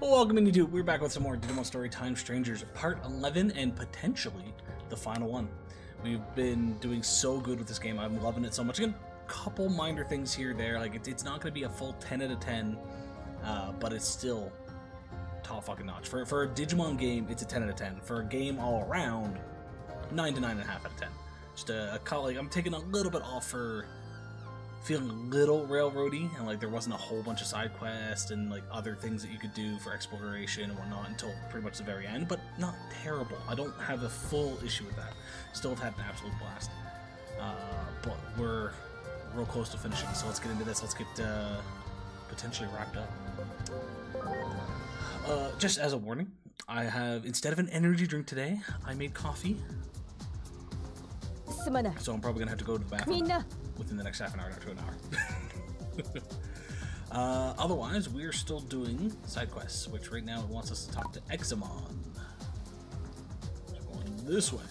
Welcome in YouTube. We're back with some more Digimon Storytime Strangers Part 11 and potentially the final one. We've been doing so good with this game. I'm loving it so much. Again, a couple minor things here there. Like it's not going to be a full 10 out of 10, but it's still top fucking notch. For a Digimon game, it's a 10 out of 10. For a game all around, 9 to 9.5 out of 10. Just a like I'm taking a little bit off for feeling a little railroady, and like there wasn't a whole bunch of side quests and like other things that you could do for exploration and whatnot until pretty much the very end, but not terrible. I don't have a full issue with that. Still have had an absolute blast. But we're real close to finishing, so let's get into this. Let's get potentially wrapped up. Just as a warning, I have, instead of an energy drink today, I made coffee. So I'm probably gonna have to go to the bathroom within the next half an hour to an hour. Otherwise, we're still doing side quests, which right now it wants us to talk to Digimon. So going this way.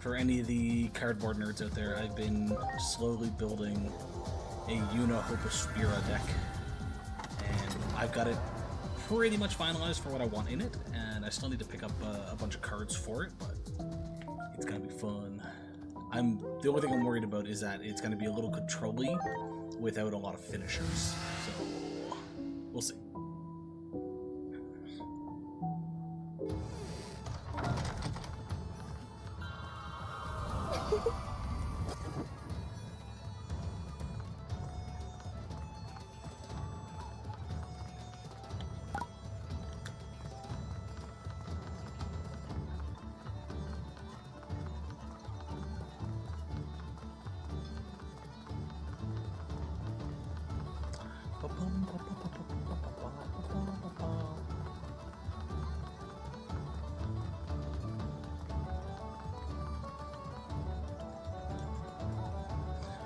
For any of the cardboard nerds out there, I've been slowly building a Hopospira deck, and I've got it pretty much finalized for what I want in it, and I still need to pick up a bunch of cards for it, but it's gonna be fun. The only thing I'm worried about is that it's gonna be a little control-y without a lot of finishers, so we'll see.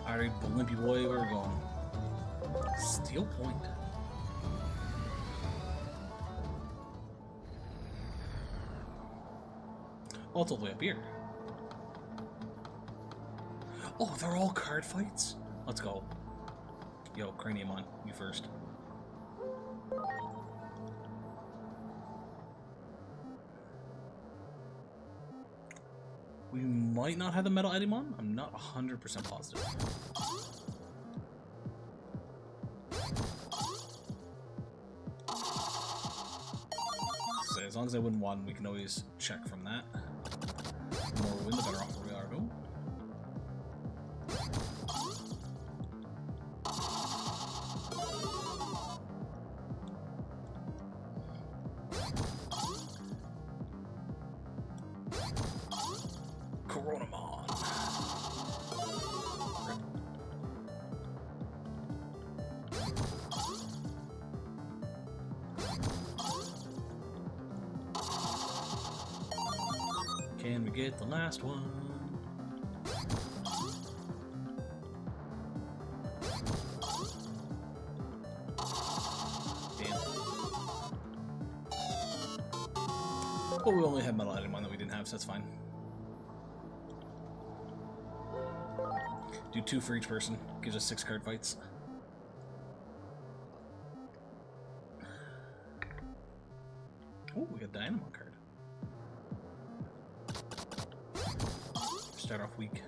Alright, Blimpy boy, where are we going? Steel Point. Oh, it's all the way up here. Oh, they're all card fights? Let's go. Yo, Cranium on, you first. We might not have the Metal Edimon. I'm not 100% positive. So as long as I win one, we can always check from that. The more we win, the better off we are. Go. Can we get the last one? Damn. But we only have Metal Edimon that we didn't have, so that's fine. Do 2 for each person. Gives us 6 card fights. Oh, we got Dynamon card. Start off weak.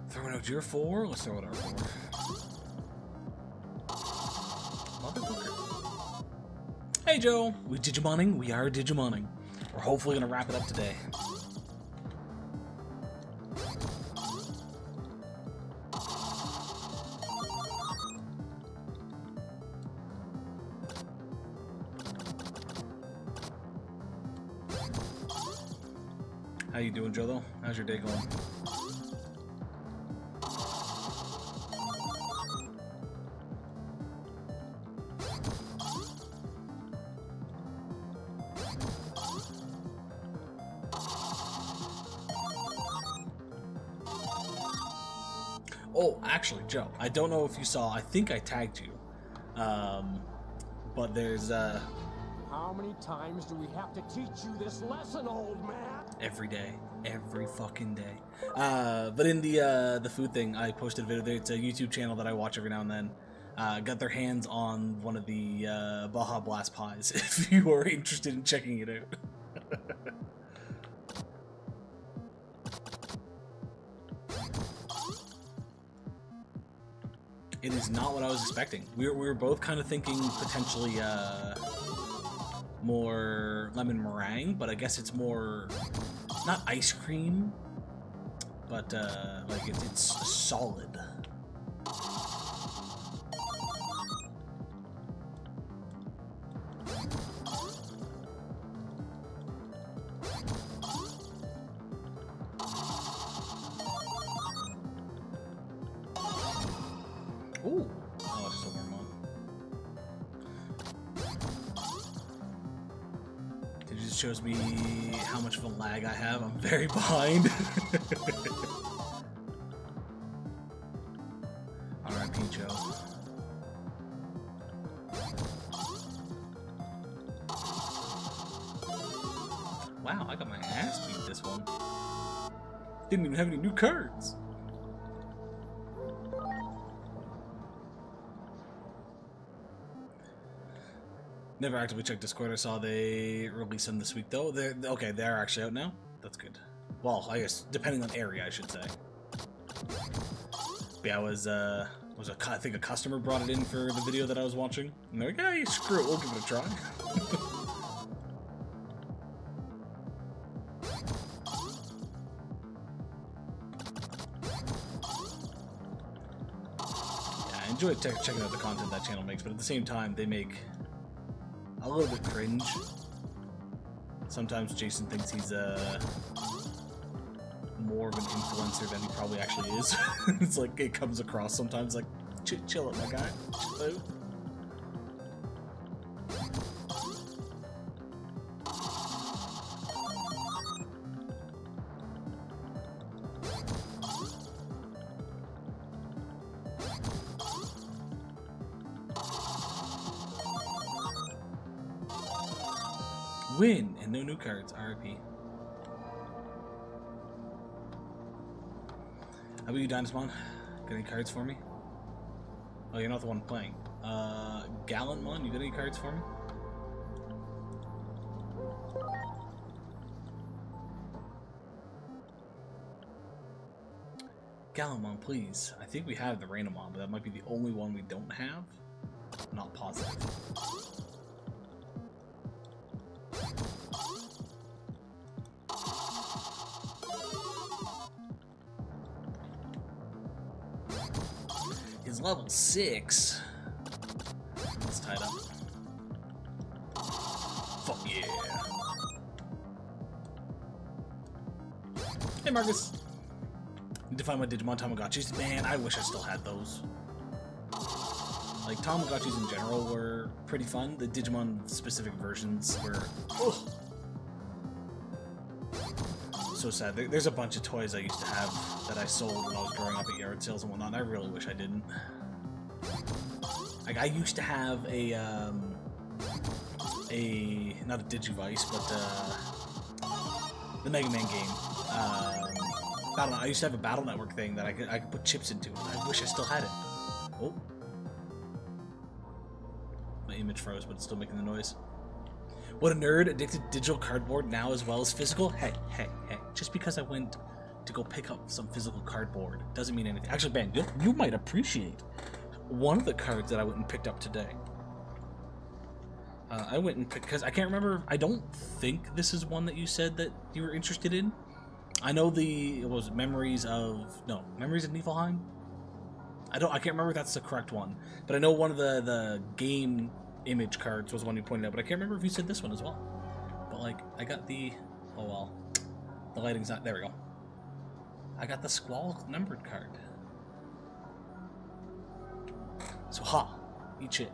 Throwing out your 4. Let's throw out our 4. Motherfucker. Hey Joe, we Digimoning? We are Digimoning. We're hopefully gonna wrap it up today. How you doing, Joe, though? How's your day going? Oh, actually, Joe, I don't know if you saw. I think I tagged you. But there's How many times do we have to teach you this lesson, old man? every day, every fucking day. But in the food thing, I posted a video there. It's a YouTube channel that I watch every now and then. Got their hands on one of the Baja Blast pies. If you are interested in checking it out. It is not what I was expecting. We were both kind of thinking potentially more lemon meringue, but I guess it's more not ice cream, but like it's solid. Ooh. Oh, it's still warm up. It just shows me how much of a lag I have. I'm very behind. R.I.P. Joe. Wow, I got my ass beat this one. Didn't even have any new cards. Never actively checked Discord. I saw they released them this week, though. They're actually out now. That's good. Well, I guess depending on area, I should say. But yeah, I think a customer brought it in for the video that I was watching, and they're like, "Hey, screw it, we'll give it a try." Yeah, I enjoy checking out the content that channel makes, but at the same time, they make a little bit cringe. Sometimes Jason thinks he's more of an influencer than he probably actually is. It's like it comes across sometimes like, chill it, my guy. Chill out. Win and no new cards. RIP. How about you, Digimon? Got any cards for me? Oh, you're not the one playing. Gallantmon, you got any cards for me? Gallantmon, please. I think we have the Rainamon, but that might be the only one we don't have. I'm not positive. Is level 6. It's tied up. Fuck yeah. Hey Marcus. Need to find my Digimon Tamagotchis. Man, I wish I still had those. Like, Tamagotchis in general were pretty fun. The Digimon specific versions were... Ugh. So sad. There's a bunch of toys I used to have that I sold when I was growing up at yard sales and whatnot, and I really wish I didn't. Like, I used to have not a Digivice, but the Mega Man game. I used to have a Battle Network thing that I could put chips into, and I wish I still had it. Oh. My image froze, but it's still making the noise. What a nerd, addicted to digital cardboard now as well as physical. Hey. Just because I went to go pick up some physical cardboard doesn't mean anything. Actually, Ben, you might appreciate one of the cards that I went and picked up today. I went and picked, because I can't remember, I don't think this is one that you said that you were interested in. I know it was Memories of Niflheim? I can't remember if that's the correct one, but I know one of the game image cards was one you pointed out, but I can't remember if you said this one as well. But like, I got the, oh well, the lighting's not, there we go. I got the Squall numbered card. So eat shit.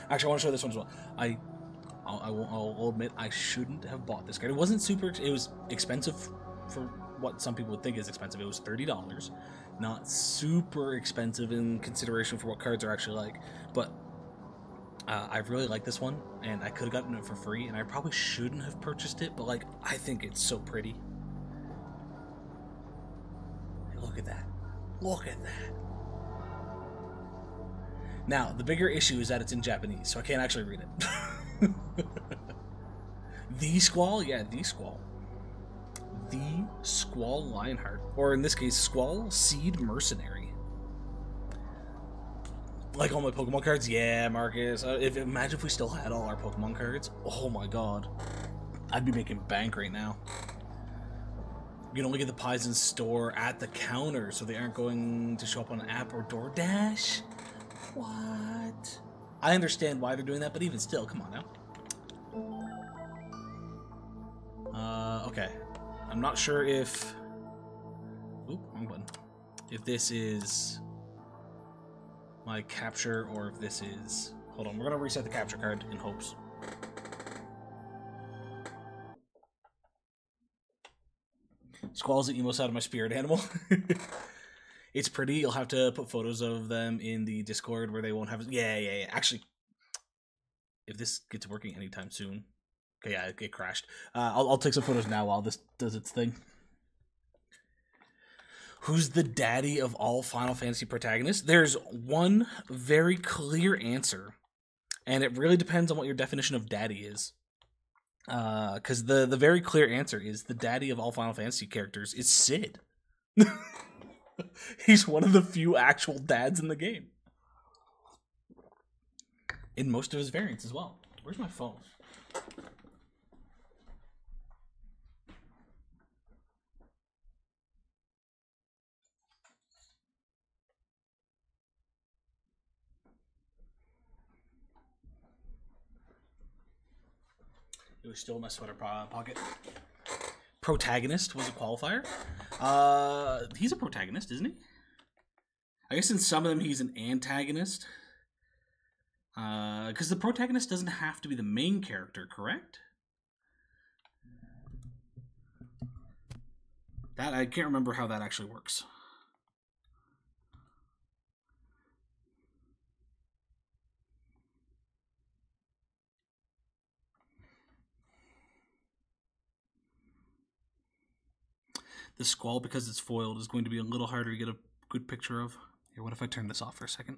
Actually, I want to show this one as well. I'll admit I shouldn't have bought this card. It wasn't super, it was expensive for what some people would think is expensive. It was $30. Not super expensive in consideration for what cards are actually like. But I really like this one, and I could have gotten it for free, and I probably shouldn't have purchased it, but like, I think it's so pretty. Look at that. Look at that. Now, the bigger issue is that it's in Japanese, so I can't actually read it. The Squall? Yeah, The Squall. The Squall Lionheart. Or in this case, Squall Seed Mercenary. Like all my Pokemon cards? Yeah, Marcus. Imagine if we still had all our Pokemon cards. Oh my god. I'd be making bank right now. You can only get the pies in store at the counter, so they aren't going to show up on an app or DoorDash? What? I understand why they're doing that, but even still, come on now. Okay. I'm not sure if... Oop, wrong button. If this is my capture or if this is... Hold on, we're going to reset the capture card in hopes. Squall's the emo side of my spirit animal. It's pretty. You'll have to put photos of them in the Discord where they won't have... Yeah. Actually, if this gets working anytime soon... Okay, yeah, it crashed. I'll take some photos now while this does its thing. Who's the daddy of all Final Fantasy protagonists? There's one very clear answer, and it really depends on what your definition of daddy is. Because the very clear answer is the daddy of all Final Fantasy characters is Sid. He's one of the few actual dads in the game. In most of his variants as well. Where's my phone? It was still in my sweater pocket. Protagonist was a qualifier. He's a protagonist, isn't he? I guess in some of them he's an antagonist. Because the protagonist doesn't have to be the main character, correct? That I can't remember how that actually works. The Squall, because it's foiled, is going to be a little harder to get a good picture of. Here, what if I turn this off for a second?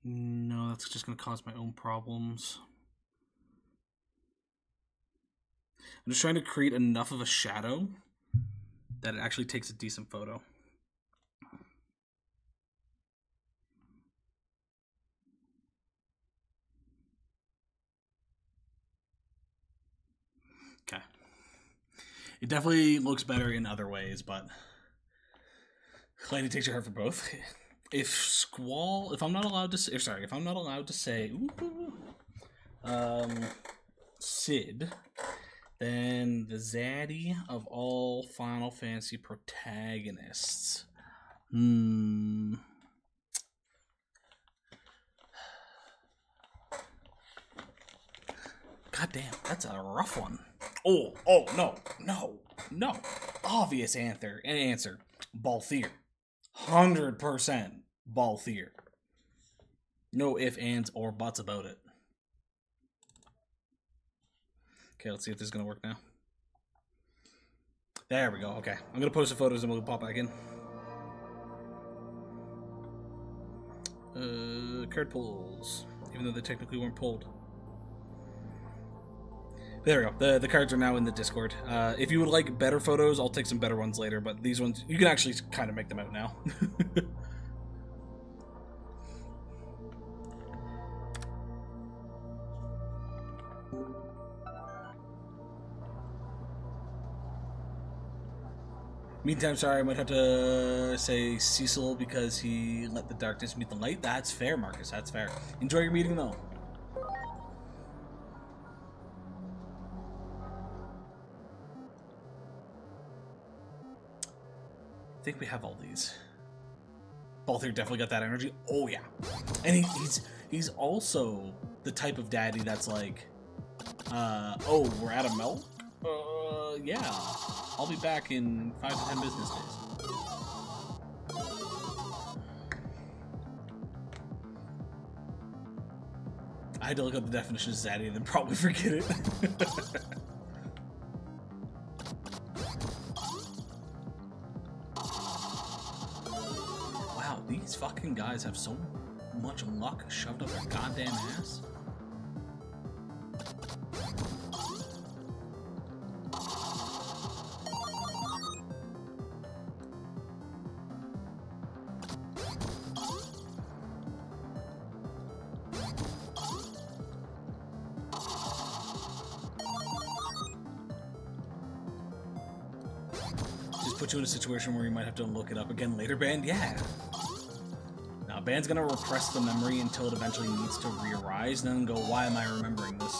No, that's just going to cause my own problems. I'm just trying to create enough of a shadow that it actually takes a decent photo. Okay. It definitely looks better in other ways, but Lightning takes your heart for both. If Squall, if I'm not allowed to say, if I'm not allowed to say, Sid, then the zaddy of all Final Fantasy protagonists. God damn, that's a rough one. Oh, no. Obvious answer. Balthier. 100% Balthier. No ifs, ands, or buts about it. Okay, let's see if this is going to work now. There we go. Okay, I'm going to post the photos and we'll pop back in. Card pulls. Even though they technically weren't pulled. There we go. The cards are now in the Discord. If you would like better photos, I'll take some better ones later, but these ones, you can actually kind of make them out now. Meantime, sorry, I might have to say Cecil because he let the darkness meet the light. That's fair, Marcus. That's fair. Enjoy your meeting, though. I think we have all these. Balthier definitely got that energy. Oh yeah, and he's also the type of daddy that's like, Oh, we're at a melt? Yeah. I'll be back in 5 to 10 business days. I had to look up the definition of zaddy and then probably forget it. Wow, these fucking guys have so much luck shoved up their goddamn ass. Put you in a situation where you might have to look it up again later, Band? Yeah. Now, Band's gonna repress the memory until it eventually needs to re-arise, and then go, why am I remembering this?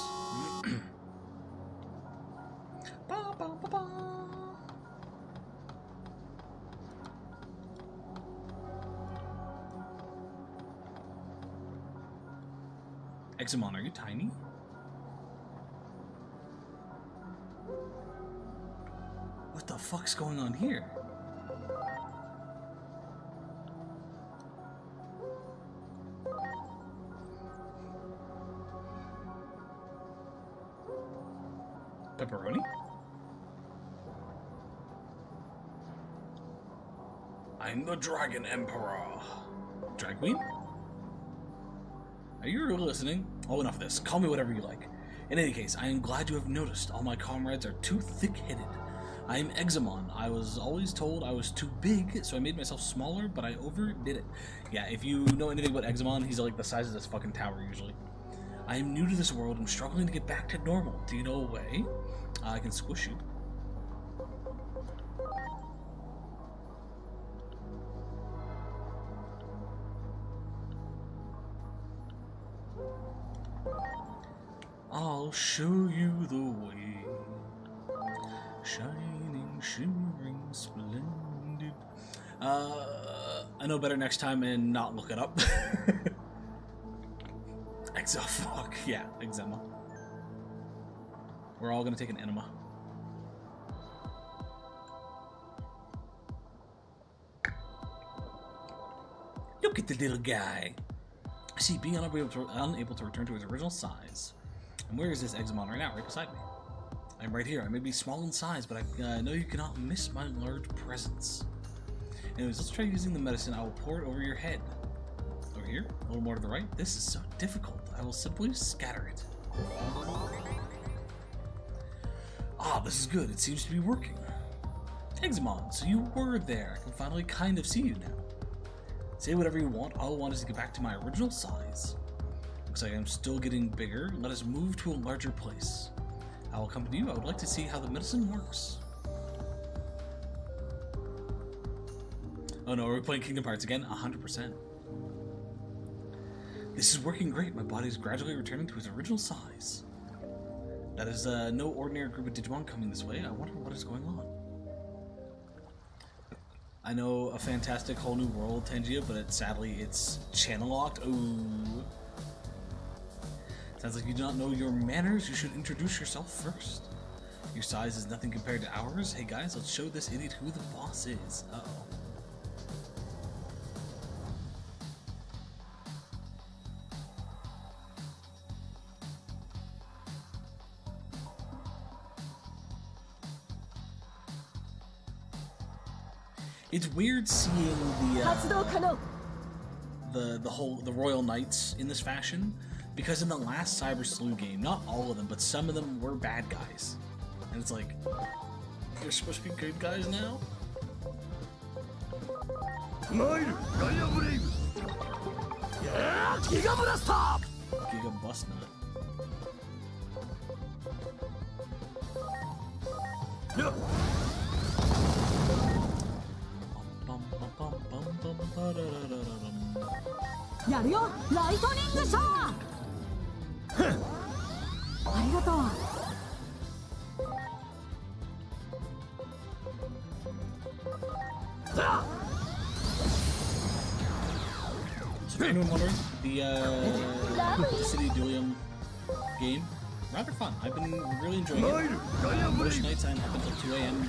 Ba, ba, ba, ba. Examon, are you tiny? What the fuck's going on here? Pepperoni? I'm the Dragon Emperor. Drag Queen? Are you really listening? Oh, enough of this. Call me whatever you like. In any case, I am glad you have noticed all my comrades are too thick-headed. I am Examon. I was always told I was too big, so I made myself smaller, but I overdid it. Yeah, if you know anything about Examon, he's like the size of this fucking tower, usually. I am new to this world and struggling to get back to normal. Do you know a way? I can squish you. I'll show you the way. Shining, shimmering, splendid. I know better next time and not look it up. Fuck, yeah, eczema. We're all gonna take an enema. Look at the little guy. I see, being unable to return to his original size. And where is this Examon right now? Right beside me. I'm right here. I may be small in size, but I know you cannot miss my large presence. Anyways, let's try using the medicine. I will pour it over your head. Over here, a little more to the right. This is so difficult. I will simply scatter it. Ah, this is good. It seems to be working. Examon, so you were there. I can finally kind of see you now. Say whatever you want. All I want is to get back to my original size. Looks like I'm still getting bigger. Let us move to a larger place. I will accompany you. I would like to see how the medicine works. Oh no, we're playing Kingdom Hearts again? 100%. This is working great. My body is gradually returning to its original size. That is no ordinary group of Digimon coming this way. I wonder what is going on. I know a fantastic whole new world, Tangia, but sadly it's channel locked. Ooh. Sounds like you do not know your manners. You should introduce yourself first. Your size is nothing compared to ours. Hey guys, let's show this idiot who the boss is. Uh-oh. It's weird seeing the Royal Knights in this fashion, because in the last Cyber Slew game, not all of them, but some of them were bad guys. And it's like, you're supposed to be good guys now? Giga Bust Nut. So for anyone wondering, the City Duelium game rather fun. I've been really enjoying it. Most nights I'm up until 2 a.m.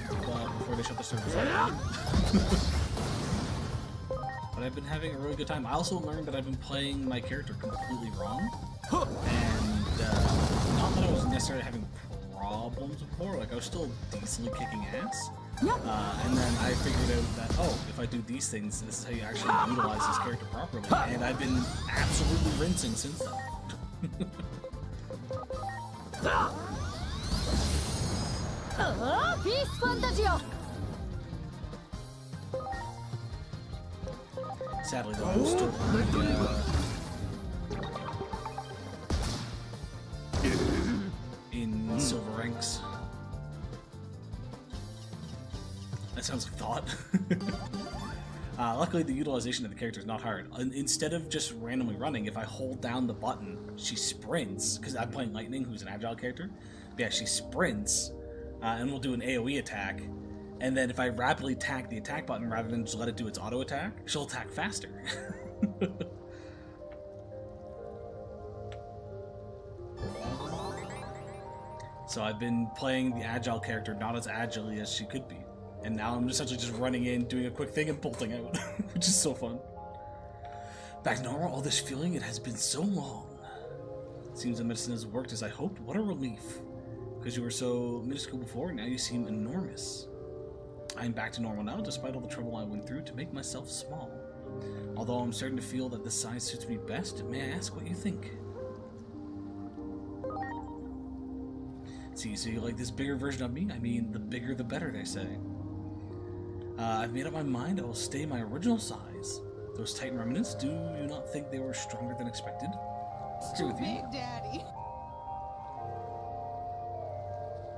Before they shut the servers down. But I've been having a really good time. I also learned that I've been playing my character completely wrong. And not that I was necessarily having problems before, like I was still decently kicking ass. And then I figured out that, oh, if I do these things, this is how you actually utilize this character properly. And I've been absolutely rinsing since then. Sadly, though, I'm still in silver ranks. That sounds like thought. Luckily, the utilization of the character is not hard. Instead of just randomly running, if I hold down the button, she sprints, because I'm playing Lightning, who's an agile character. But yeah, she sprints, and we'll do an AoE attack. And then if I rapidly tap the attack button rather than just let it do its auto attack, she'll attack faster. So I've been playing the agile character not as agilely as she could be. And now I'm essentially just running in, doing a quick thing, and bolting out, which is so fun. Back to normal, all this feeling, it has been so long. Seems the medicine has worked as I hoped. What a relief. Because you were so minuscule before, now you seem enormous. I am back to normal now, despite all the trouble I went through to make myself small. Although I'm starting to feel that this size suits me best, may I ask what you think? See, so you like this bigger version of me? I mean, the bigger the better, they say. I've made up my mind I will stay my original size. Those Titan remnants, do you not think they were stronger than expected? It's too big, Daddy.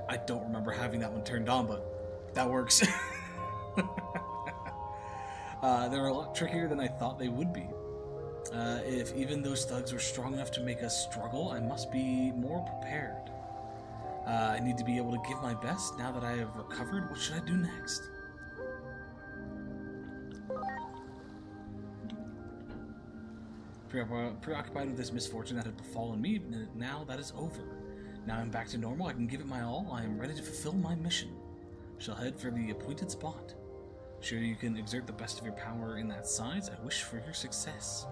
I don't remember having that one turned on, but that works. They're a lot trickier than I thought they would be. If even those thugs were strong enough to make us struggle, I must be more prepared. I need to be able to give my best now that I have recovered. What should I do next? Preoccupied with this misfortune that had befallen me, now that is over. Now I'm back to normal, I can give it my all, I am ready to fulfill my mission. Shall head for the appointed spot. Sure you can exert the best of your power in that size, I wish for your success.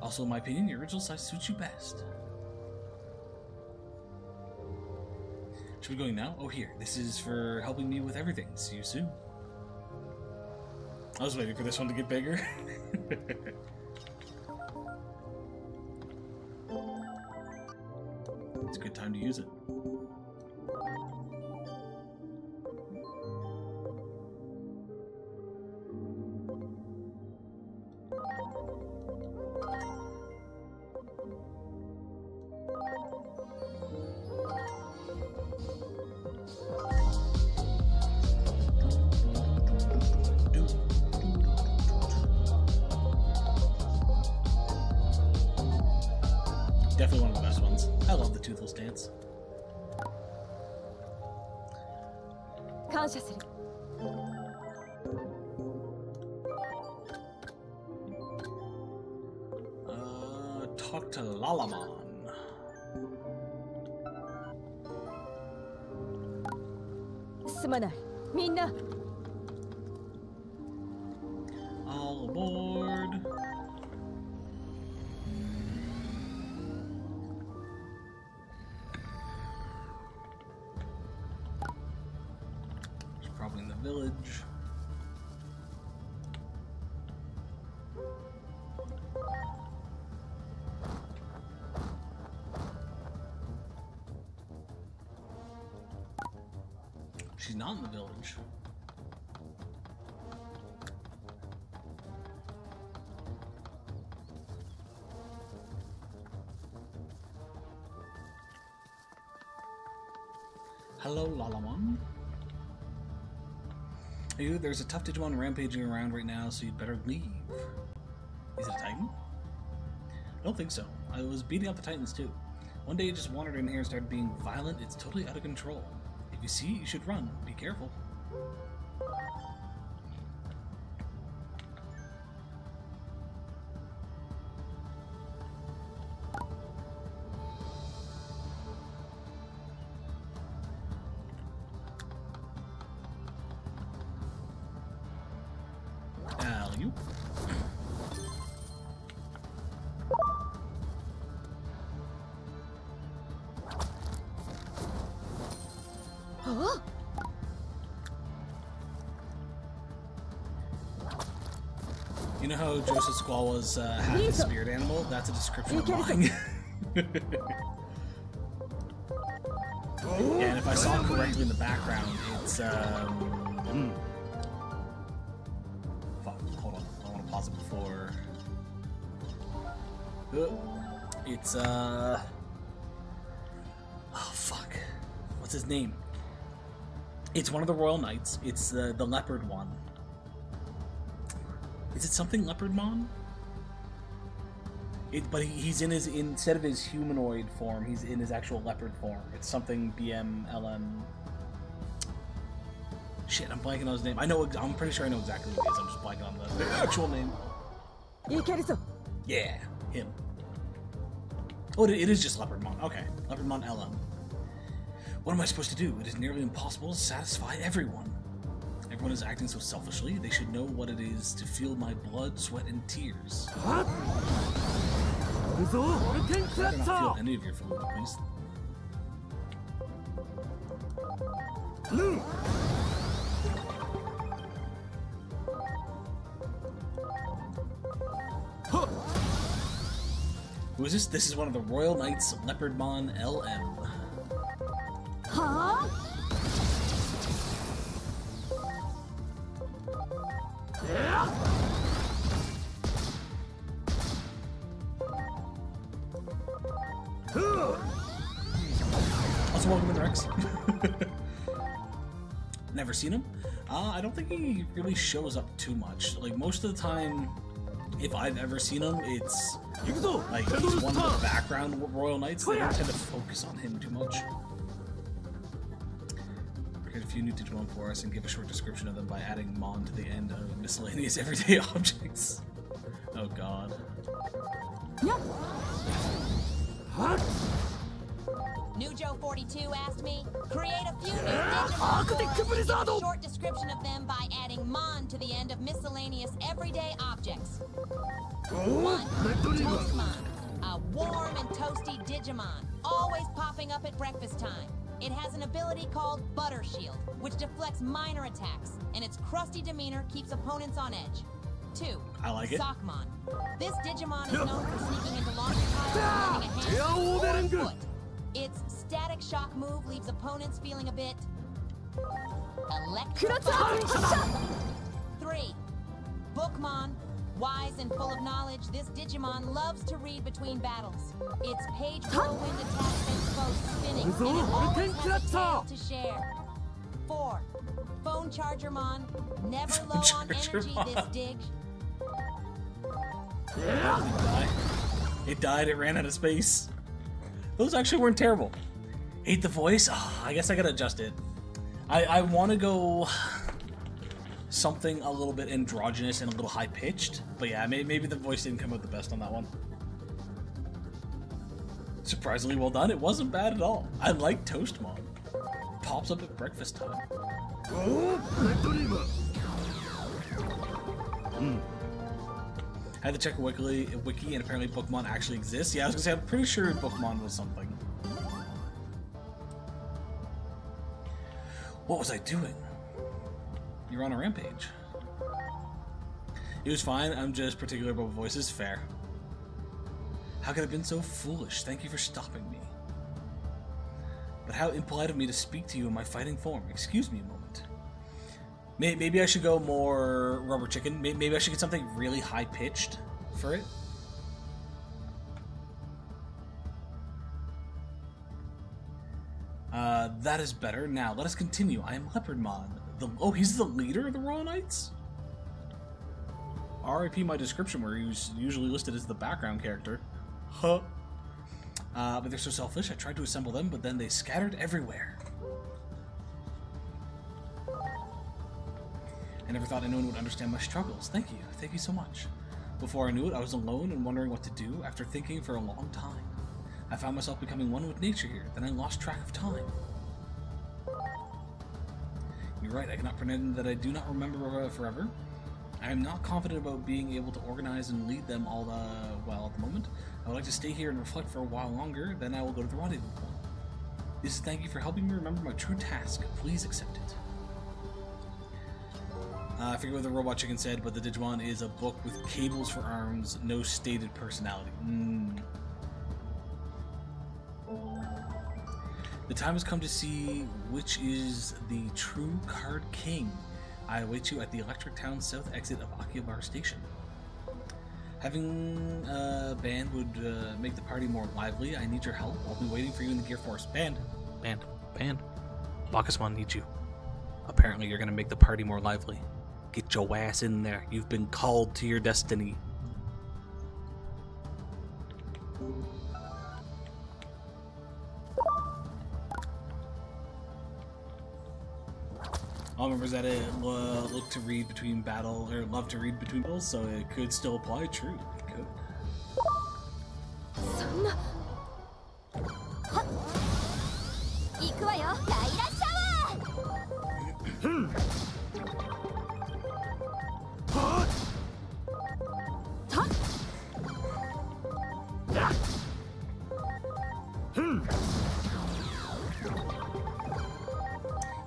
Also, in my opinion, your original size suits you best. Should we be going now? Oh, here. This is for helping me with everything. See you soon. I was waiting for this one to get bigger. It's a good time to use it. Definitely one of the best ones. I love the toothless dance. Talk to Lalamon. All aboard. She's probably in the village. She's not in the village. Hello, Lalamon. Hey, there's a tough Digimon rampaging around right now, so you'd better leave. Is it a Titan? I don't think so. I was beating up the Titans too. One day it just wandered in here and started being violent. It's totally out of control. If you see it, you should run. Be careful. You know how Joseph Squall's had the spirit animal? That's a description of mine. Yeah, and if I saw correctly in the background, it's fuck, hold on, I want to pause it before. It's oh fuck, what's his name? It's one of the Royal Knights. It's the leopard one. Is it something Leopardmon? But he's in his, instead of his humanoid form, he's in his actual leopard form. It's something BMLM. Shit, I'm blanking on his name. I'm pretty sure I know exactly what it is. I'm just blanking on the actual name. Yeah, him. Oh, it is just Leopardmon. Okay, Leopardmon LM. What am I supposed to do? It is nearly impossible to satisfy everyone. Everyone is acting so selfishly. They should know what it is to feel my blood, sweat, and tears. I do not feel any of your food, please. Who is this? This is one of the Royal Knights, Leopardmon LM. Huh? Also, welcome in, Rex. Never seen him. I don't think he really shows up too much. Like, most of the time, if I've ever seen him, it's like he's one of the background Royal Knights. They don't tend to focus on him too much. Create a few new Digimon for us and give a short description of them by adding Mon to the end of miscellaneous everyday objects. Oh god. Yep. New Joe 42 asked me, create a few new Digimon for us and give a short description of them by adding Mon to the end of miscellaneous everyday objects. 1. Toastmon. A warm and toasty Digimon, always popping up at breakfast time. It has an ability called Butter Shield, which deflects minor attacks, and its crusty demeanor keeps opponents on edge. 2. I like it. Sockmon. This Digimon is known for sneaking into launcher tiles and lending a hand or a foot. Its static shock move leaves opponents feeling a bit electrified. 3. Bookmon. Wise and full of knowledge, this Digimon loves to read between battles. Its page whirlwind attack sends foes spinning, and it always has a tale to share. 4. Phone Chargermon. Never low on energy, this Dig. It died, it ran out of space. Those actually weren't terrible. Hate the voice? Oh, I guess I gotta adjust it. I want to go something a little bit androgynous and a little high-pitched. But yeah, maybe the voice didn't come out the best on that one. Surprisingly well done. It wasn't bad at all. I like Toastmon. Pops up at breakfast time. I had to check a wiki, and apparently Bookmon actually exists. Yeah, I was gonna say, I'm pretty sure Bookmon was something. What was I doing? You're on a rampage. It was fine, I'm just particular about voices. Fair. How could I have been so foolish? Thank you for stopping me. But how impolite of me to speak to you in my fighting form. Excuse me a moment. Maybe I should go more rubber chicken. Maybe I should get something really high-pitched for it. That is better. Now, let us continue. I am Leopardmon. Oh, he's the leader of the Royal Knights? RIP my description where he was usually listed as the background character. Huh. But they're so selfish. I tried to assemble them, but then they scattered everywhere. I never thought anyone would understand my struggles. Thank you. Thank you so much. Before I knew it, I was alone and wondering what to do after thinking for a long time. I found myself becoming one with nature here, then I lost track of time. You're right, I cannot pretend that I do not remember forever. I am not confident about being able to organize and lead them all well at the moment. I would like to stay here and reflect for a while longer, then I will go to the rendezvous point. This is thank you for helping me remember my true task. Please accept it. I forget what the robot chicken said, but the Digimon is a book with cables for arms, no stated personality. The time has come to see which is the true card king. I await you at the Electric Town South exit of Akihabara Station. Having a band would make the party more lively. I need your help. I'll be waiting for you in the Gear Force. Band. Bacchusmon needs you. Apparently you're going to make the party more lively. Get your ass in there. You've been called to your destiny. All members at it look to read between battle, or love to read between battles, so it could still apply. True, it could.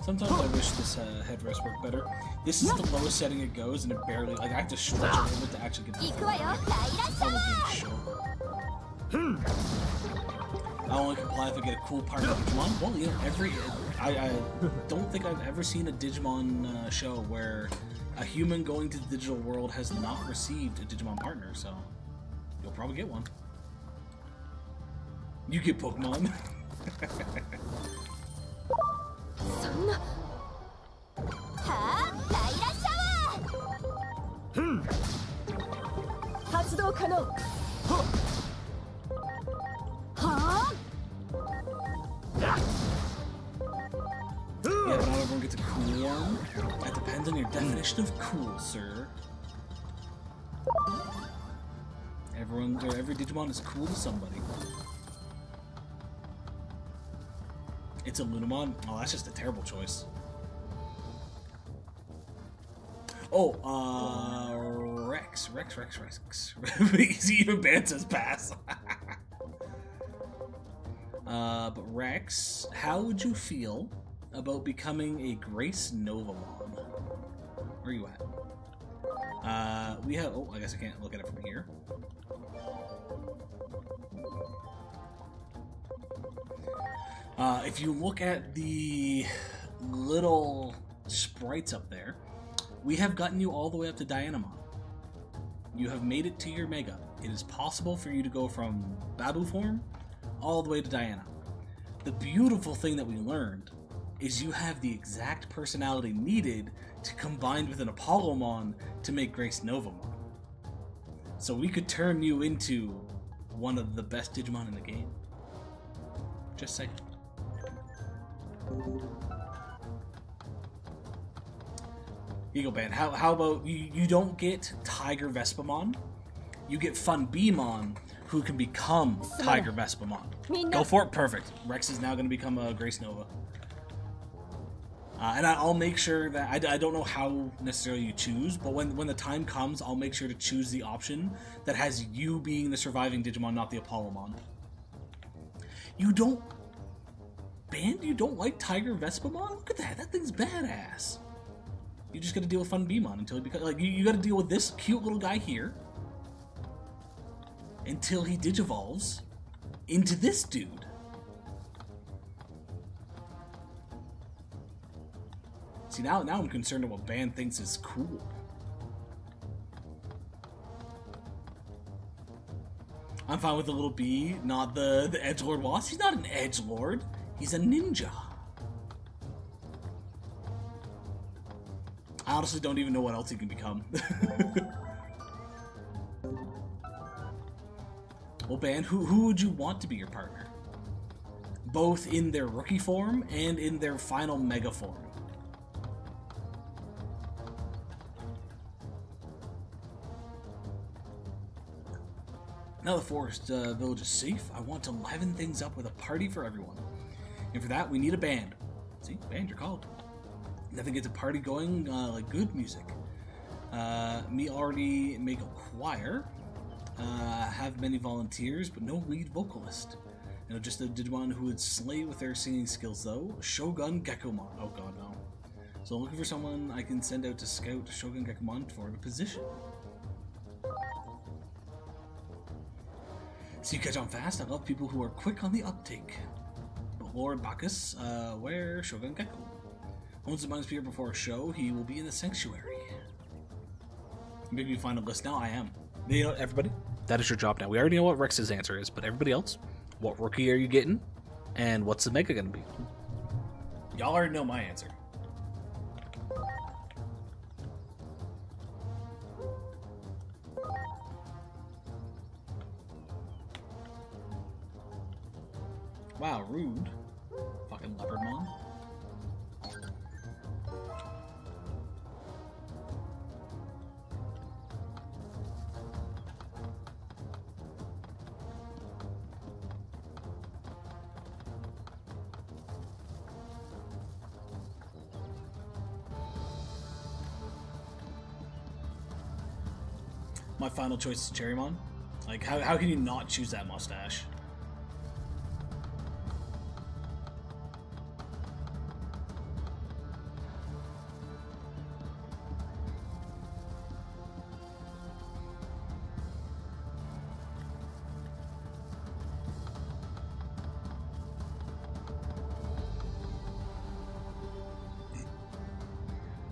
Sometimes I wish this headrest worked better. This is the lowest setting it goes, and it barely, like, I have to stretch a little bit to actually get the I only comply if I get a cool part of Digimon. Well, you know, I don't think I've ever seen a Digimon show where a human going to the digital world has not received a Digimon partner, so you'll probably get one. You get Pokemon. Yeah, but not everyone gets a cool one. That depends on your definition of cool, sir. Every Digimon is cool to somebody. It's a Lunamon? Oh, that's just a terrible choice. Oh, Rex. He even bans his pass. But Rex, how would you feel about becoming a Grace Novamon? Where are you at? We have, oh, I guess I can't look at it from here. If you look at the little sprites up there, we have gotten you all the way up to Dianamon. You have made it to your Mega. It is possible for you to go from Babu form all the way to Diana. The beautiful thing that we learned is you have the exact personality needed to combine with an Apollomon to make Grace Novamon. So we could turn you into one of the best Digimon in the game. Just saying. Eagle Band. How about you don't get Tiger Vespamon, you get Fun Beamon, who can become Tiger Vespamon. Go for it. Perfect. Rex is now going to become a Grace Nova. And I'll make sure that, I don't know how necessarily you choose, but when the time comes, I'll make sure to choose the option that has you being the surviving Digimon, not the Apollomon. You don't... Band, you don't like Tiger Vespamon? Look at that. That thing's badass. You just got to deal with Fun Beamon until he becomes... Like, you got to deal with this cute little guy here until he digivolves into this dude. See, now I'm concerned about what Band thinks is cool. I'm fine with the little bee, not the edgelord wasp. He's not an edgelord. He's a ninja. I honestly don't even know what else he can become. Well, Band, who would you want to be your partner? Both in their rookie form and in their final mega form. Now the forest village is safe, I want to liven things up with a party for everyone. And for that, we need a band. See, band, you're called. Nothing gets a party going like good music. Me already make a choir. Have many volunteers, but no lead vocalist. You know, just a Digimon who would slay with their singing skills, though. Shogun Gekomon. Oh god, no. So I'm looking for someone I can send out to scout Shogun Gekomon for the position. So you catch on fast. I love people who are quick on the uptake. But Lord Bacchus, where Shogun Gecko? Once the minds appear before a show, he will be in the sanctuary. Maybe you find a list now. I am. You know, everybody, that is your job now. We already know what Rex's answer is, but everybody else, what rookie are you getting, and what's the mega gonna be? Y'all already know my answer. Wow, rude. Fucking Leopardmon. My final choice is Cherrymon. Like, how can you not choose that mustache?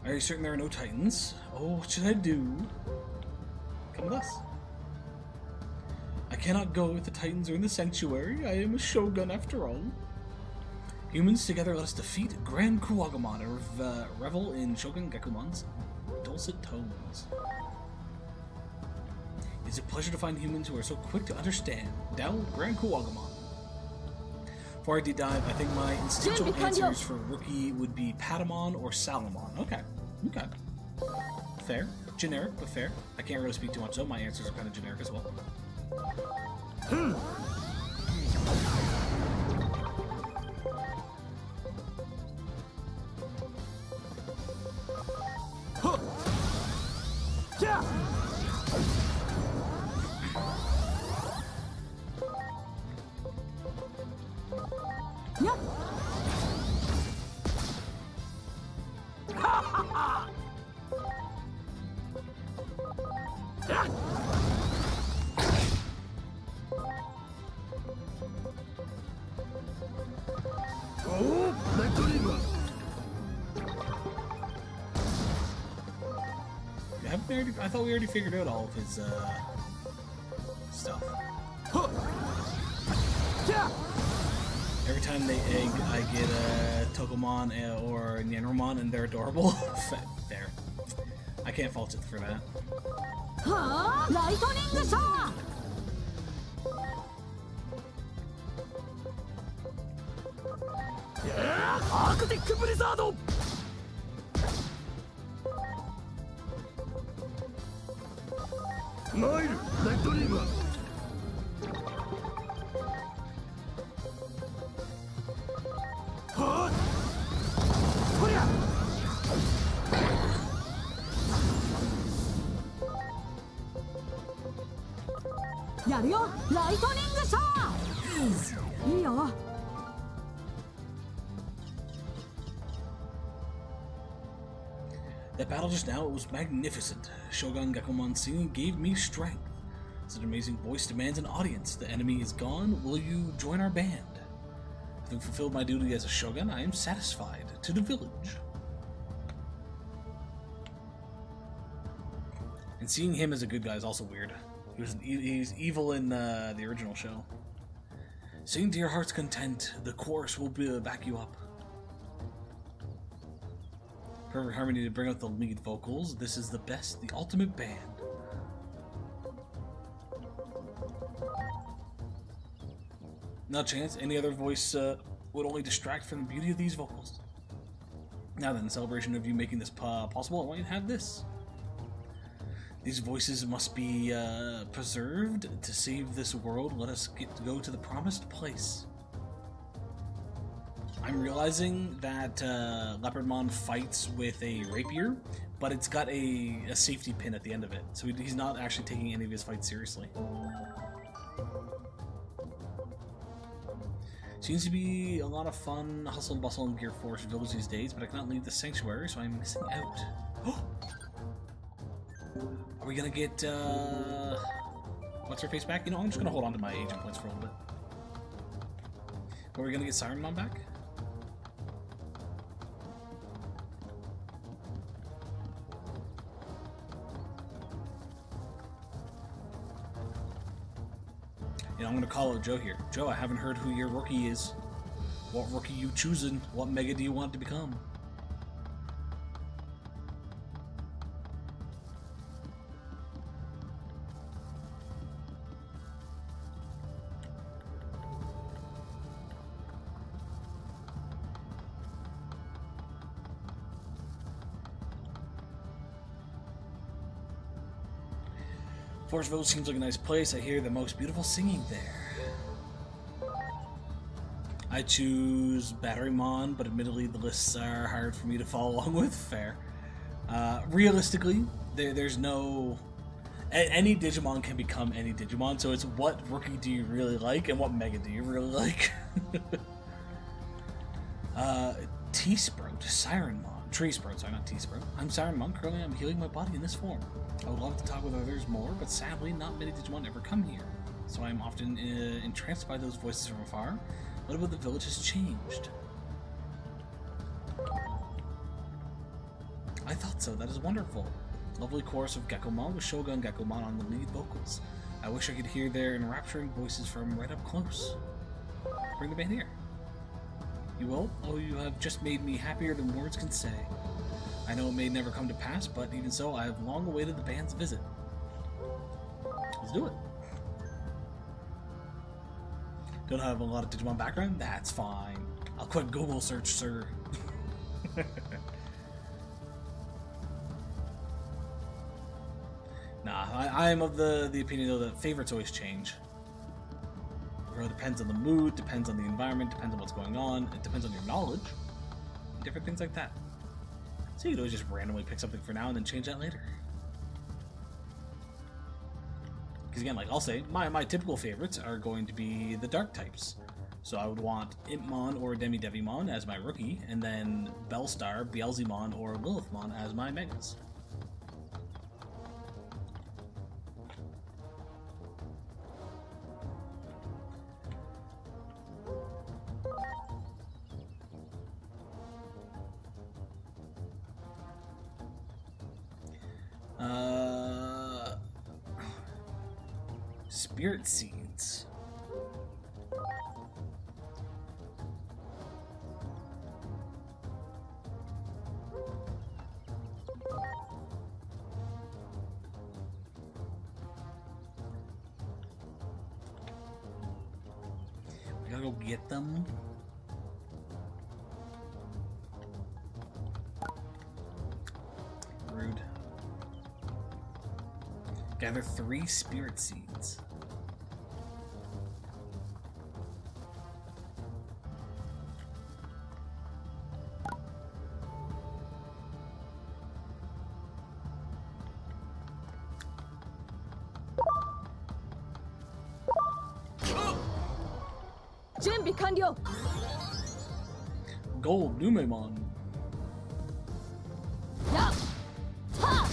Are you certain there are no Titans? Oh, what should I do? Come with us. I cannot go if the Titans are in the sanctuary. I am a Shogun after all. Humans together, let us defeat Grand Kuwagamon and revel in Shogun Gekumon's dulcet tones. It's a pleasure to find humans who are so quick to understand. Down Grand Kuwagamon. Before I deep dive, I think my instinctual answers for rookie would be Patamon or Salamon. Okay. Okay. Fair. Generic, but fair. I can't really speak too much, though. My answers are kind of generic as well. I thought we already figured out all of his stuff. Every time they egg, I get a Togemon or Nyanramon, and they're adorable. There. I can't fault it for that. That battle just now, it was magnificent. Shogun Gekomon's singing gave me strength. Such an amazing voice demands an audience. The enemy is gone. Will you join our band? Having fulfilled my duty as a Shogun, I am satisfied. To the village. And seeing him as a good guy is also weird. He's evil in the original show. Sing to your heart's content. The chorus will back you up. Perfect harmony to bring out the lead vocals. This is the best, the ultimate band. No chance. Any other voice would only distract from the beauty of these vocals. Now then, in celebration of you making this possible, I want you to have this. These voices must be preserved to save this world. Let us go to the promised place. I'm realizing that Leopardmon fights with a rapier, but it's got a safety pin at the end of it, so he's not actually taking any of his fights seriously. Seems to be a lot of fun, hustle and bustle in Gear Force Village these days, but I cannot leave the sanctuary, so I'm missing out. Are we gonna get, what's her face back? You know, I'm just gonna hold on to my agent points for a little bit. Are we gonna get Siren Mom back? You know, I'm gonna call out Joe here. Joe, I haven't heard who your rookie is. What rookie you choosing? What mega do you want to become? Forest Village seems like a nice place. I hear the most beautiful singing there. I choose Batterymon, but admittedly the lists are hard for me to follow along with. Fair. Realistically, there's no... Any Digimon can become any Digimon, so it's what rookie do you really like and what mega do you really like. T-Sprout, Sirenmon. Tree Sprout, sorry, not T-Sprout. I'm Sirenmon. Currently I'm healing my body in this form. I would love to talk with others more, but sadly not many Digimon ever come here. So I am often entranced by those voices from afar. What about the village has changed? I thought so. That is wonderful. Lovely chorus of Gekkomon with Shogun Gekkomon on the lead vocals. I wish I could hear their enrapturing voices from right up close. Bring the band here. You will? Oh, you have just made me happier than words can say. I know it may never come to pass, but even so, I have long awaited the band's visit. Let's do it. Don't have a lot of Digimon background? That's fine. I'll quit Google search, sir. Nah, I am of the opinion, though, that favorites always change. It depends on the mood, depends on the environment, depends on what's going on, it depends on your knowledge, different things like that. So you could always just randomly pick something for now and then change that later. Because again, like I'll say, my typical favorites are going to be the dark types. So I would want Impmon or Demi-Devimon as my rookie, and then Bellstar, Beelzemon, or Lilithmon as my megas. Spirit Seeds. I gotta go get them. Rude. Gather 3 Spirit Seeds. Gold Numemon. Yeah. Ha!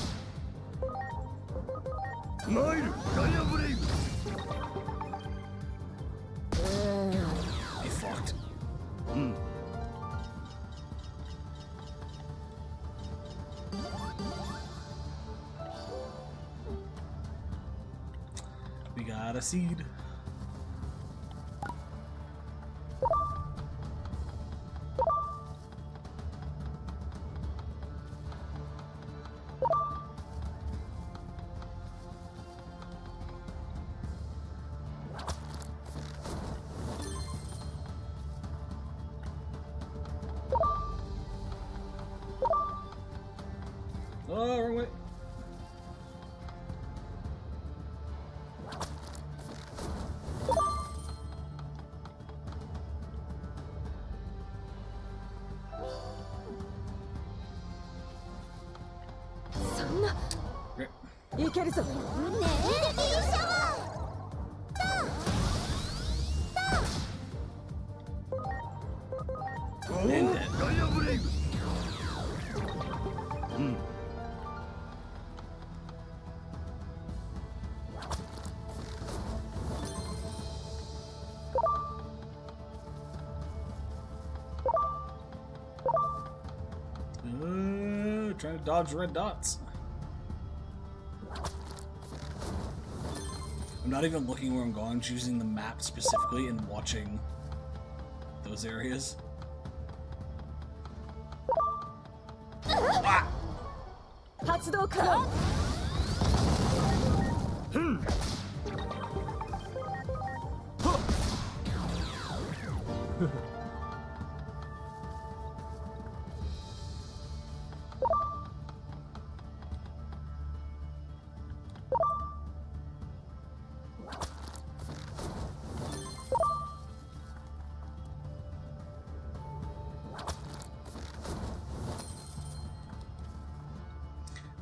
You fucked. We got a seed. Oh, wrong way. Okay. And dead. Trying to dodge red dots. I'm not even looking where I'm going, I'm choosing the map specifically and watching those areas. Ah!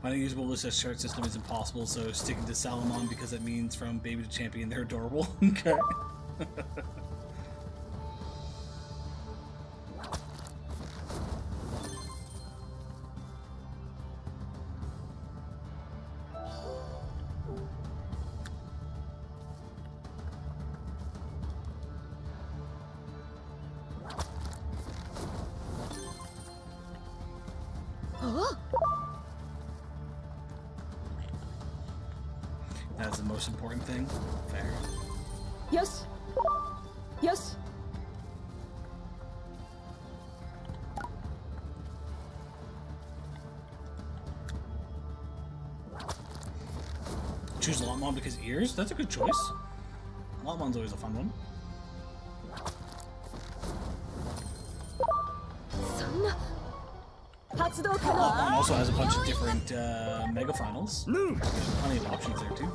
Finding a usable list as chart system is impossible, so sticking to Salamon because it means from baby to champion, they're adorable. Okay. That's the most important thing. Fair. Yes. Yes. Choose Lotmon because ears? That's a good choice. Lotmon's always a fun one. Lotmon also has a bunch of different mega finals. Plenty of options there too.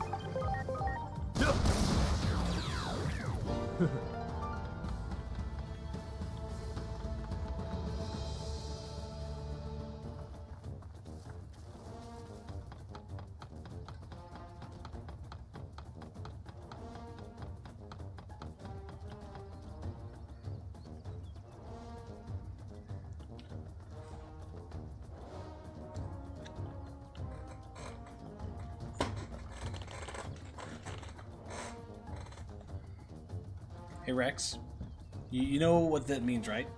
Hey Rex, you know what that means, right?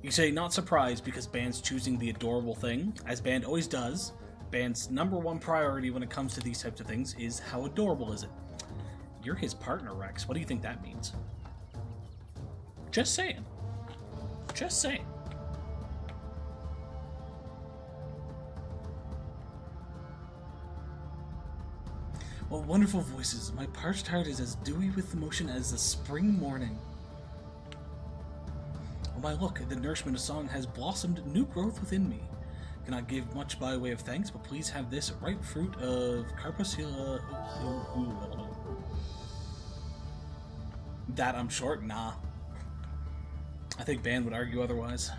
You say not surprised because Band's choosing the adorable thing, as Band always does. Band's #1 priority when it comes to these types of things is how adorable is it. You're his partner, Rex. What do you think that means? Just saying. Just saying. What wonderful voices. My parched heart is as dewy with emotion as the spring morning. Oh my, look, the nourishment of song has blossomed new growth within me. Cannot give much by way of thanks, but please have this ripe fruit of Carpacilla. That I'm short? Nah. I think Band would argue otherwise.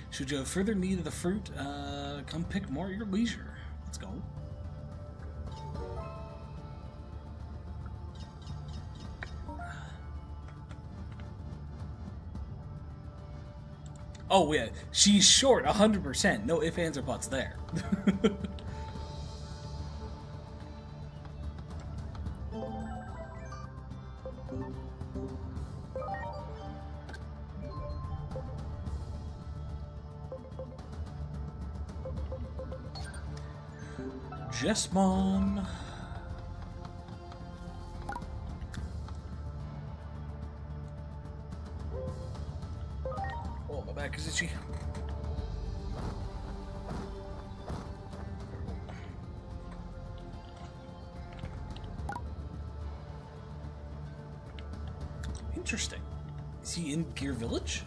Should you have further need of the fruit, come pick more at your leisure. Let's go. Oh yeah, she's short 100%. No ifs, ands, or buts there. Jessmon. Oh, my back is itchy. Interesting. Is he in Gear Village?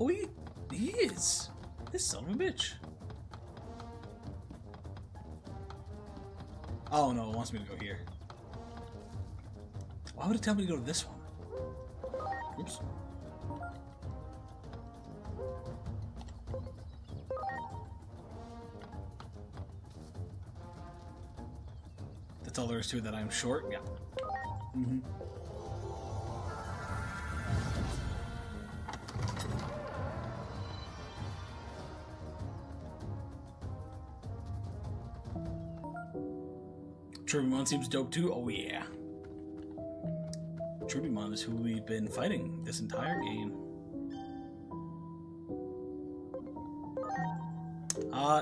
Oh, he is. This son of a bitch. Oh no, it wants me to go here. Why would it tell me to go to this one? Oops. That's all there is to it, that I'm short? Yeah. Mm-hmm. Trubimon seems dope too. Oh yeah. Trubimon is who we've been fighting this entire game.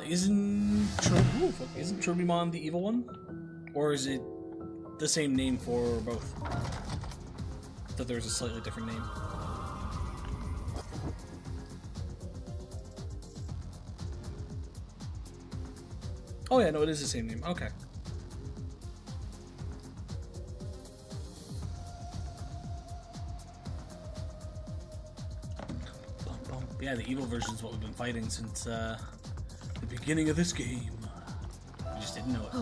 Isn't Trubimon the evil one? Or is it the same name for both? I thought there was a slightly different name. Oh yeah, no, it is the same name. Okay. Yeah, the evil version is what we've been fighting since the beginning of this game. We just didn't know it.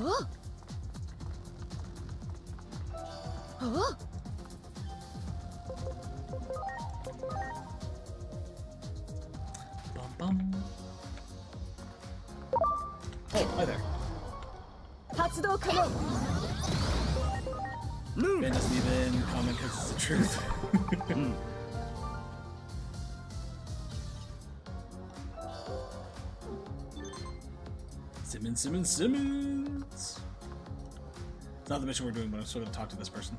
Bum bum. Oh, hi there. Ben doesn't even comment because it's the truth. Simmons. It's not the mission we're doing, but I'm sort of talk to this person.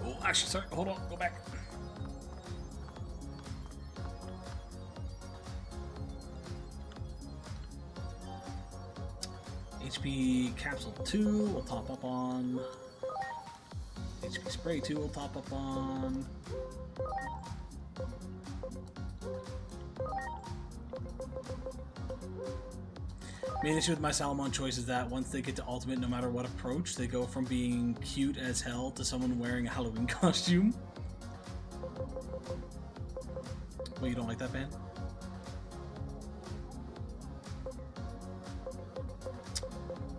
Oh, actually, sorry, hold on, go back. HP capsule 2 will top up on. HP spray 2 will top up on. Main issue with my Salamon choice is that once they get to ultimate, no matter what approach, they go from being cute as hell to someone wearing a Halloween costume. Well, you don't like that, band?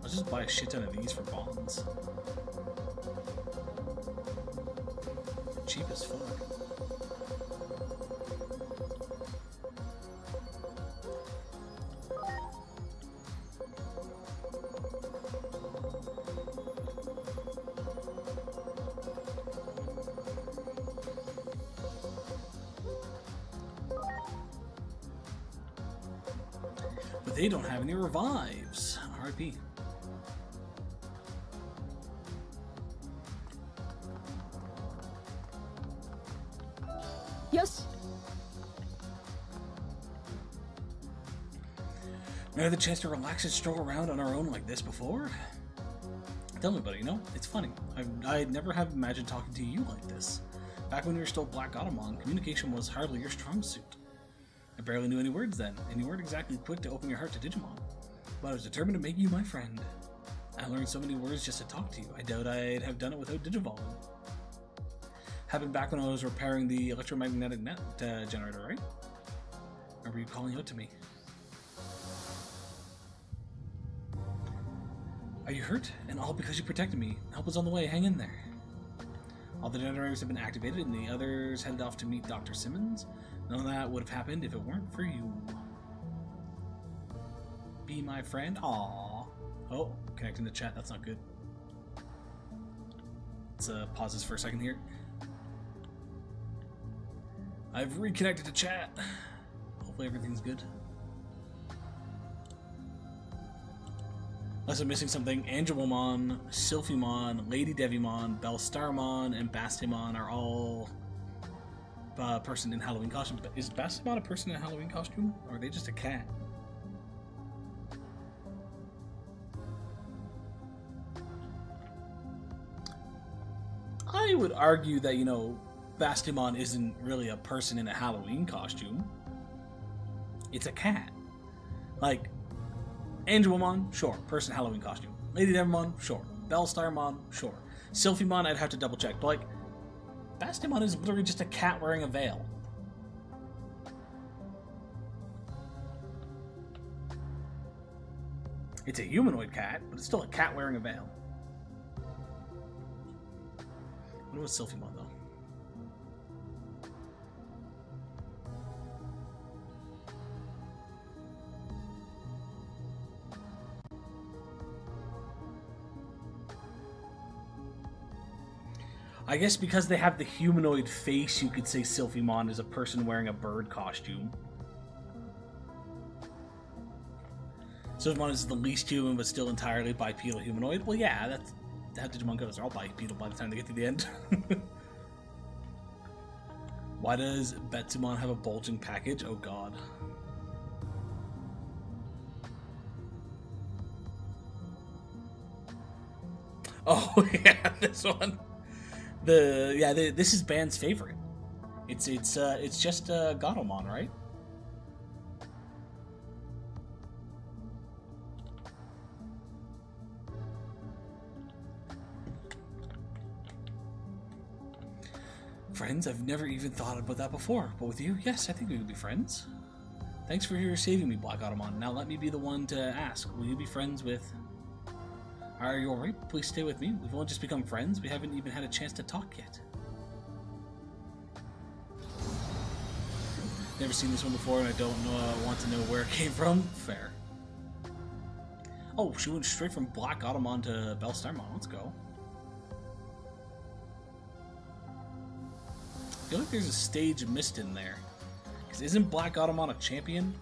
I'll just buy a shit ton of these for bonds. Cheap as fuck. But they don't have any revives. RIP. Yes. Never had the chance to relax and stroll around on our own like this before? Tell me, buddy, you know, it's funny. I never have imagined talking to you like this. Back when you were still Black Automon, communication was hardly your strong suit. I barely knew any words then, and you weren't exactly quick to open your heart to Digimon. But I was determined to make you my friend. I learned so many words just to talk to you. I doubt I'd have done it without Digivolving. Happened back when I was repairing the electromagnetic net generator, right? Remember you calling out to me? Are you hurt? And all because you protected me. Help is on the way. Hang in there. All the generators have been activated and the others headed off to meet Dr. Simmons. None of that would have happened if it weren't for you. Be my friend? Aww. Oh, connecting to chat. That's not good. Let's pause this for a second here. I've reconnected to chat. Hopefully everything's good. Unless I'm missing something, Angelomon, Sylphimon, Lady Devimon, Bellstarmon, and Bastimon are all a person in Halloween costume. Is Bastimon a person in a Halloween costume? Or are they just a cat? I would argue that, you know, Bastimon isn't really a person in a Halloween costume. It's a cat. Like, Angelomon, sure, person Halloween costume. Lady Devimon, sure. Bellstarmon, sure. Sylphimon, I'd have to double check. But, like, Bastimon is literally just a cat wearing a veil. It's a humanoid cat, but it's still a cat wearing a veil. I wonder what's Sylphimon, though. I guess because they have the humanoid face, you could say Sylphimon is a person wearing a bird costume. Sylphimon is the least human, but still entirely bipedal humanoid. Well, yeah, that's how Digimon goes. They're all bipedal by the time they get to the end. Why does Betsumon have a bulging package? Oh, God. Oh, yeah, this one. This is Band's favorite. It's just Gatomon, right? Friends? I've never even thought about that before. But with you, yes, I think we could be friends. Thanks for saving me, Black Gatomon. Now let me be the one to ask. Will you be friends with... Are you alright? Please stay with me. We've only just become friends. We haven't even had a chance to talk yet. Never seen this one before, and I don't want to know where it came from. Fair. Oh, she went straight from Black Gatomon to Bellstarmon. Let's go. I feel like there's a stage missed in there. Because isn't Black Gatomon a champion?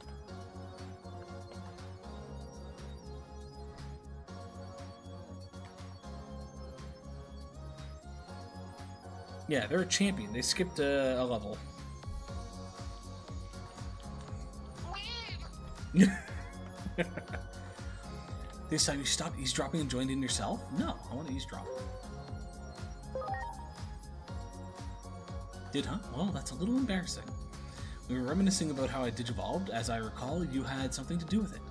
Yeah, they're a champion. They skipped a level. This time you stopped eavesdropping and joined in yourself? No, I want to eavesdrop. Did, huh? Well, that's a little embarrassing. We were reminiscing about how I digivolved. As I recall, you had something to do with it.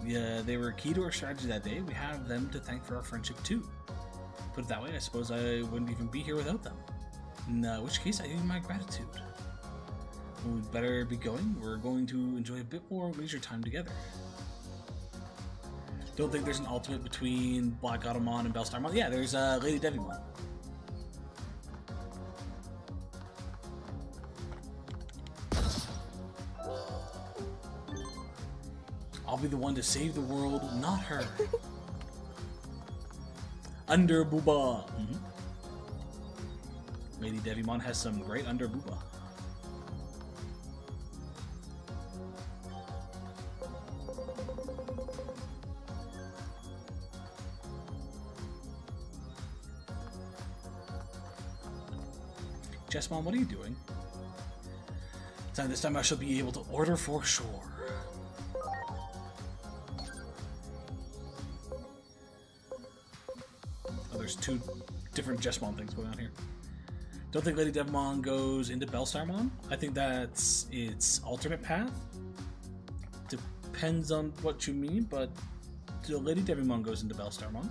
Yeah, they were key to our strategy that day. We have them to thank for our friendship too. Put it that way, I suppose I wouldn't even be here without them. In which case, I owe you my gratitude. We'd better be going. We're going to enjoy a bit more leisure time together. Don't think there's an ultimate between Black Gatomon and Bellstarmon. Yeah, there's Lady Devimon. I'll be the one to save the world, not her. Under Booba. Lady Devimon has some great under Booba. Jessmon, what are you doing? This time I shall be able to order for sure. Oh, there's two different Jessmon things going on here. Don't think Lady Devimon goes into Bellstarmon. I think that's its alternate path. Depends on what you mean, but Lady Devimon goes into Bellstarmon.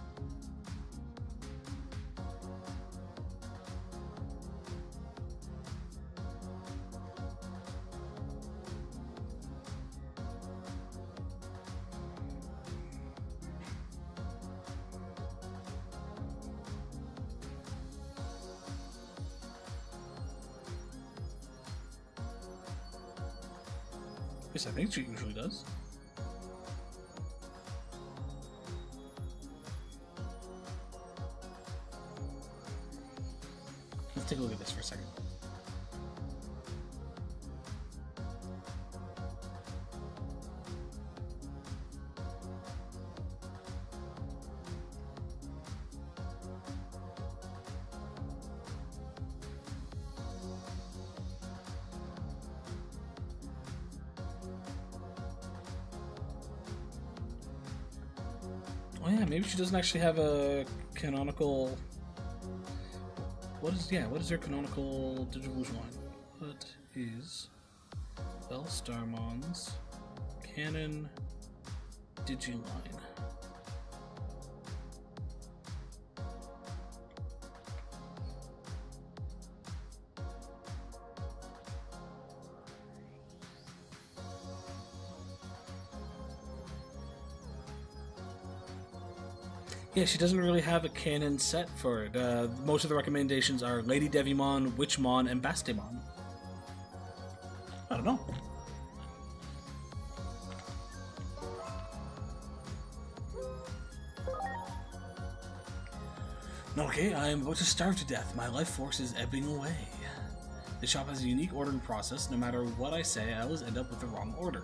Yes, I think she usually does. Let's take a look at this for a second. Oh yeah, maybe she doesn't actually have a canonical... What is her canonical Digimon? What is Bellstarmon's canon Digiline? Yeah, she doesn't really have a canon set for it. Most of the recommendations are Lady Devimon, Witchmon, and Bastemon. I don't know. Okay, I am about to starve to death. My life force is ebbing away. The shop has a unique ordering process. No matter what I say, I always end up with the wrong order.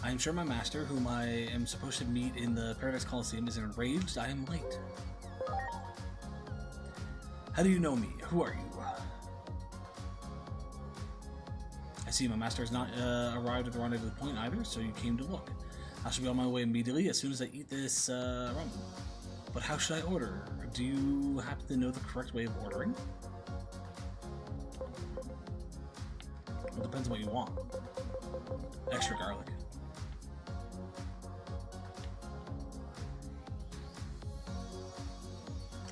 I am sure my master, whom I am supposed to meet in the Paradise Coliseum, is enraged. I am late. How do you know me? Who are you? I see my master has not arrived at the rendezvous point either, so you came to look. I shall be on my way immediately as soon as I eat this ramen. But how should I order? Do you happen to know the correct way of ordering? It depends on what you want. Extra garlic.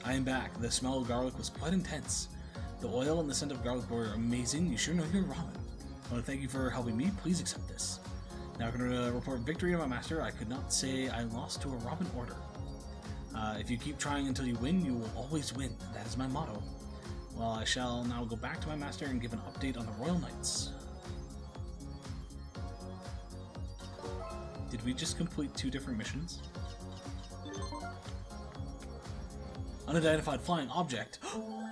I am back. The smell of garlic was quite intense. The oil and the scent of garlic were amazing. You sure know your ramen. I want to thank you for helping me. Please accept this. Now I'm going to report victory to my master. I could not say I lost to a ramen order. If you keep trying until you win, you will always win. That is my motto. Well, I shall now go back to my master and give an update on the Royal Knights. Did we just complete 2 different missions? Unidentified flying object. Oh,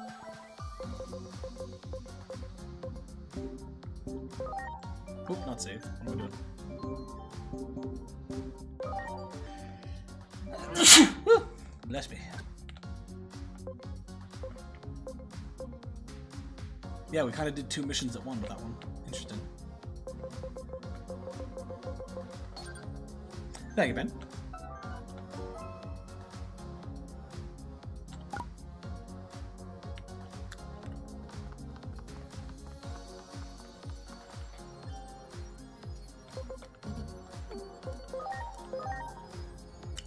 not safe. What am I doing? Bless me. Yeah, we kind of did 2 missions at one with that one. Interesting. Thank you, Ben.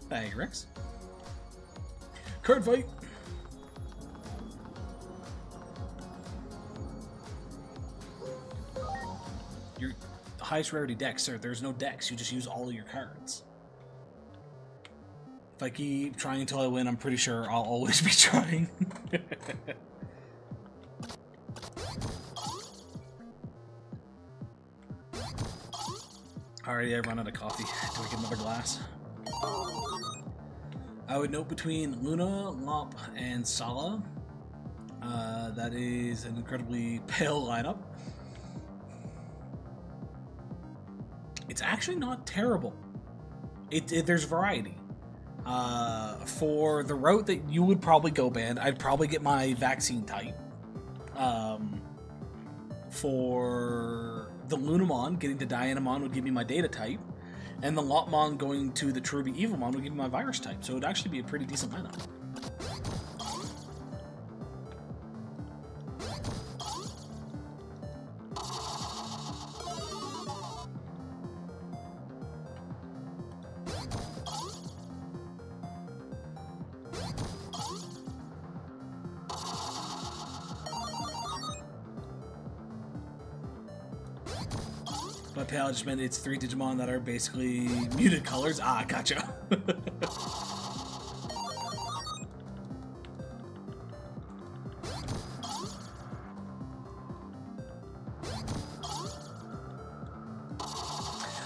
Thank you, Rex. Card fight! Your highest rarity dex, sir. There's no dex. You just use all of your cards. If I keep trying until I win, I'm pretty sure I'll always be trying. Alrighty, I've run out of coffee. Do I get another glass? I would note between Luna, Lop, and Sala, that is an incredibly pale lineup. It's actually not terrible. There's variety. For the route that you would probably go, Band, I'd probably get my vaccine type. For the Lunamon, getting to Dianamon would give me my data type. And the Lopmon going to the Cherubi Evilmon would give me my virus type. So it would actually be a pretty decent lineup. By pale, I just meant it's 3 Digimon that are basically muted colors. Ah, gotcha.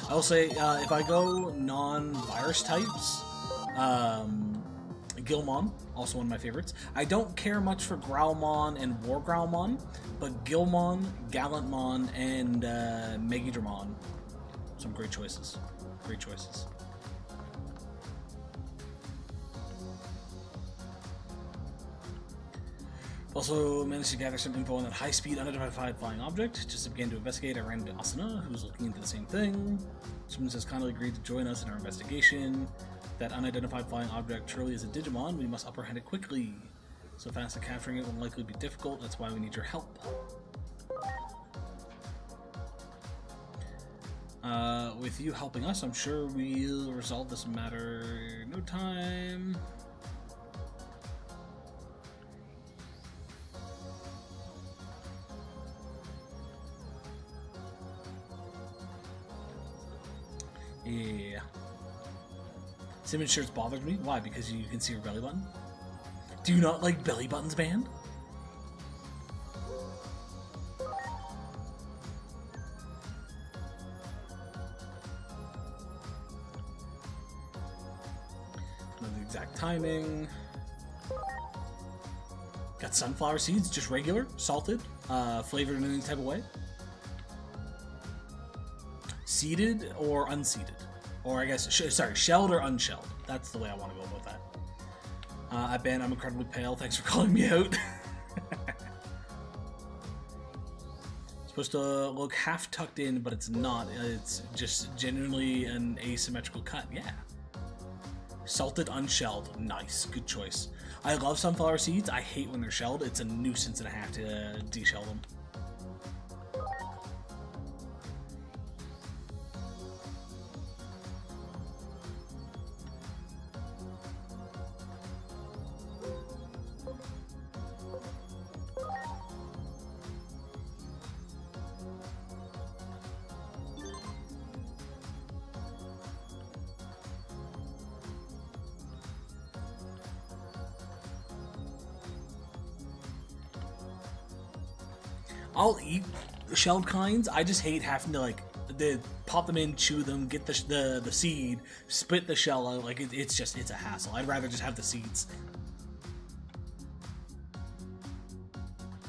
I will say, if I go non-virus types, Gilmon, also one of my favorites. I don't care much for Growlmon and War Growlmon, but Gilmon, Gallantmon, and Megidramon. Some great choices. Great choices. Also managed to gather some info on that high-speed, unidentified flying object. Just as I began to investigate, I ran into Asuna, who was looking into the same thing. Someone has kindly agreed to join us in our investigation. That unidentified flying object truly is a Digimon. We must apprehend it quickly. So fast that capturing it will likely be difficult. That's why we need your help. With you helping us, I'm sure we'll resolve this matter in no time. Yeah. Simmons shirts bothered me. Why? Because you can see her belly button? Do you not like belly buttons, band? Know the exact timing. Got sunflower seeds, just regular, salted, flavored in any type of way. Seeded or unseeded. Or I guess, sorry, shelled or unshelled. That's the way I want to go about that. Ben, I'm incredibly pale. Thanks for calling me out. Supposed to look half tucked in, but it's not. It's just genuinely an asymmetrical cut. Yeah. Salted, unshelled. Nice. Good choice. I love sunflower seeds. I hate when they're shelled. It's a nuisance and I have to deshell them. I'll eat shelled kinds. I just hate having to like pop them in, chew them, get the seed, spit the shell out. Like it's a hassle. I'd rather just have the seeds.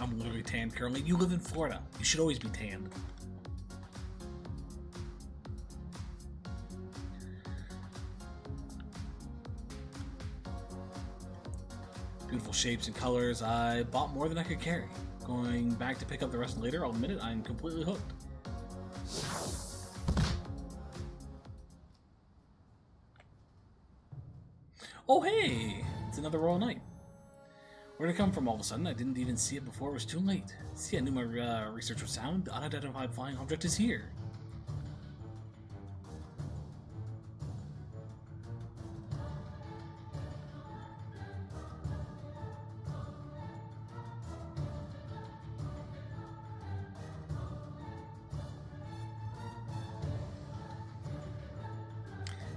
I'm literally tanned currently. You live in Florida. You should always be tanned. Beautiful shapes and colors. I bought more than I could carry. Going back to pick up the rest later, I'll admit it, I'm completely hooked. Oh hey! It's another Royal Knight. Where'd it come from all of a sudden? I didn't even see it before it was too late. See, I knew my research was sound. The unidentified flying object is here.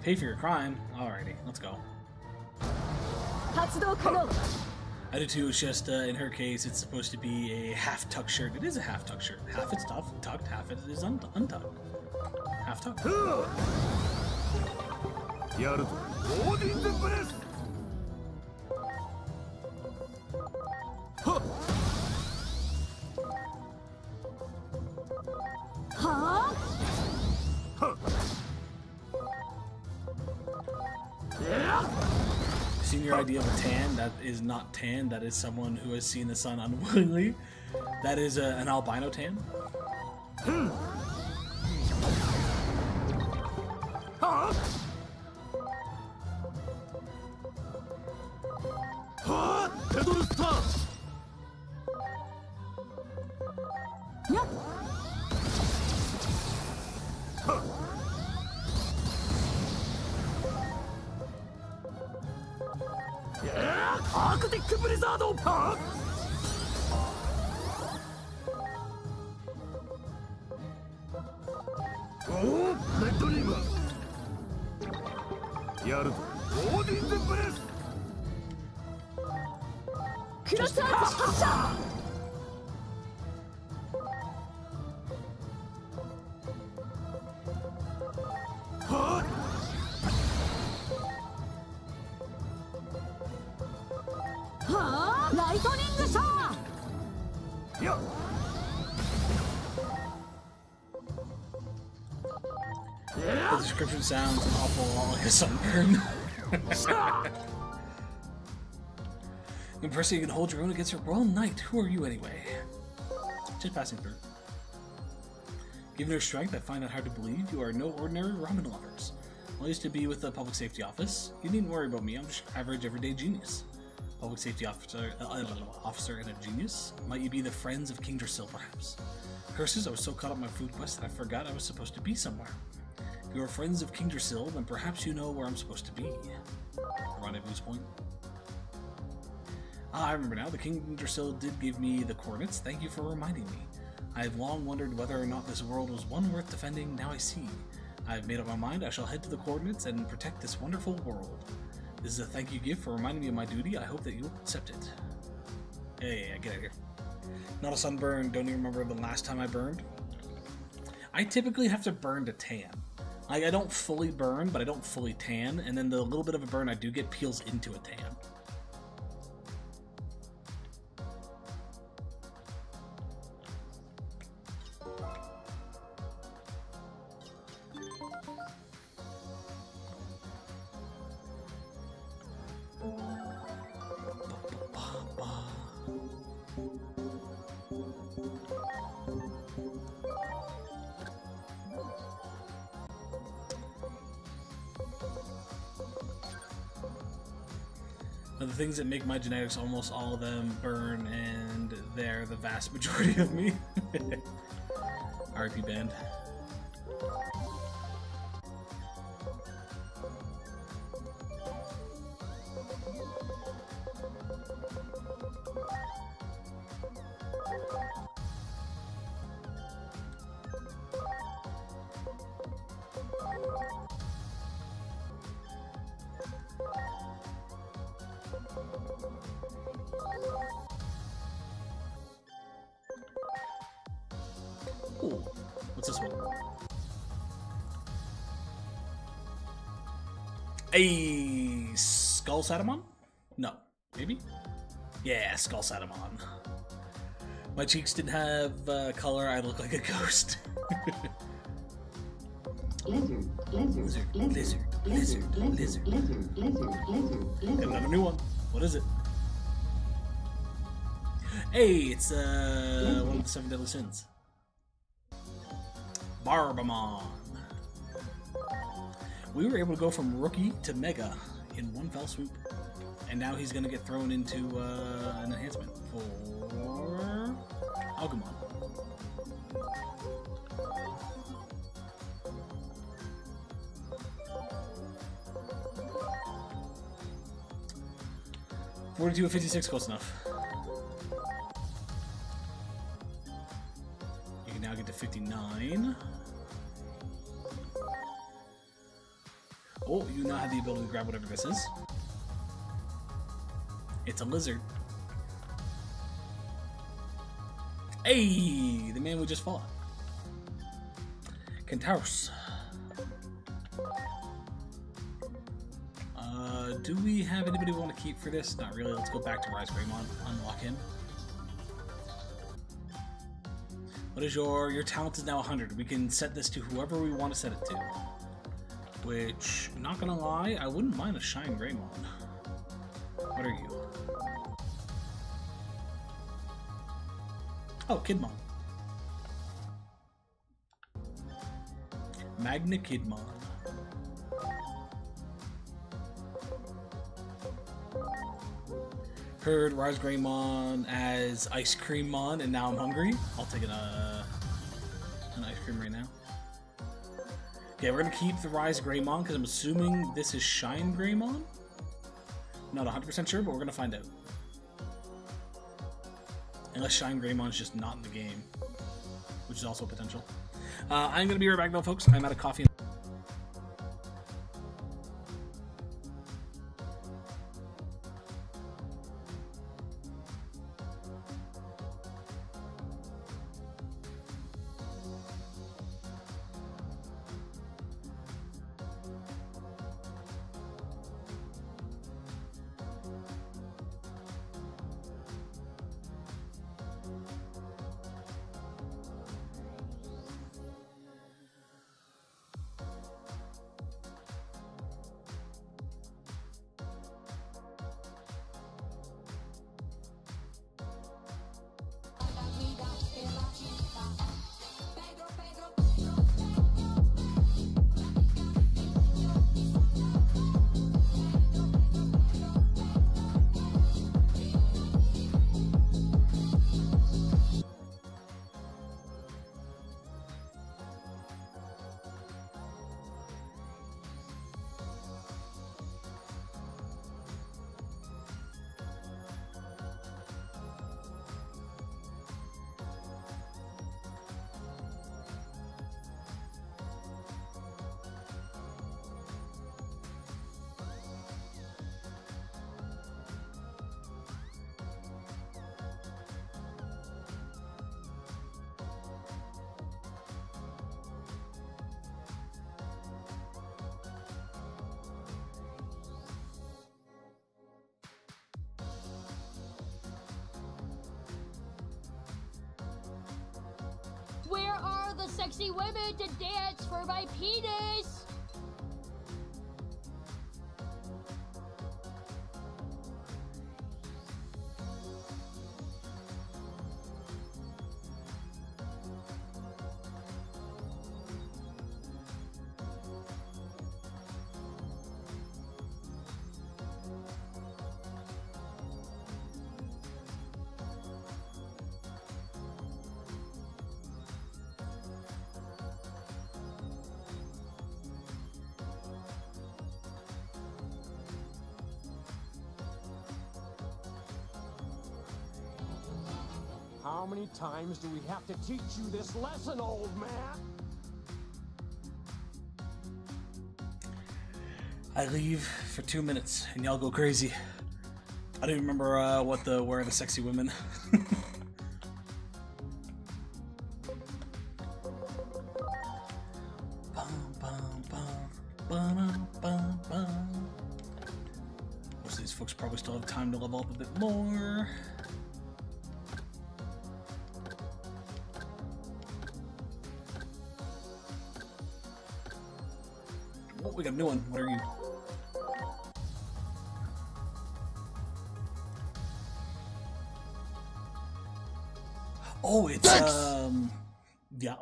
Pay for your crime. Alrighty, let's go. I do too. It's just in her case, it's supposed to be a half tuck shirt. It is a half tuck shirt. Half it's tucked, half it is untucked. Half tucked. Seen your idea of a tan? That is not tan. That is someone who has seen the sun unwillingly. That is an albino tan. The description sounds an awful lot like a sunburn. Impressive, you can hold your own against a royal knight. Who are you anyway? Just passing through. Given her strength, I find it hard to believe you are no ordinary ramen lovers. I used to be with the public safety office. You needn't worry about me. I'm just average everyday genius. Public safety officer and a genius. Might you be the friends of King Drasil, perhaps? Curses, I was so caught up in my food quest that I forgot I was supposed to be somewhere. If you are friends of King Drasil, then perhaps you know where I'm supposed to be. Rendezvous point. Ah, I remember now. The King Drasil did give me the coordinates. Thank you for reminding me. I have long wondered whether or not this world was one worth defending. Now I see. I've made up my mind. I shall head to the coordinates and protect this wonderful world. This is a thank you gift for reminding me of my duty. I hope that you'll accept it. Hey, get out of here. Not a sunburn. Don't even remember the last time I burned. I typically have to burn to tan. Like, I don't fully burn, but I don't fully tan, and then the little bit of a burn I do get peels into a tan. The things that make my genetics, almost all of them burn, and they're the vast majority of me. RIP band. Ooh, what's this one? A Skull Satamon? No, maybe? Yeah, Skull Satamon. My cheeks didn't have color, I look like a ghost. Lizard, lizard, lizard, lizard, lizard, lizard, lizard, lizard. Got another new one. What is it? Hey, it's one of the 7 deadly sins. Barbamon. We were able to go from rookie to mega in one fell swoop, and now he's gonna get thrown into an enhancement for Agumon. (42 of 56) close enough. You can now get to 59. Oh, you now have the ability to grab whatever this is. It's a lizard. Hey, the man we just fought. Kentaurus. Do we have anybody we want to keep for this? Not really. Let's go back to Rise Greymon. Unlock him. What is your talent is now 100. We can set this to whoever we want to set it to. Which, not gonna lie, I wouldn't mind a Shine Greymon. What are you? Oh, Kidmon. Magna Kidmon. Heard Rise Greymon as Ice Creammon, and now I'm hungry. I'll take an ice cream right now. Okay, we're gonna keep the Rise Greymon because I'm assuming this is Shine Greymon. Not 100% sure, but we're gonna find out. Unless Shine Greymon is just not in the game, which is also a potential. I'm gonna be right back though, folks. I'm out of coffee. sexy women to dance for my penis! How many times do we have to teach you this lesson, old man? I leave for 2 minutes and y'all go crazy. I don't even remember where are the sexy women. Most of these folks probably still have time to level up a bit more. Oh, we got a new one. What are you? Oh, it's yeah.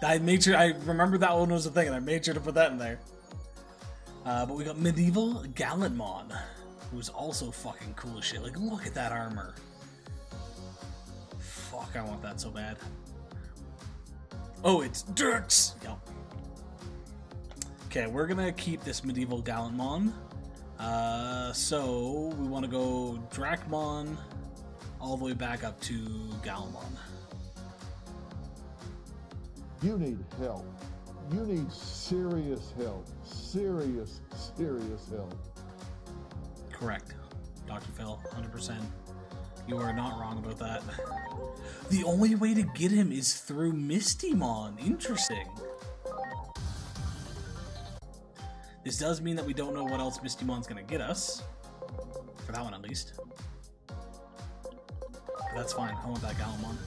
I made sure I remember that one was a thing, and I made sure to put that in there. But we got Medieval Gallantmon, who's also fucking cool as shit. Like, look at that armor. Fuck, I want that so bad. Oh, it's Dirks. Yep. Okay, we're gonna keep this Medieval Gallantmon. So we want to go Drakmon all the way back up to Gallantmon. You need help. You need serious help. Serious help. Correct, Dr. Phil, 100%. You are not wrong about that. The only way to get him is through Mistymon. Interesting. This does mean that we don't know what else Mistymon's gonna get us. For that one, at least. But that's fine. I want that Gallantmon.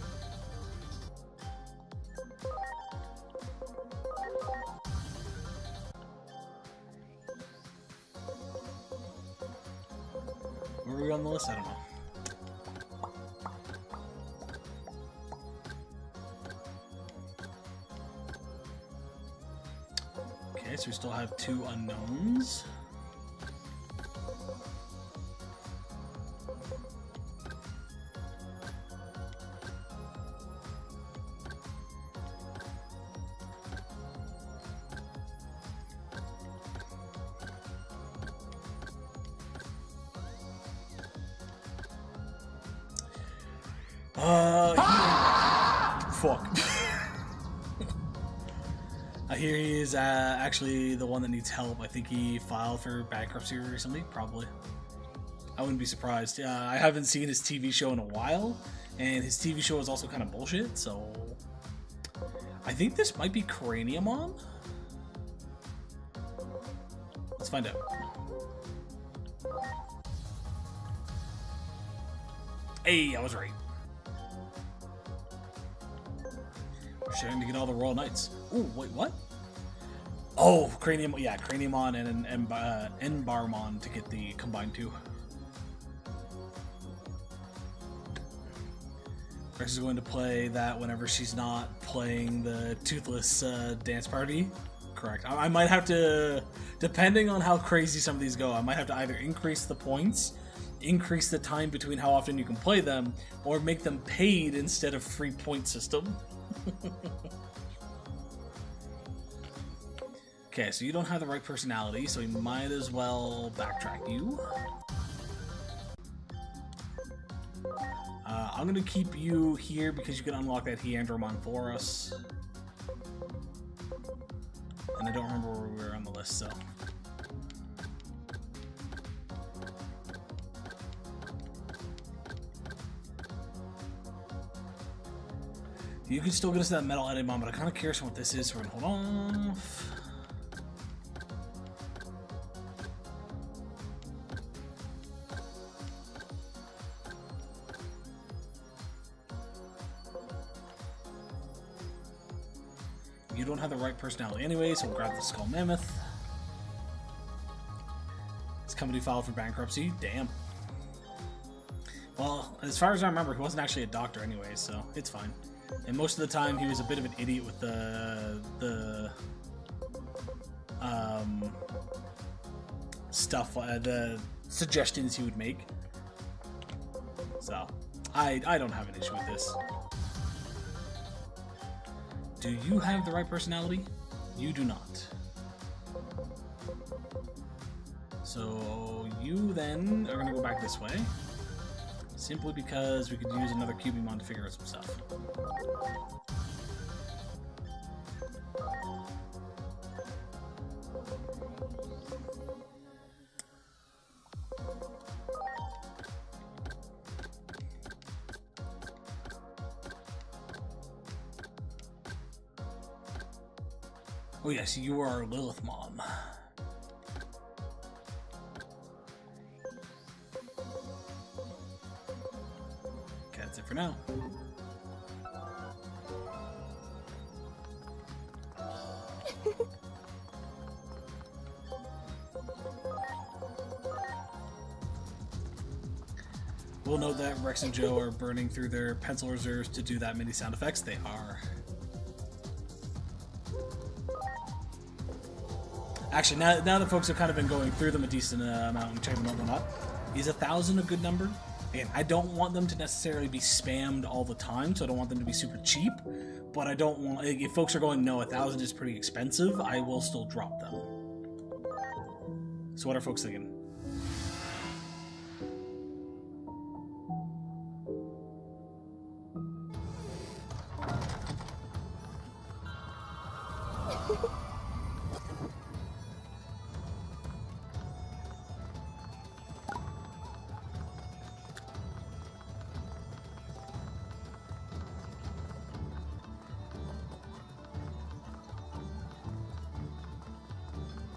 Where are we on the list? I don't know. Okay, so we still have 2 unknowns. Fuck. I hear he is actually the one that needs help. I think he filed for bankruptcy recently, probably. I wouldn't be surprised. I haven't seen his TV show in a while, and his TV show is also kind of bullshit, so... I think this might be Craniumon? Let's find out. Hey, I was right. We're sharing to get all the Royal Knights. Ooh, wait, what? Oh, Cranium, yeah, Craniumon and Enbarmon to get the combined 2. Rex is going to play that whenever she's not playing the Toothless dance party. Correct. I might have to, depending on how crazy some of these go, I might have to either increase the points, increase the time between how often you can play them, or make them paid instead of free point system. Okay, so you don't have the right personality, so we might as well backtrack you. I'm gonna keep you here because you can unlock that Heandromon for us. And I don't remember where we were on the list, so... You can still get us that Metal Edimon, but I'm kind of curious what this is, so we're gonna hold off. You don't have the right personality anyway, so we'll grab the Skull Mammoth. This company filed for bankruptcy. Damn. Well, as far as I remember, he wasn't actually a doctor anyway, so it's fine. And most of the time, he was a bit of an idiot with the stuff, the suggestions he would make. So, I don't have an issue with this. Do you have the right personality? You do not. So, you then are going to go back this way. Simply because we could use another Cubimon to figure out some stuff. Oh yes, you are Lilith Mom. Okay, that's it for now. We'll note that Rex and Joe are burning through their pencil reserves to do that many sound effects. They are. Actually, now that folks have kind of been going through them a decent amount and checking them out and whatnot, is 1,000 a good number? Again, I don't want them to necessarily be spammed all the time, so I don't want them to be super cheap, but I don't want, if folks are going, no, 1,000 is pretty expensive, I will still drop them. So what are folks thinking?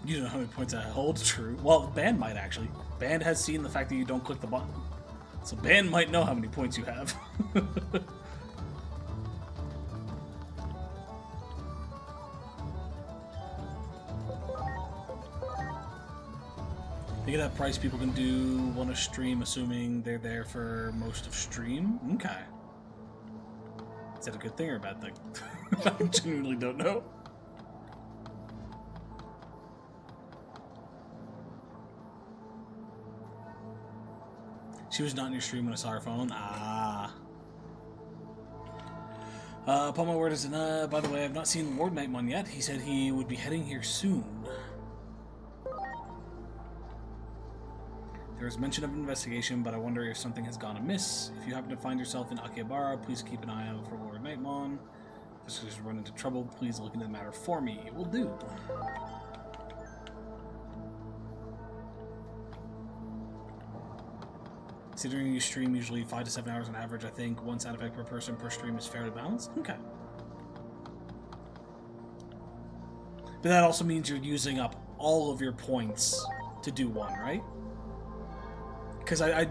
You don't know how many points I hold. True. Well, Band might actually. Band has seen the fact that you don't click the button. So Band might know how many points you have. Think of that price people can do one a stream, assuming they're there for most of stream. Okay. Is that a good thing or a bad thing? I genuinely don't know. She was not in your stream when I saw her phone. Ah. Upon my word, by the way, I've not seen Lord Nightmon yet. He said he would be heading here soon. There was mention of an investigation, but I wonder if something has gone amiss. If you happen to find yourself in Akihabara, please keep an eye out for Lord Nightmon. If you run into trouble, please look into the matter for me. It will do. Considering you stream usually 5 to 7 hours on average, I think one sound effect per person per stream is fairly balanced. Okay. But that also means you're using up all of your points to do one, right? Because I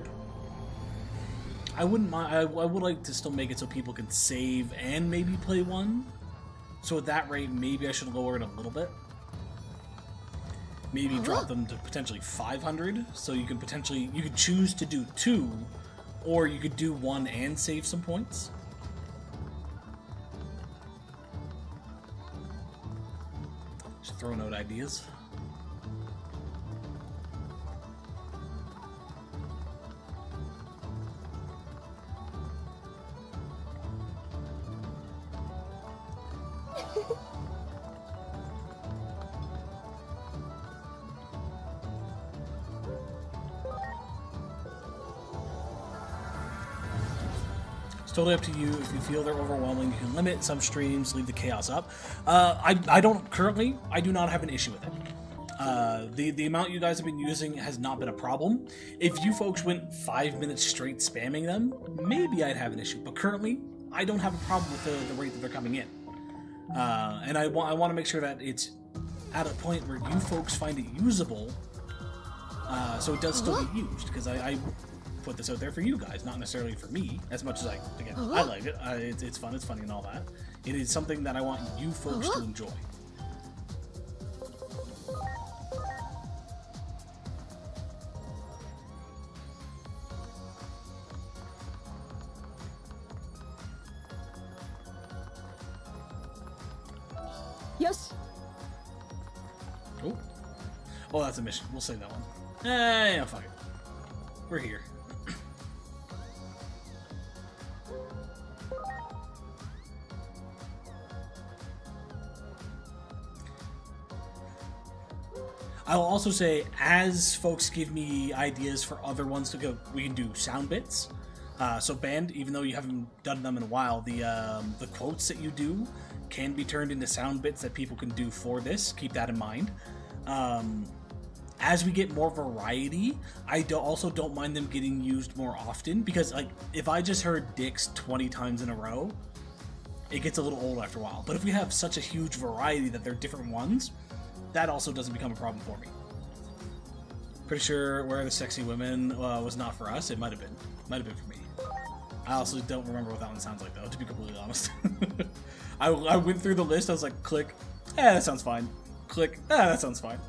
wouldn't mind. I would like to still make it so people can save and maybe play one. So at that rate, maybe I should lower it a little bit. Maybe drop them to potentially 500, so you could choose to do 2, or you could do 1 and save some points. Just throwing out ideas. It's totally up to you. If you feel they're overwhelming, you can limit some streams, leave the chaos up. I do not have an issue with it. The amount you guys have been using has not been a problem. If you folks went 5 minutes straight spamming them, maybe I'd have an issue. But currently, I don't have a problem with the rate that they're coming in. And I want to make sure that it's at a point where you folks find it usable, so it does still get used. Because I put this out there for you guys, not necessarily for me, as much as I like it. It's fun, it's funny and all that. It is something that I want you folks to enjoy. Yes. Oh. Oh, that's a mission. We'll save that one. Yeah, fuck it. We're here. I will also say, as folks give me ideas for other ones to go, we can do sound bits. So Band, even though you haven't done them in a while, the quotes that you do can be turned into sound bits that people can do for this. Keep that in mind. As we get more variety, I also don't mind them getting used more often, because like if I just heard dicks 20 times in a row, it gets a little old after a while. But if we have such a huge variety that they're different ones, that also doesn't become a problem for me. Pretty sure Where Are the Sexy Women was not for us. It might have been. Might have been for me. I also don't remember what that one sounds like, though, to be completely honest. I went through the list. I was like, click. That sounds fine. Click. That sounds fine.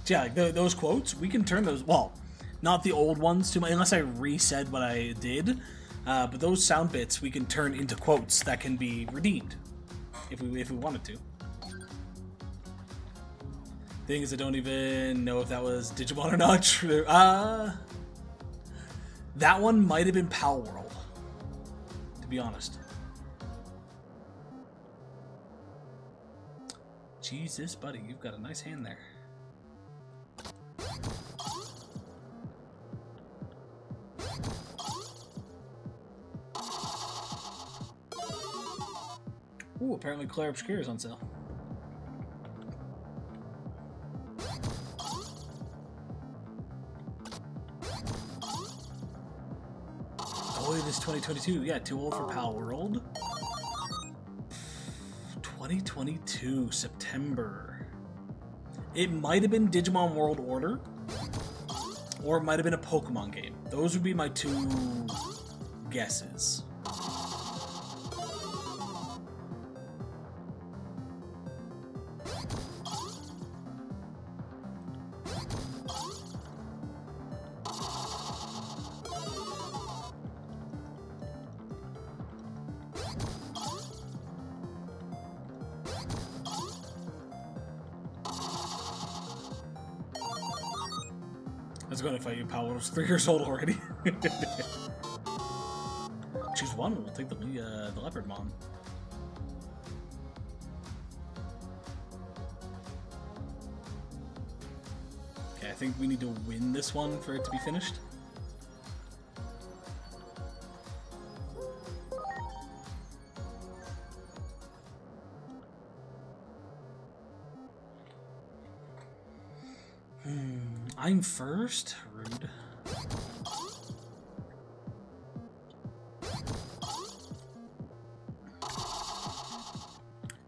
Yeah, like those quotes, we can turn those, well, not the old ones too much, unless I re-said what I did, but those sound bits we can turn into quotes that can be redeemed, if we wanted to. Thing is, I don't even know if that was Digimon or not. True. That one might have been Pal World, to be honest. Jesus, buddy, you've got a nice hand there. Ooh, apparently Claire Obscure is on sale. Oh, it is 2022. Yeah, too old for Pal World. 2022, September. It might have been Digimon World Order, or it might have been a Pokemon game. Those would be my two guesses. I was going to fight you, Pal. I was 3 years old already. Choose one. We'll take the leopard mom. Okay, I think we need to win this one for it to be finished. I'm first? Rude.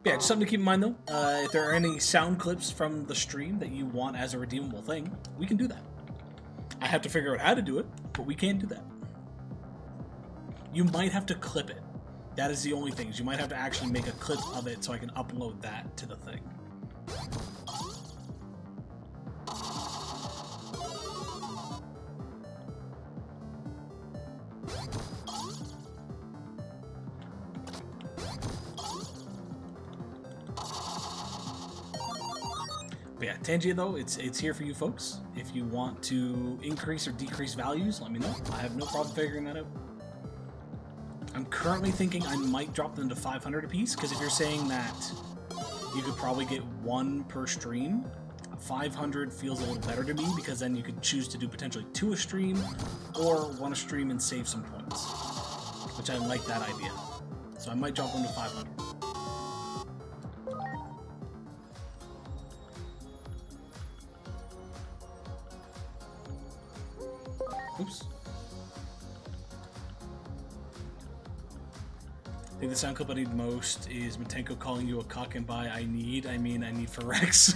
Yeah, just something to keep in mind though. If there are any sound clips from the stream that you want as a redeemable thing, we can do that. I have to figure out how to do it, but we can do that. You might have to clip it. That is the only thing. Is you might have to actually make a clip of it so I can upload that to the thing. But yeah, Tangia though, it's here for you folks. If you want to increase or decrease values, let me know. I have no problem figuring that out. I'm currently thinking I might drop them to 500 apiece, because if you're saying that you could probably get 1 per stream, 500 feels a little better to me, because then you could choose to do potentially 2 a stream, or 1 a stream and save some points, which I like that idea. So I might drop them to 500. Oops. think the sound clip I need most is Matenko calling you a cock, and by I mean I need for Rex.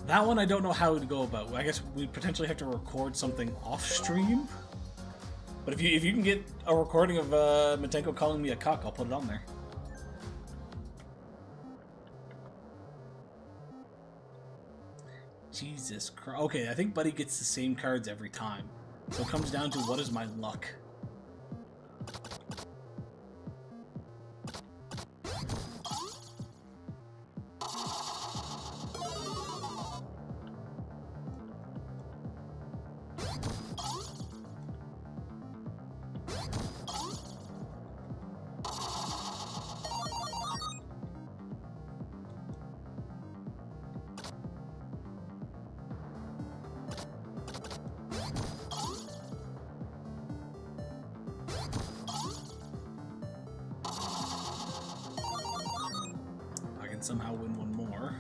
That one I don't know how to go about. I guess we potentially have to record something off stream. But if you can get a recording of Matenko calling me a cock, I'll put it on there. Jesus Christ. Okay, I think Buddy gets the same cards every time. So it comes down to what is my luck. Somehow win one more.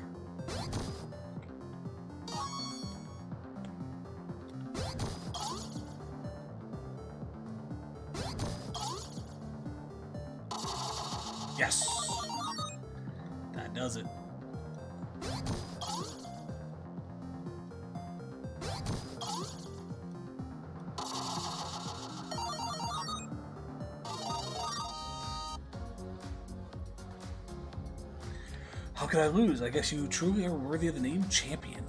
Yes! That does it. How could I lose? I guess you truly are worthy of the name Champion.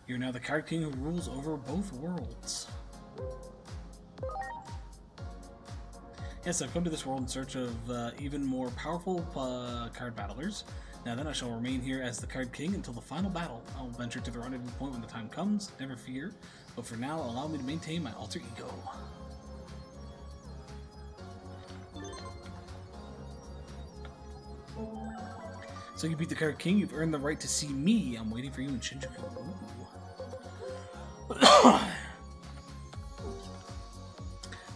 You're now the card king who rules over both worlds. Yes, I've come to this world in search of even more powerful card battlers. Now then, I shall remain here as the card king until the final battle. I'll venture to the rendezvous point when the time comes, never fear. But for now, allow me to maintain my alter ego. So you beat the card king, you've earned the right to see me. I'm waiting for you in Shinjuku.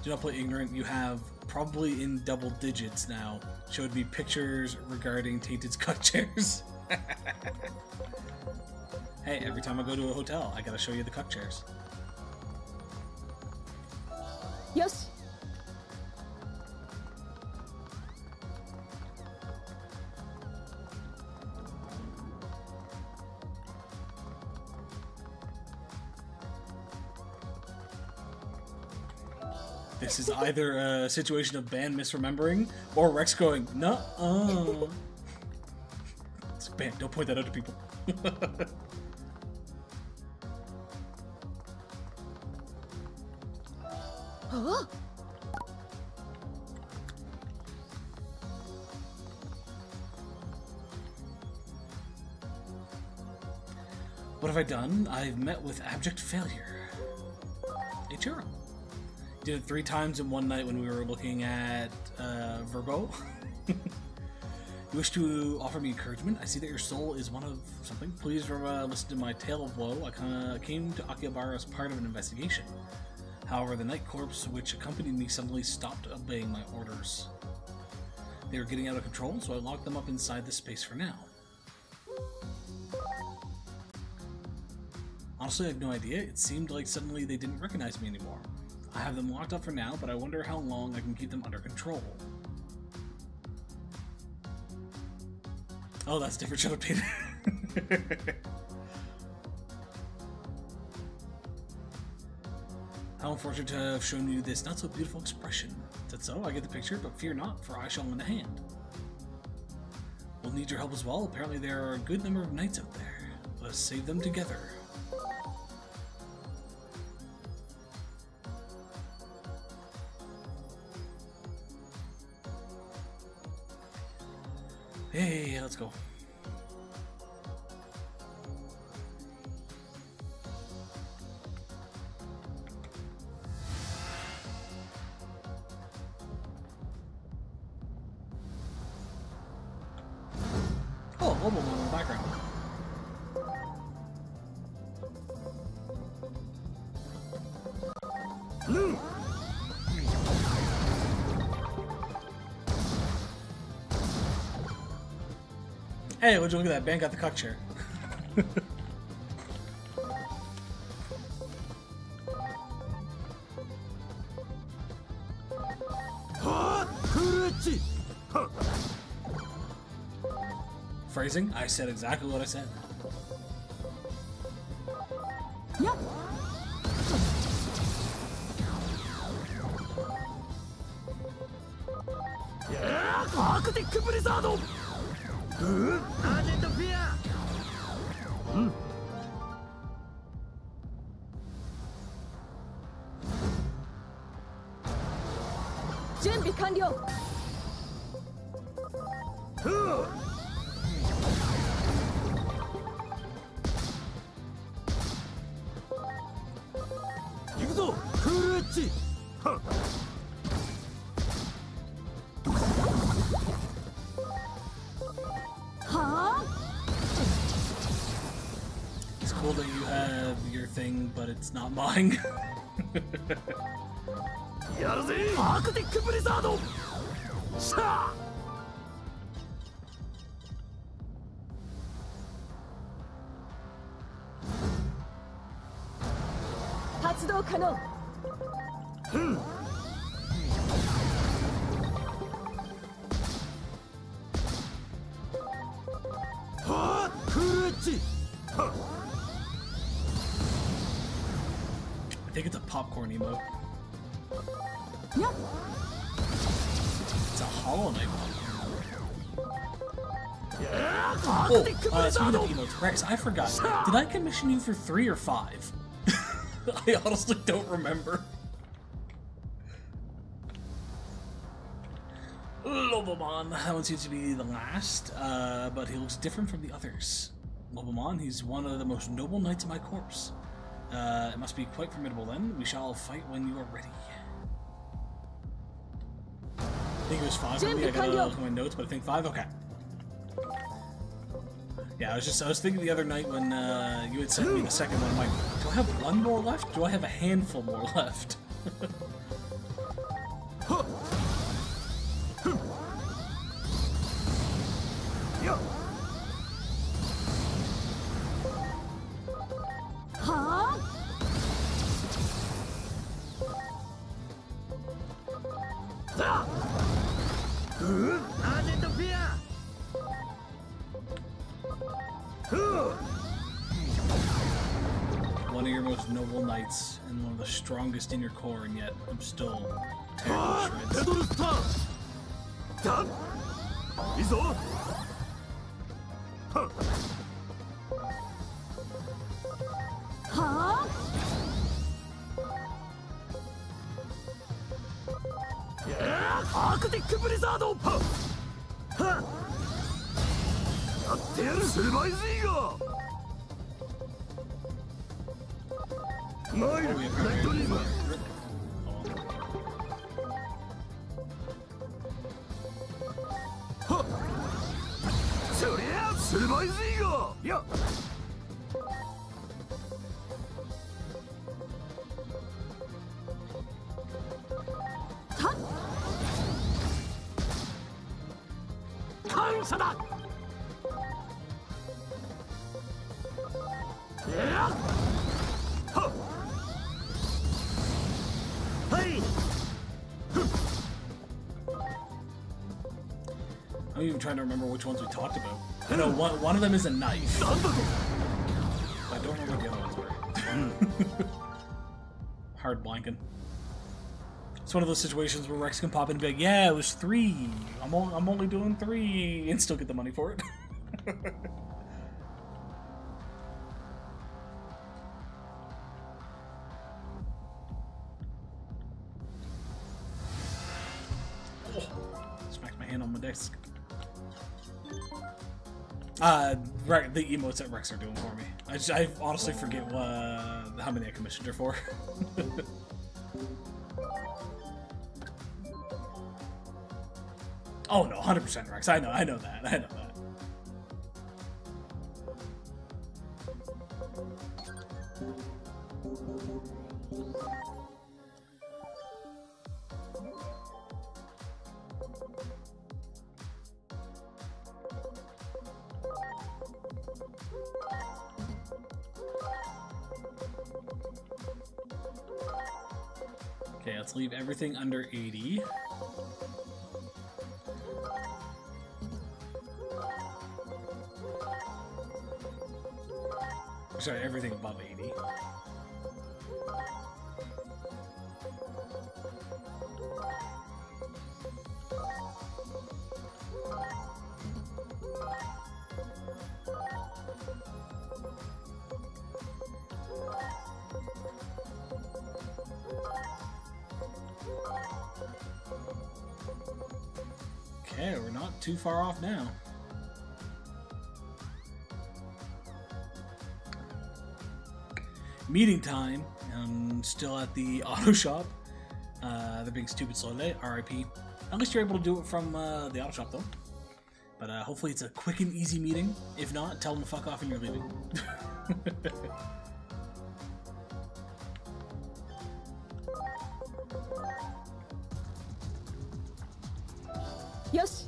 Do not play ignorant. You have, probably in double digits now, showed me pictures regarding Tainted's cut chairs. Hey, every time I go to a hotel, I gotta show you the cuck chairs. Yes. This is either a situation of Ban misremembering, or Rex going, nuh-uh. It's Ban, don't point that out to people. Huh? What have I done? I've met with abject failure. Hey, Churro. Did it 3 times in one night when we were looking at Virgo. You wish to offer me encouragement? I see that your soul is one of something. Please listen to my tale of woe. I came to Akihabara as part of an investigation. However, the Night Corps which accompanied me suddenly stopped obeying my orders. They were getting out of control, so I locked them up inside this space for now. Honestly, I have no idea. It seemed like suddenly they didn't recognize me anymore. I have them locked up for now, but I wonder how long I can keep them under control. Oh, that's different Shadow Pain. How unfortunate to have shown you this not so beautiful expression. Is that so? I get the picture, but fear not, for I shall lend a hand. We'll need your help as well. Apparently there are a good number of knights out there. Let us save them together. Hey, let's go. Oh, mobile one in the background. Hey, would you look at that? Ben got the cuck chair. Phrasing? I said exactly what I said. Yep. Arctic Blizzard! Agent Fear! 準備完了。行くぞクールエッジ。はあ It's cool that you have your thing, but it's not mine. やるぜアークティックブリザード。しゃあ。 発動可能。はあクールエッジ。 I think it's a popcorn emote. やっ It's a Hollow Knight popcorn. アー Oh, クティックブリザ speaking ー of ド。 emotes, Rex, I forgot. Did I commission you for 3 or 5? I honestly don't remember. Lobomon, that one seems to be the last, but he looks different from the others. Lobomon, he's one of the most noble knights of my corps. It must be quite formidable then. We shall fight when you are ready. I think it was 5 for me. I gotta look at my notes, but I think 5? Okay. Yeah, I was thinking the other night when you had sent me the second one, I'm like, do I have 1 more left? Do I have a handful more left? One of your most noble knights and one of the strongest in your core, and yet I'm still tearing to ペ shreds. ドルスターダンいいぞははアークティックブリザードはやってやるセバイズイガーマイル Oh, we have ナイトリーム そりゃセバイズイガーや感謝だやっはっはい I'm even trying to remember which ones we talked about. I know one of them is a knife. なんだと I don't remember what the other ones were. Hard blanking. It's one of those situations where Rex can pop in and be like, yeah, it was 3. I'm only doing 3 and still get the money for it. Oh, smacked my hand on my desk. Right, the emotes that Rex are doing for me. I honestly forget how many I commissioned her for. Oh no, 100% Rex. I know that. Okay, let's leave everything under 80. sorry, everything above 80. Okay, we're not too far off now. Meeting time. I'm still at the auto shop. They're being stupid slow today. RIP. At least you're able to do it from the auto shop though. But hopefully it's a quick and easy meeting. If not, tell them to fuck off and you're leaving. Yoshi.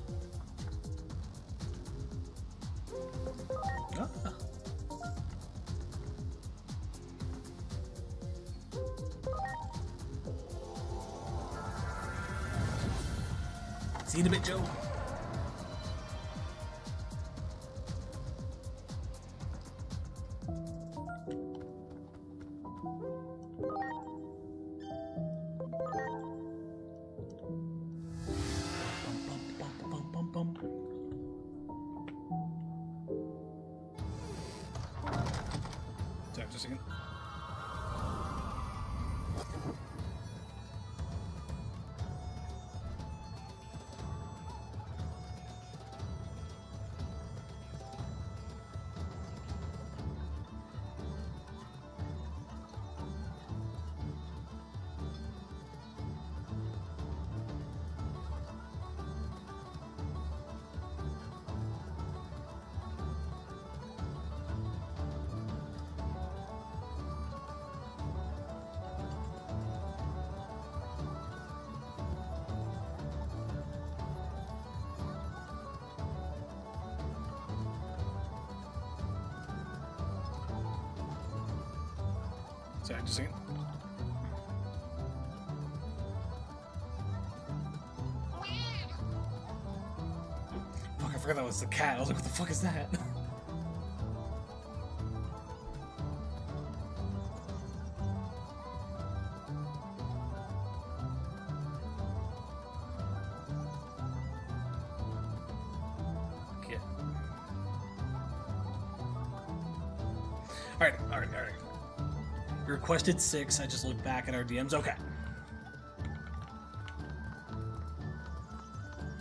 Ah. See you in a bit, Joe. Sorry, just a second. Sorry, just a second. Fuck, I forgot that was the cat. I was like, what the fuck is that? Okay. Alright. We requested 6. I just looked back at our DMs. Okay.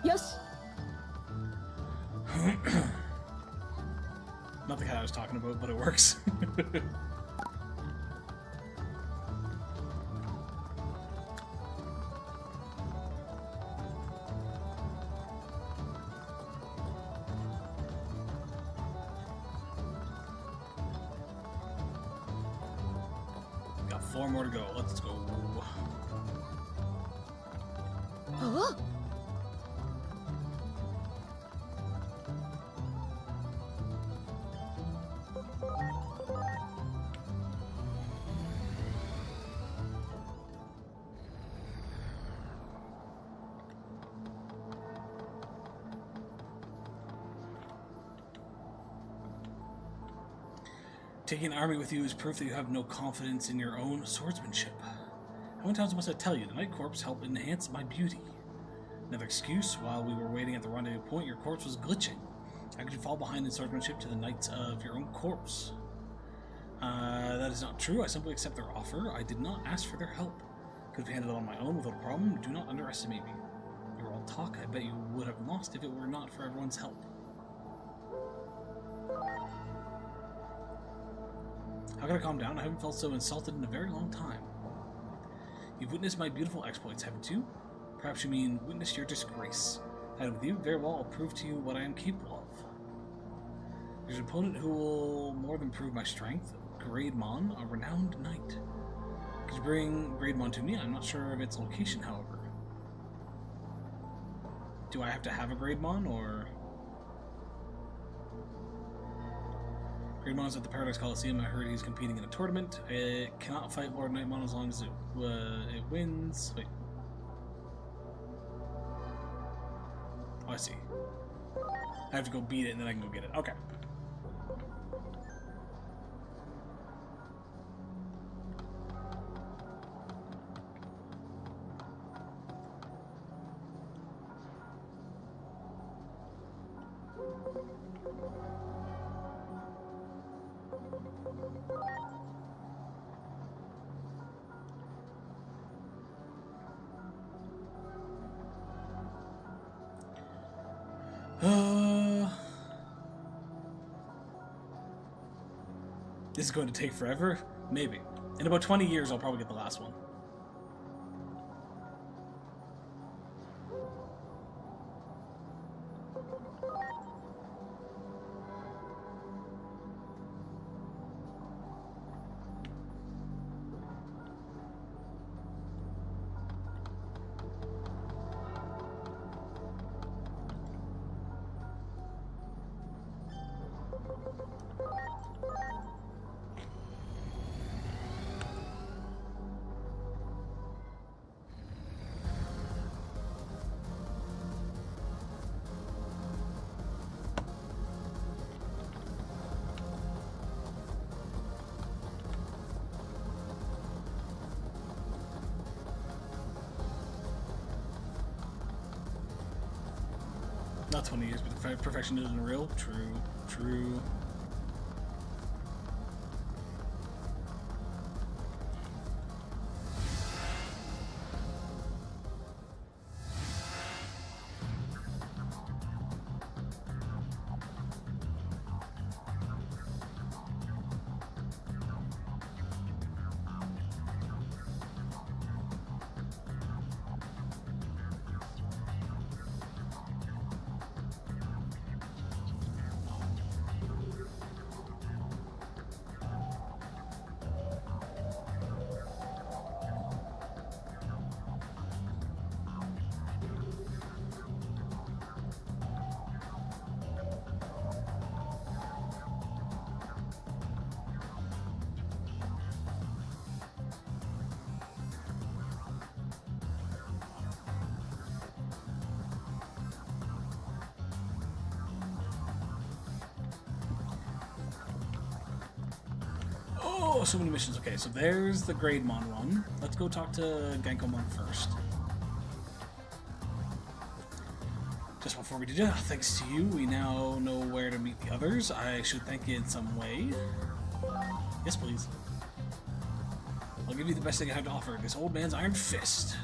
Yoshi. Not the cat I was talking about, but it works. Got 4 more to go. Let's go. Huh? Taking an army with you is proof that you have no confidence in your own swordsmanship. How many times must I tell you, the Night Corpse helped enhance my beauty? Another excuse, while we were waiting at the rendezvous point, your corpse was glitching. How could you fall behind in swordsmanship to the knights of your own corpse? That is not true. I simply accept their offer. I did not ask for their help. Could have handled it on my own without a problem. Do not underestimate me. You're all talk. I bet you would have lost if it were not for everyone's help. How can I calm down? I haven't felt so insulted in a very long time. You've witnessed my beautiful exploits, haven't you? Perhaps you mean witnessed your disgrace. And with you, very well, I'll prove to you what I am capable of. There's an opponent who will more than prove my strength. Greydmon, a renowned knight. Could you bring Greydmon to me? I'm not sure of its location, however. Do I have to have a Greydmon, or... Greydmon's at the Paradise Coliseum. I heard he's competing in a tournament. It cannot fight Lord Nightmon as long as it wins. Wait. Oh, I see. I have to go beat it and then I can go get it. Okay. This is going to take forever? Maybe. In about 20 years, I'll probably get the last one. Not 20 years, but perfection isn't real. True. True. Oh, so many missions. Okay, so there's the Grademon one. Let's go talk to Gankomon first. Just before we do that, thanks to you, we now know where to meet the others. I should thank you in some way. Yes, please. I'll give you the best thing I have to offer, this old man's iron fist.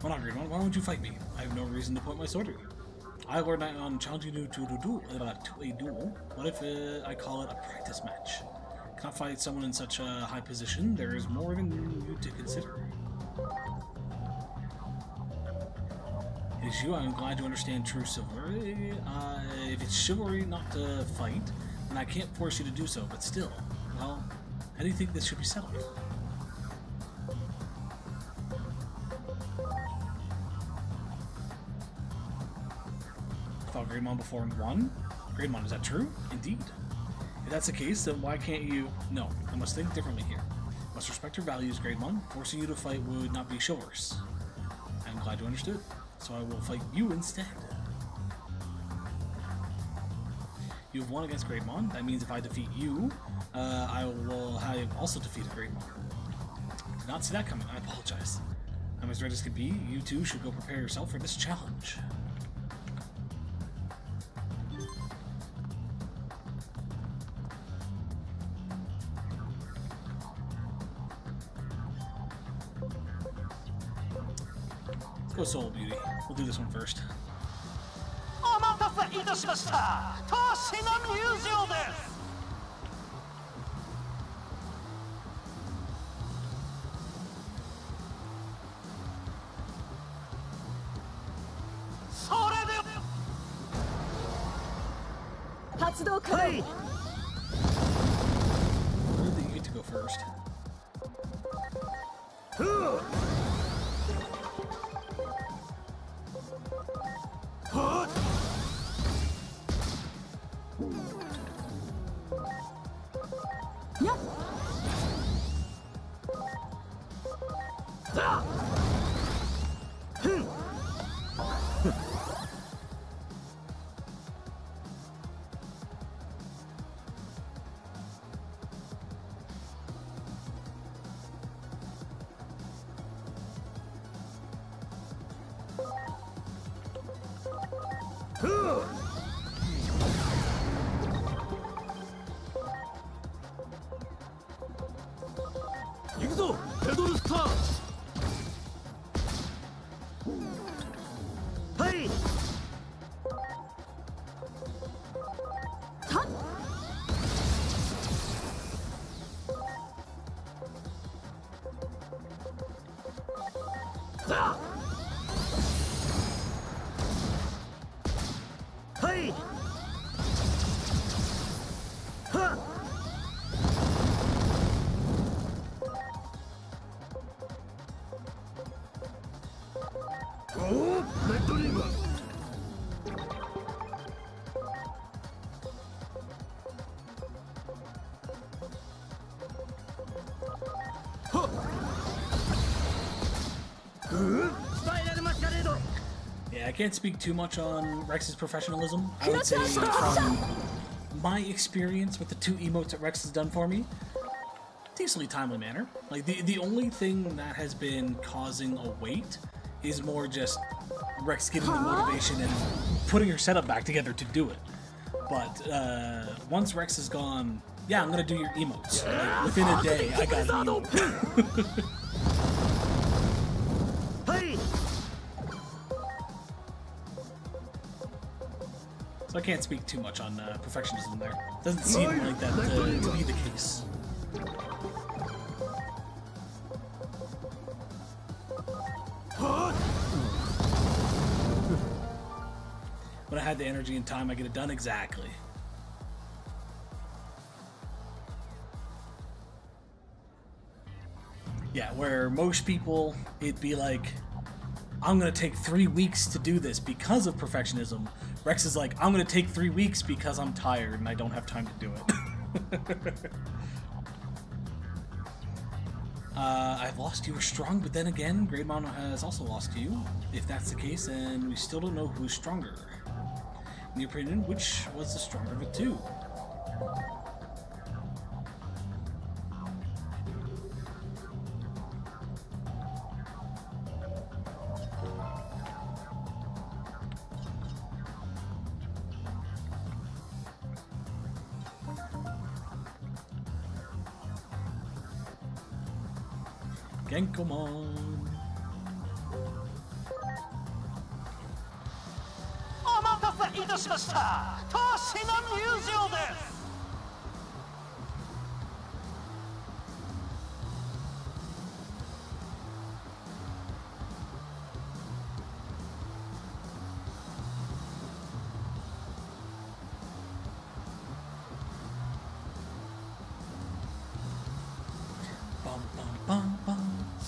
Well, not Grademon, why won't you fight me? I have no reason to point my sword at you. I learned on challenging you to a duel. What if I call it a practice match? Cannot fight someone in such a high position. There is more than you to consider. It is you. I'm glad you understand true chivalry. If it's chivalry not to fight, then I can't force you to do so. But still, well, how do you think this should be settled? Grademon before and won? Grademon, is that true? Indeed. If that's the case, then why can't you... No, I must think differently here. I must respect your values, Grademon. Forcing you to fight would not be chivalrous. I'm glad you understood. So I will fight you instead. You have won against Grademon. That means if I defeat you, I will have also defeated Grademon. Did not see that coming. I apologize. I'm as ready as could be. You two should go prepare yourself for this challenge. Go Soul Beauty. We'll do this one first. Hey! Really, you get to go first. Yeah, I can't speak too much on Rex's professionalism. I would say from my experience with the 2 emotes that Rex has done for me, decently timely manner. Like, the only thing that has been causing a wait is more just Rex getting the motivation and putting her setup back together to do it. But once Rex is gone, yeah, I'm gonna do your emotes. Like, within a day, I got an emote. So I can't speak too much on perfectionism there. Doesn't seem like that to be the case. When I had the energy and time, I get it done exactly. Yeah, where most people, it'd be like, I'm gonna take 3 weeks to do this because of perfectionism. Rex is like, I'm gonna take 3 weeks because I'm tired and I don't have time to do it. I've lost you were strong, but then again, Greymon has also lost you. If that's the case, then we still don't know who's stronger. In your opinion, which was the stronger of the two? Genkomon. お待たせいたしました。投資の入場です。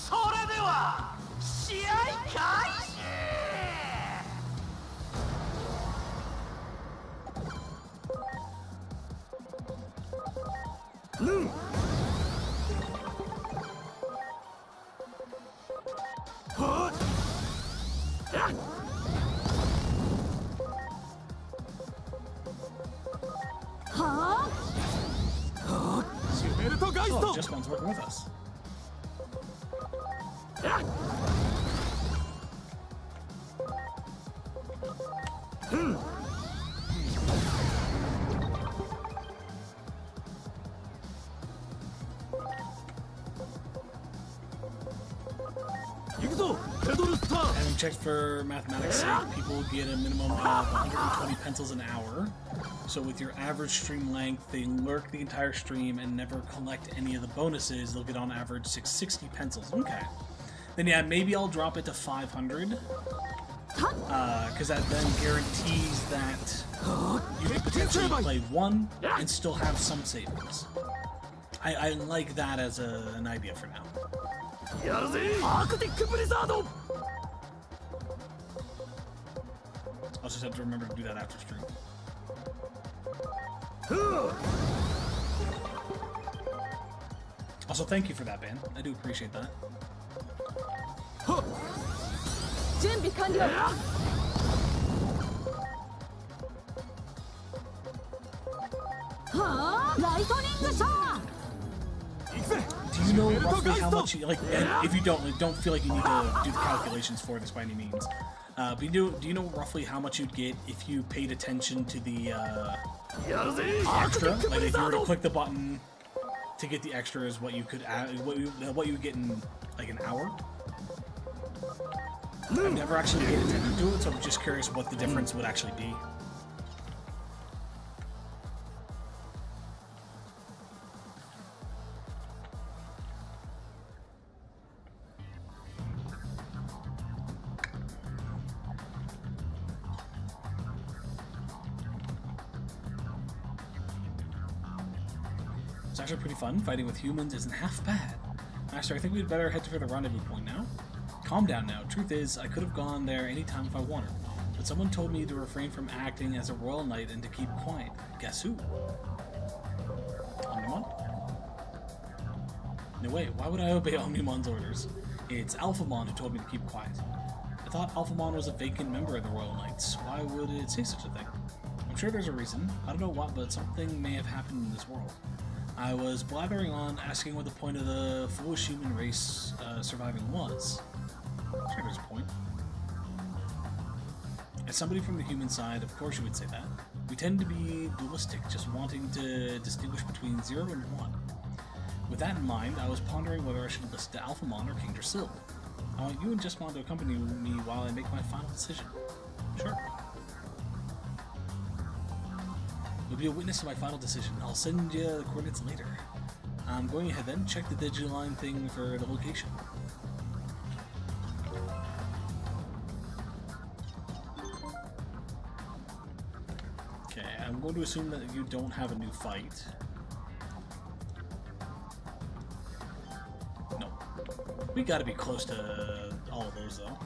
それでは試合開始。Oh, just one's working with us. Having checked for mathematics sake, people get a minimum of 120 pencils an hour. So with your average stream length, they lurk the entire stream and never collect any of the bonuses. They'll get on average 660 pencils. Okay. Then yeah, maybe I'll drop it to 500. Because that then guarantees that you can potentially play one and still have some savings. I like that as an idea for now. I'll just have to remember to do that after stream. Also, thank you for that, Ban. I do appreciate that. Do you know roughly how much you, like, and if you don't feel like you need to do the calculations for this by any means, but do you know roughly how much you'd get if you paid attention to the extra? Like if you were to click the button to get the extras, what you could add, what you would get in like an hour. I've never actually paid attention to it, so I'm just curious what the difference would actually be. It's actually pretty fun. Fighting with humans isn't half bad. Master, I think we'd better head for the rendezvous point now. Calm down now. Truth is, I could have gone there anytime if I wanted, but someone told me to refrain from acting as a royal knight and to keep quiet. Guess who? Omnimon? No way, why would I obey Omnimon's orders? It's Alphamon who told me to keep quiet. I thought Alphamon was a vacant member of the Royal Knights. Why would it say such a thing? I'm sure there's a reason. I don't know what, but something may have happened in this world. I was blathering on, asking what the point of the foolish human race surviving was. I'm sure there's a point. As somebody from the human side, of course you would say that. We tend to be dualistic, just wanting to distinguish between 0 and 1. With that in mind, I was pondering whether I should listen to Alphamon or King Drasil. I want you and Jesmon to accompany me while I make my final decision. Sure. You'll be a witness to my final decision. I'll send you the coordinates later. I'm going ahead then, check the Digiline thing for the location. Okay, I'm going to assume that you don't have a new fight. No. We gotta be close to all of those though.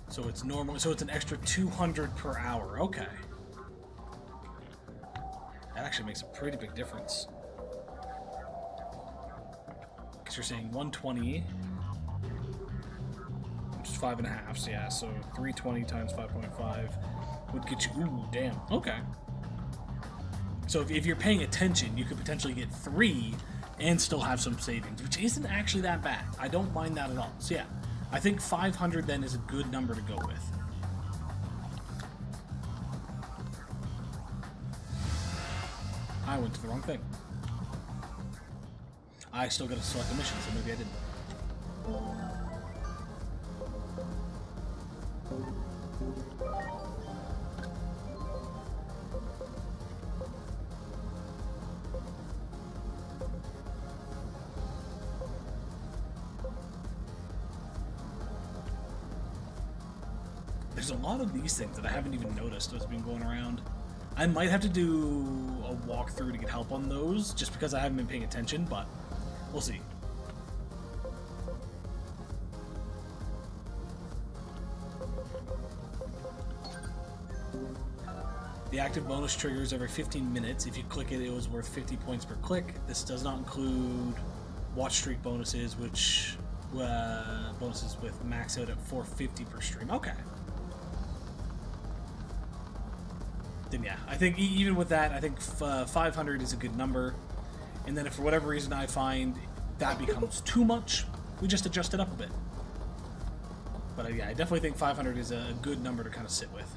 So it's normal, so it's an extra 200 per hour, okay. That actually makes a pretty big difference. Because you're saying 120, which is 5.5, so yeah, so 320 times 5.5 would get you, ooh, damn, okay. So if you're paying attention, you could potentially get 3 and still have some savings, which isn't actually that bad. I don't mind that at all. So yeah, I think 500 then is a good number to go with. I went to the wrong thing. I still got to select a mission, so maybe I didn't. There's a lot of these things that I haven't even noticed as been going around. I might have to do a walkthrough to get help on those, just because I haven't been paying attention, but we'll see. The active bonus triggers every 15 minutes. If you click it, it was worth 50 points per click. This does not include watch streak bonuses, which bonuses with max out at 450 per stream. Okay. Then yeah, I think even with that, I think 500 is a good number. And then if for whatever reason I find that becomes too much, we just adjust it up a bit. But yeah, I definitely think 500 is a good number to kind of sit with.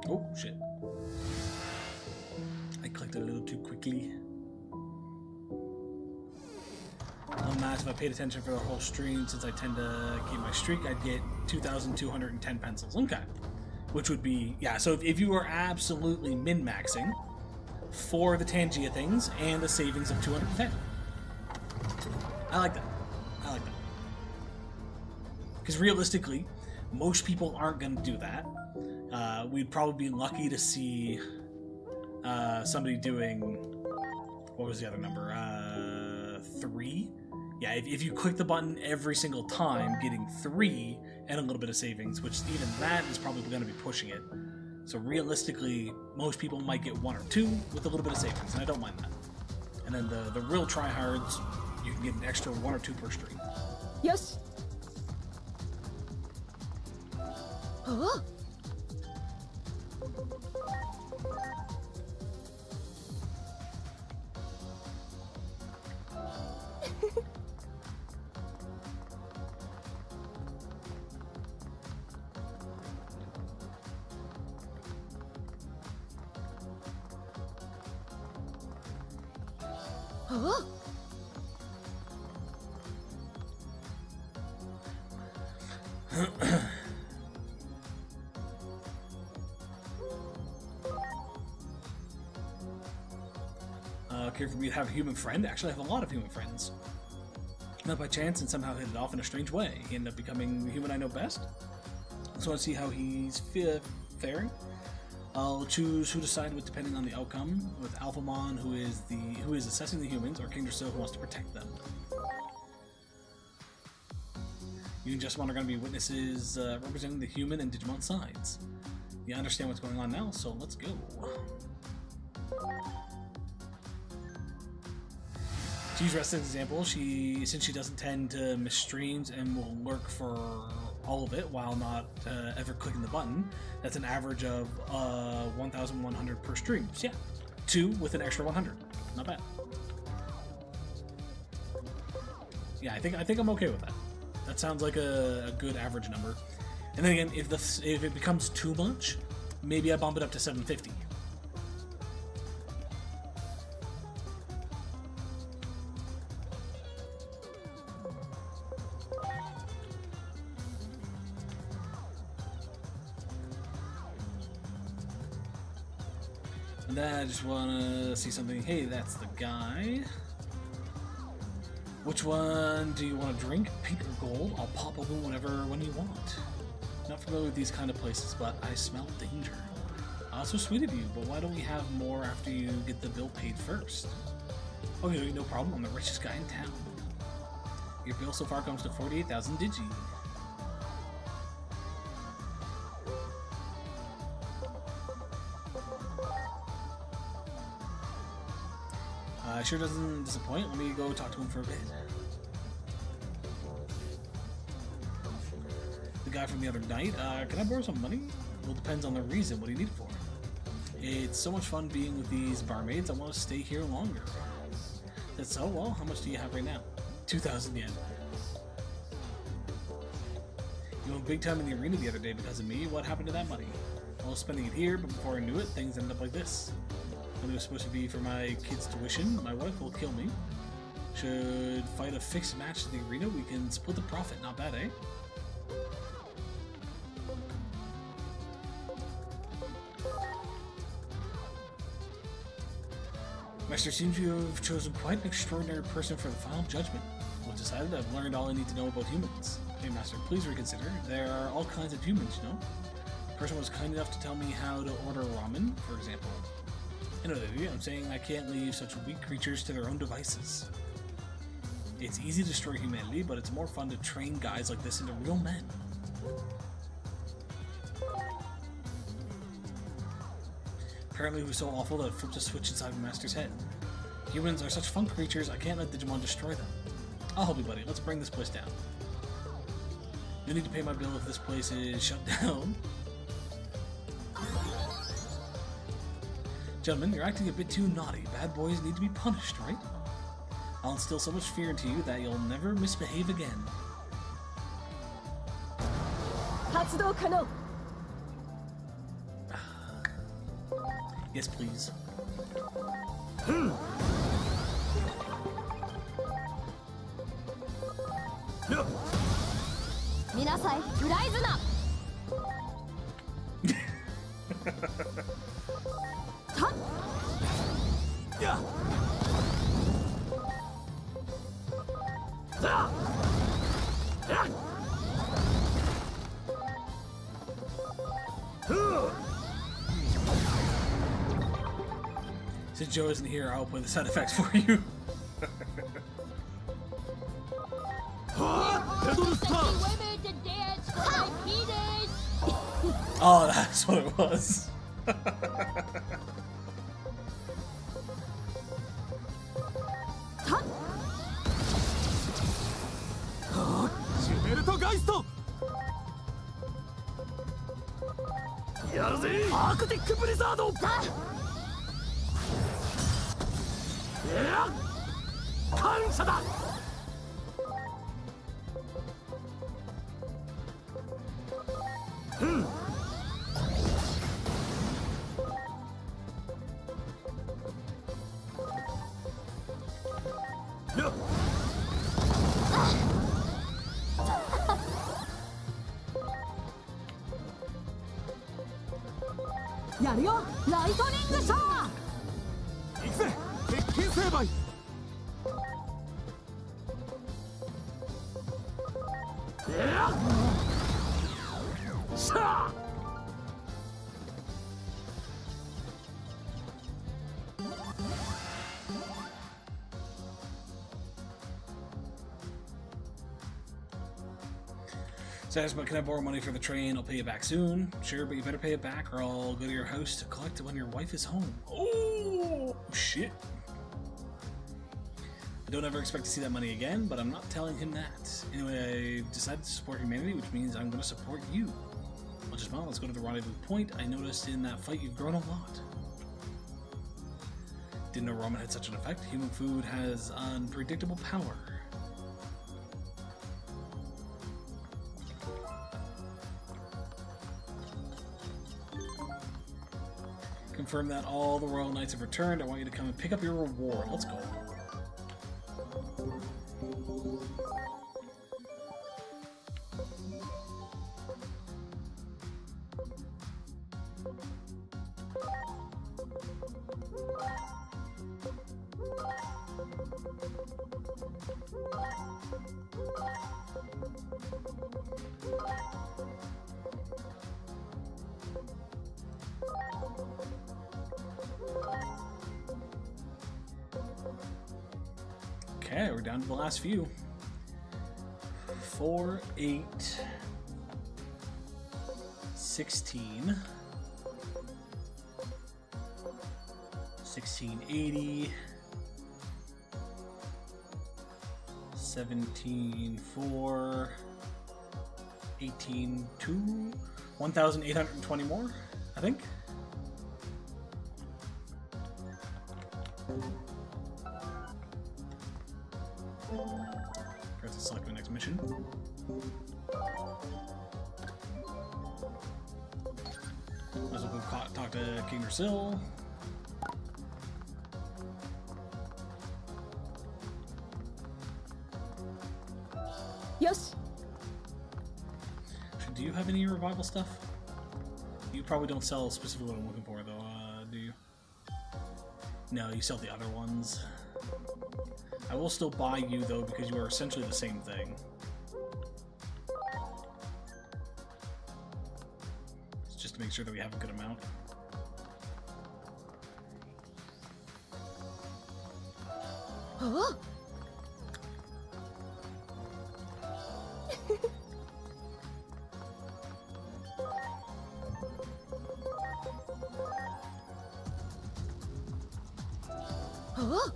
Oh, shit. I clicked it a little too quickly. Unmatched, if I paid attention for the whole stream, since I tend to keep my streak, I'd get 2,210 pencils. Okay. Which would be, yeah, so if you are absolutely min-maxing for the Tangia things and the savings of 210. I like that. I like that. Because realistically, most people aren't going to do that. We'd probably be lucky to see somebody doing, what was the other number? 3? Yeah, if you click the button every single time, getting 3 and a little bit of savings, which even that is probably going to be pushing it. So realistically, most people might get 1 or 2 with a little bit of savings, and I don't mind that. And then the real tryhards, you can get an extra 1 or 2 per stream. Yes. Huh? Oh. Care for me to have a human friend? Actually, I have a lot of human friends. Met by chance and somehow hit it off in a strange way. He ended up becoming the human I know best. So I want to see how he's faring. I'll choose who to side with depending on the outcome. With Alphamon, who is assessing the humans, or King Drusilla, who wants to protect them. You and Jessamon are going to be witnesses representing the human and Digimon sides. You understand what's going on now, so let's go. To use Rest as an example, since she doesn't tend to miss streams and will lurk for all of it while not ever clicking the button, that's an average of 1,100 per stream. So yeah, 2 with an extra 100. Not bad. Yeah, I think I'm okay with that. That sounds like a good average number. And then again, if it becomes too much, maybe I bump it up to 750. And then I just want to see something. Hey, that's the guy. Which one do you want to drink? Pink or gold? I'll pop a balloon when you want. Not familiar with these kind of places, but I smell danger. So sweet of you, but why don't we have more after you get the bill paid first? Okay, no problem. I'm the richest guy in town. Your bill so far comes to 48,000 Digi. Sure doesn't disappoint. Let me go talk to him for a bit. The guy from the other night, can I borrow some money? Well, depends on the reason. What do you need it for? It's so much fun being with these barmaids. I want to stay here longer. That's so well. How much do you have right now? 2,000 yen. You went big time in the arena the other day because of me. What happened to that money? I was spending it here, but before I knew it, things ended up like this. It was supposed to be for my kids' tuition. My wife will kill me. Should fight a fixed match in the arena. We can split the profit. Not bad, eh? Master seems you have chosen quite an extraordinary person for the final judgment. Well decided. I've learned all I need to know about humans. Hey, Master, please reconsider. There are all kinds of humans, you know? The person was kind enough to tell me how to order ramen, for example. I know that I'm saying I can't leave such weak creatures to their own devices. It's easy to destroy humanity, but it's more fun to train guys like this into real men. Apparently he was so awful that it flipped a switch inside the Master's head. Humans are such fun creatures, I can't let Digimon destroy them. I'll help you, buddy. Let's bring this place down. You need to pay my bill if this place is shut down. Gentlemen, you're acting a bit too naughty. Bad boys need to be punished, right? I'll instill so much fear into you that you'll never misbehave again. Yes, please. Since Joe isn't here, I'll play the sound effects for you. Oh, that's what it was. やるよライトニングシャワー。行くぜ鉄拳成敗。しゃあ。Says, but can I borrow money for the train? I'll pay you back soon. Sure, but you better pay it back or I'll go to your house to collect it when your wife is home. Oh, shit. I don't ever expect to see that money again, but I'm not telling him that. Anyway, I decided to support humanity, which means I'm going to support you. Well, just well, let's go to the rendezvous point. I noticed in that fight you've grown a lot. Didn't know ramen had such an effect. Human food has unpredictable power. Confirm that all the Royal Knights have returned. I want you to come and pick up your reward. Let's go. Okay, we're down to the last few. 4, 8, 16, 1680, 17, 4, 18, 2, 1,820 more, I think. Press to select the next mission. Might as well go talk to King Ursil. Yes. Do you have any revival stuff? You probably don't sell specifically what I'm looking for, though, do you? No, you sell the other ones. I will still buy you, though, because you are essentially the same thing. It's just to make sure that we have a good amount. Huh? Huh?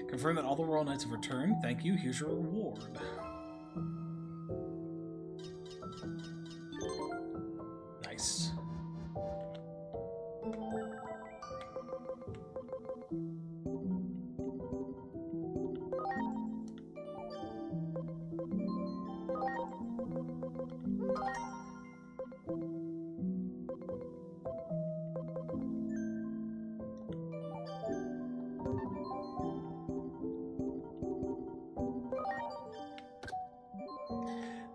Confirm that all the Royal Knights have returned. Thank you. Here's your reward. Nice.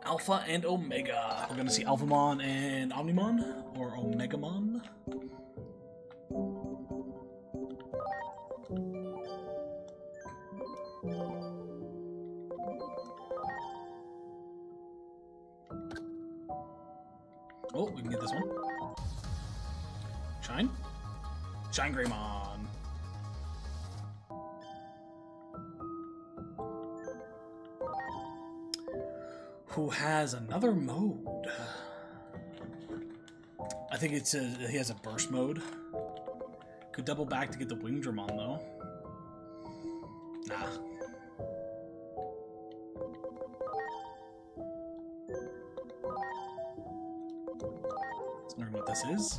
Alpha and Omega. We're gonna see Alphamon and Omnimon, or Omegamon. Oh, we can get this one. Shine. Shine Greymon. who has another mode. I think it's he has a burst mode. Could double back to get the Wing Digimon though. Nah. Let's learn what this is.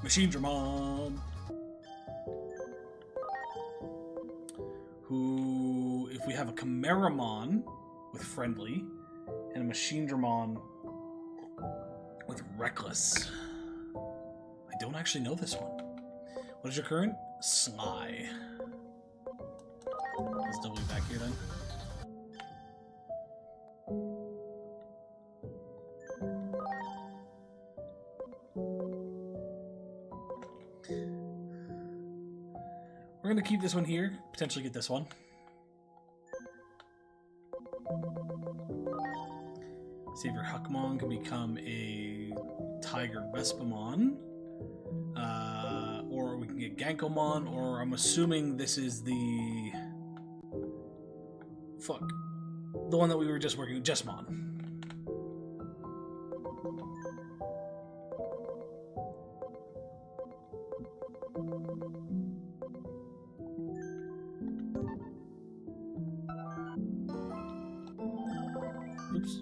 Machine Digimon. Who, if we have a Chimeramon with Friendly, and a Machine Digimon with Reckless. I don't actually know this one. What is your current? Sly. Let's double back here then. We're gonna keep this one here, potentially get this one. See if your Huckmon can become a Tiger Vespamon. Or we can get Gankomon, or I'm assuming this is the... Fuck. The one that we were just working with, Jessmon. Oops.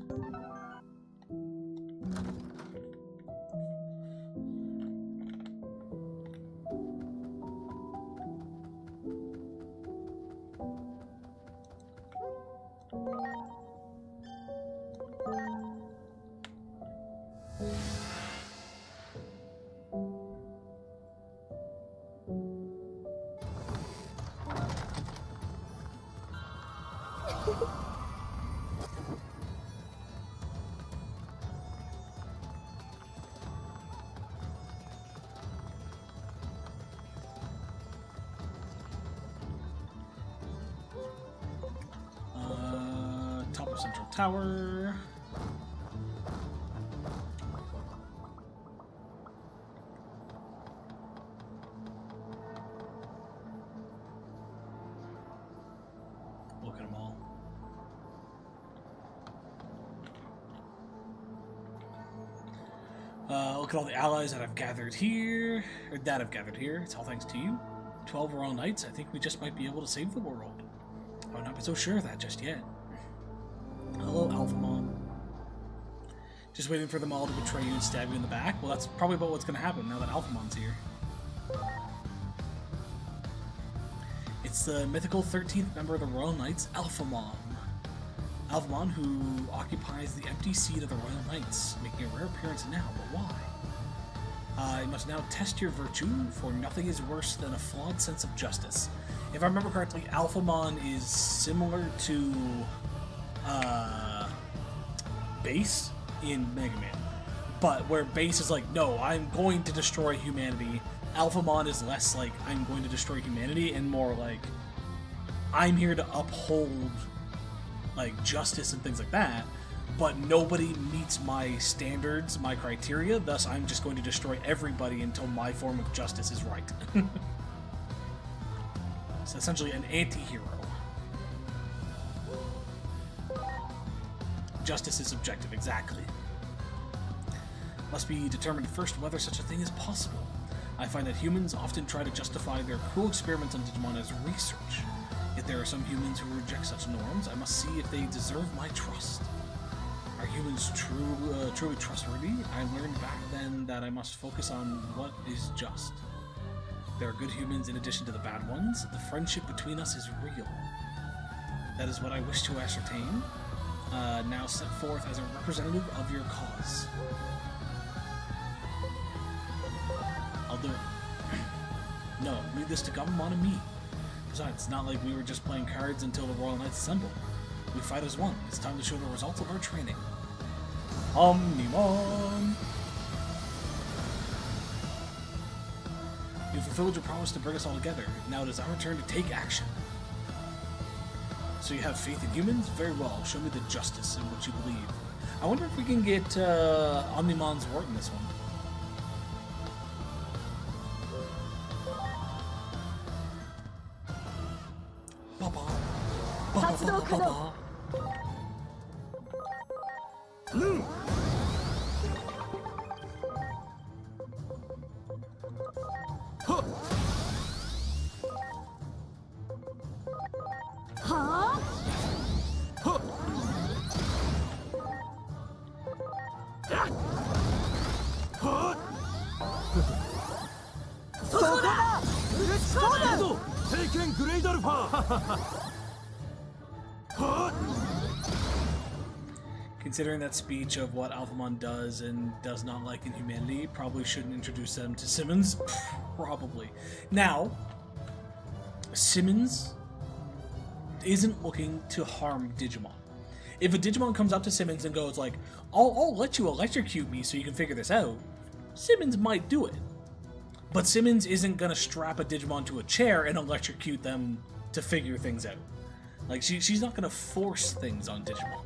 Top of Central Tower. Look at them all. Look at all the allies that I've gathered here, or that I've gathered here. It's all thanks to you. 12 Royal Knights. I think we just might be able to save the world. I would not be so sure of that just yet. Hello, Alphamon. Just waiting for them all to betray you and stab you in the back? Well, that's probably about what's going to happen now that Alphamon's here. It's the mythical 13th member of the Royal Knights, Alphamon. Alphamon, who occupies the empty seat of the Royal Knights, making a rare appearance now, but why? You must now test your virtue, for nothing is worse than a flawed sense of justice. If I remember correctly, Alphamon is similar to Base in Mega Man, but where Base is like, no, I'm going to destroy humanity, Alphamon is less like, I'm going to destroy humanity, and more like, I'm here to uphold like justice and things like that, but nobody meets my standards, my criteria, thus I'm just going to destroy everybody until my form of justice is right. It's essentially an anti-hero. Justice is subjective, exactly. Must be determined first whether such a thing is possible. I find that humans often try to justify their cruel experiments on Digimon as research. Yet there are some humans who reject such norms. I must see if they deserve my trust. Are humans truly trustworthy? I learned back then that I must focus on what is just. There are good humans in addition to the bad ones. The friendship between us is real. That is what I wish to ascertain. Now set forth as a representative of your cause. I'll do it. No, leave this to Gabumon and me. Besides, it's not like we were just playing cards until the Royal Knights assemble. We fight as one. It's time to show the results of our training. Omnimon! You fulfilled your promise to bring us all together. Now it is our turn to take action. So you have faith in humans? Very well. Show me the justice in what you believe. I wonder if we can get Omnimon's wort in this one. Considering that speech of what Alphamon does and does not like in humanity, probably shouldn't introduce them to Simmons. Probably. Now, Simmons isn't looking to harm Digimon. If a Digimon comes up to Simmons and goes like, I'll let you electrocute me so you can figure this out, Simmons might do it. But Simmons isn't gonna strap a Digimon to a chair and electrocute them to figure things out. Like, she's not gonna force things on Digimon.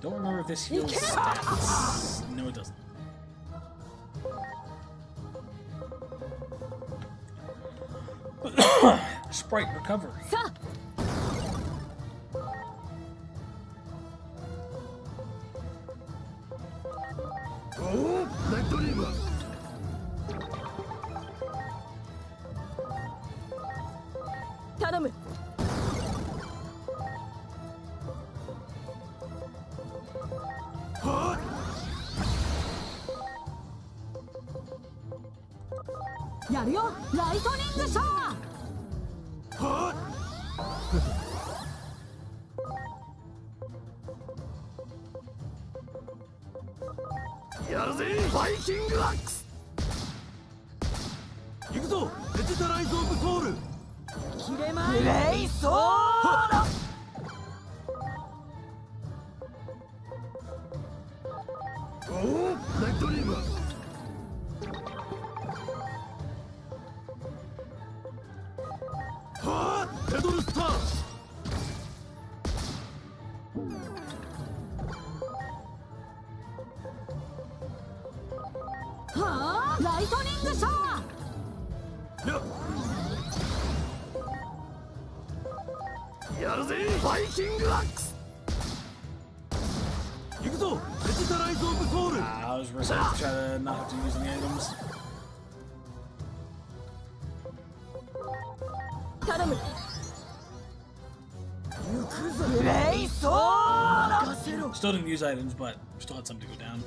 Don't remember if this heals stats. No, it doesn't. Sprite recovery. I was ready to try to not have to use any items. Still didn't use items, but still had something to go down.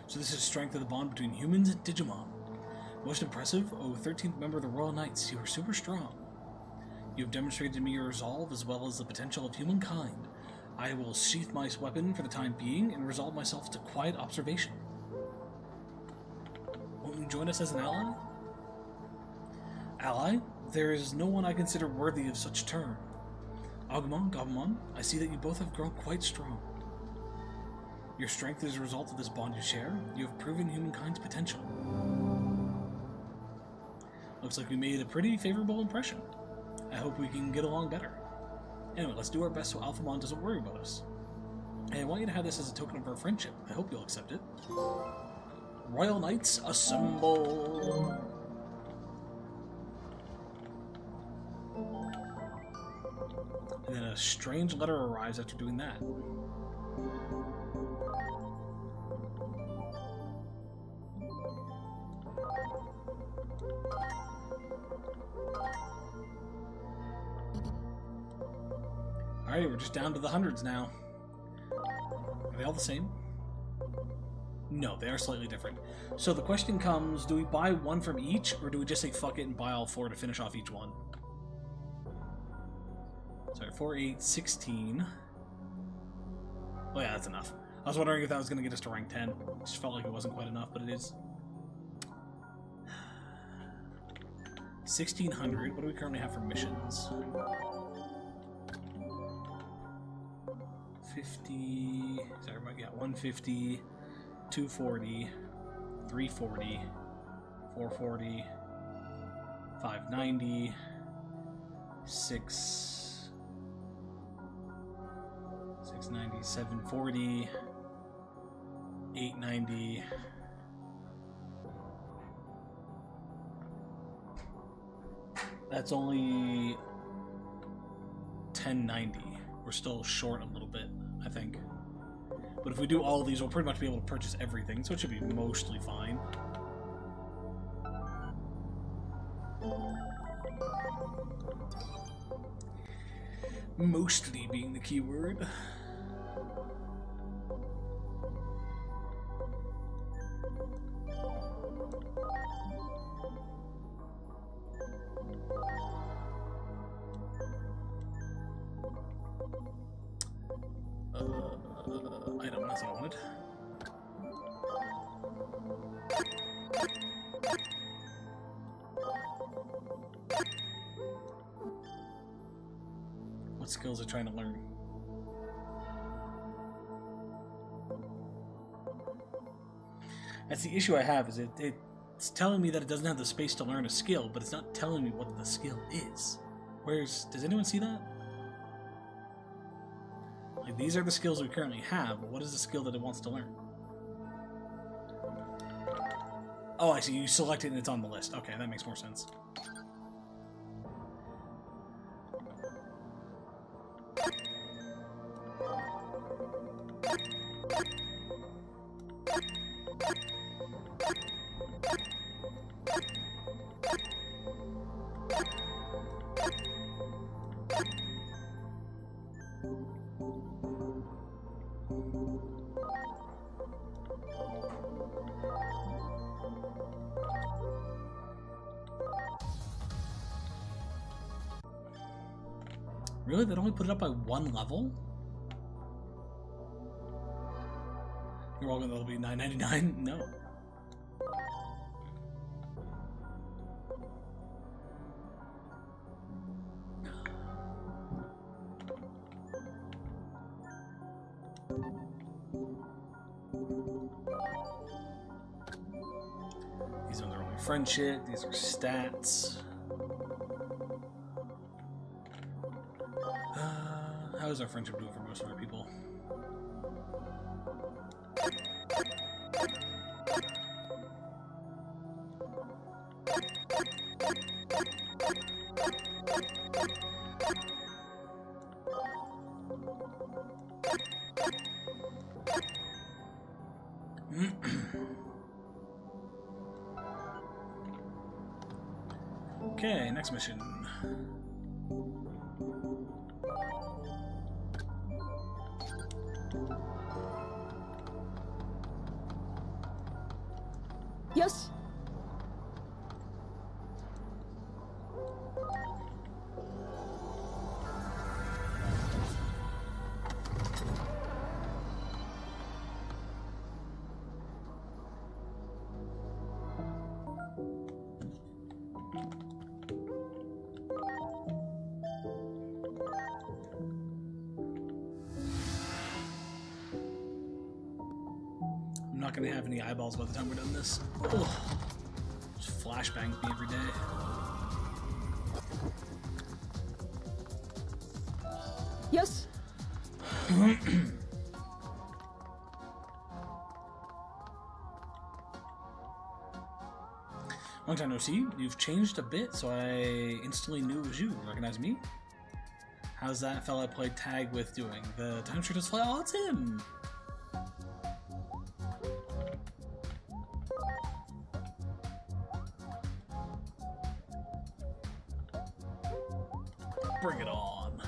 So this is strength of the bond between humans and Digimon. Most impressive, oh, 13th member of the Royal Knights, you are super strong. You have demonstrated to me your resolve as well as the potential of humankind. I will sheath my weapon for the time being and resolve myself to quiet observation. Won't you join us as an ally? Ally? There is no one I consider worthy of such term. Agumon, Gabumon, I see that you both have grown quite strong. Your strength is a result of this bond you share. You have proven humankind's potential. Looks like we made a pretty favorable impression. I hope we can get along better. Anyway, let's do our best so Alphamon doesn't worry about us. And I want you to have this as a token of our friendship. I hope you'll accept it. Royal Knights, assemble! And then a strange letter arrives after doing that. Alright, we're just down to the hundreds now. Are they all the same? No, they are slightly different. So the question comes, do we buy one from each, or do we just say fuck it and buy all four to finish off each one? Sorry, 4, 8, 16. Oh yeah, that's enough. I was wondering if that was going to get us to rank 10. Just felt like it wasn't quite enough, but it is. 1600. What do we currently have for missions? 50. Sorry, yeah, 150, 240, 340, 440, 590, 690, 740, 890. That's only 1090. We're still short a little bit, I think. But if we do all of these, we'll pretty much be able to purchase everything, so it should be mostly fine. Mostly being the key word. Item, that's what I wanted. What skills are trying to learn? That's the issue I have, is it's telling me that it doesn't have the space to learn a skill, but it's not telling me what the skill is. Does anyone see that? Like, these are the skills we currently have, but what is the skill that it wants to learn? Oh, I see. You select it and it's on the list. Okay, that makes more sense. Really? That only put it up by 1 level? You're all gonna be $9.99? No. These ones are only friendship, these are stats. How is our friendship doing for most of our people? Okay, next mission. Yes. I'm not gonna have any eyeballs by the time we're done this. Ugh. Just flashbang me every day. Yes. Long time no see. You've changed a bit, so I instantly knew it was you. Recognize me? How's that fella I played tag with doing? The time sure does fly. Oh, it's him! Bring it on.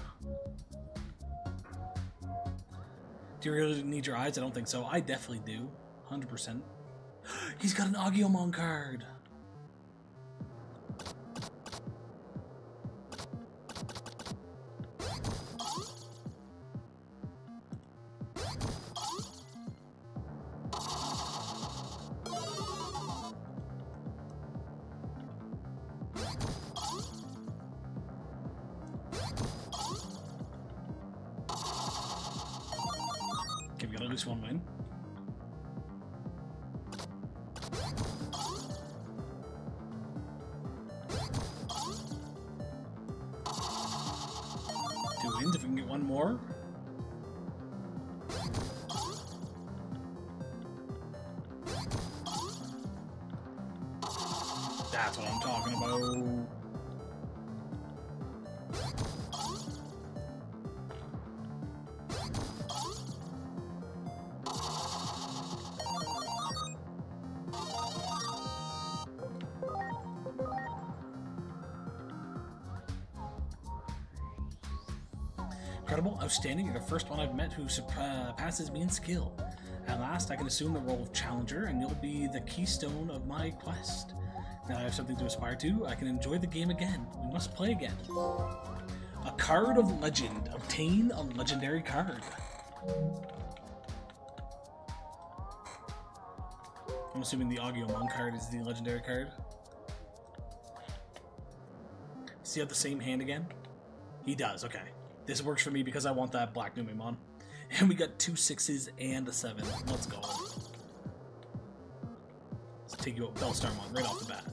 Do you really need your eyes? I don't think so. I definitely do. 100%. He's got an Agumon card! Okay, we got at least one win. Two wins if we can get one more. That's what I'm talking about. Incredible, outstanding, you're the first one I've met who surpasses me in skill. At last, I can assume the role of challenger, and you'll be the keystone of my quest. Now I have something to aspire to, I can enjoy the game again. We must play again. A card of legend. Obtain a legendary card. I'm assuming the Agumon card is the legendary card. Does he have the same hand again? He does, okay. This works for me because I want that black Numemon. And we got 2 6s and a 7. Let's go. Let's take you out Bellstarmon right off the bat.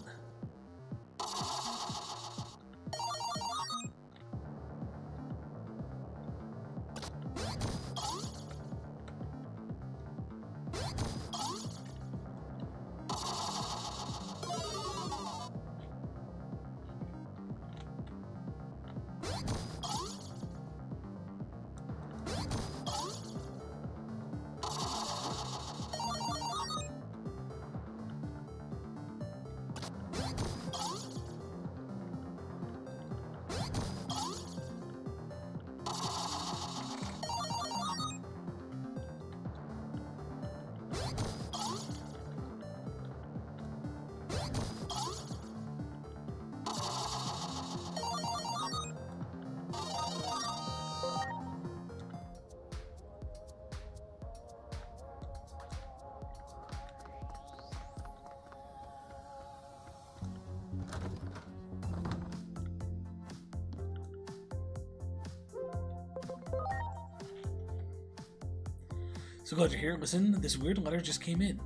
So glad you're here. Listen, this weird letter just came in.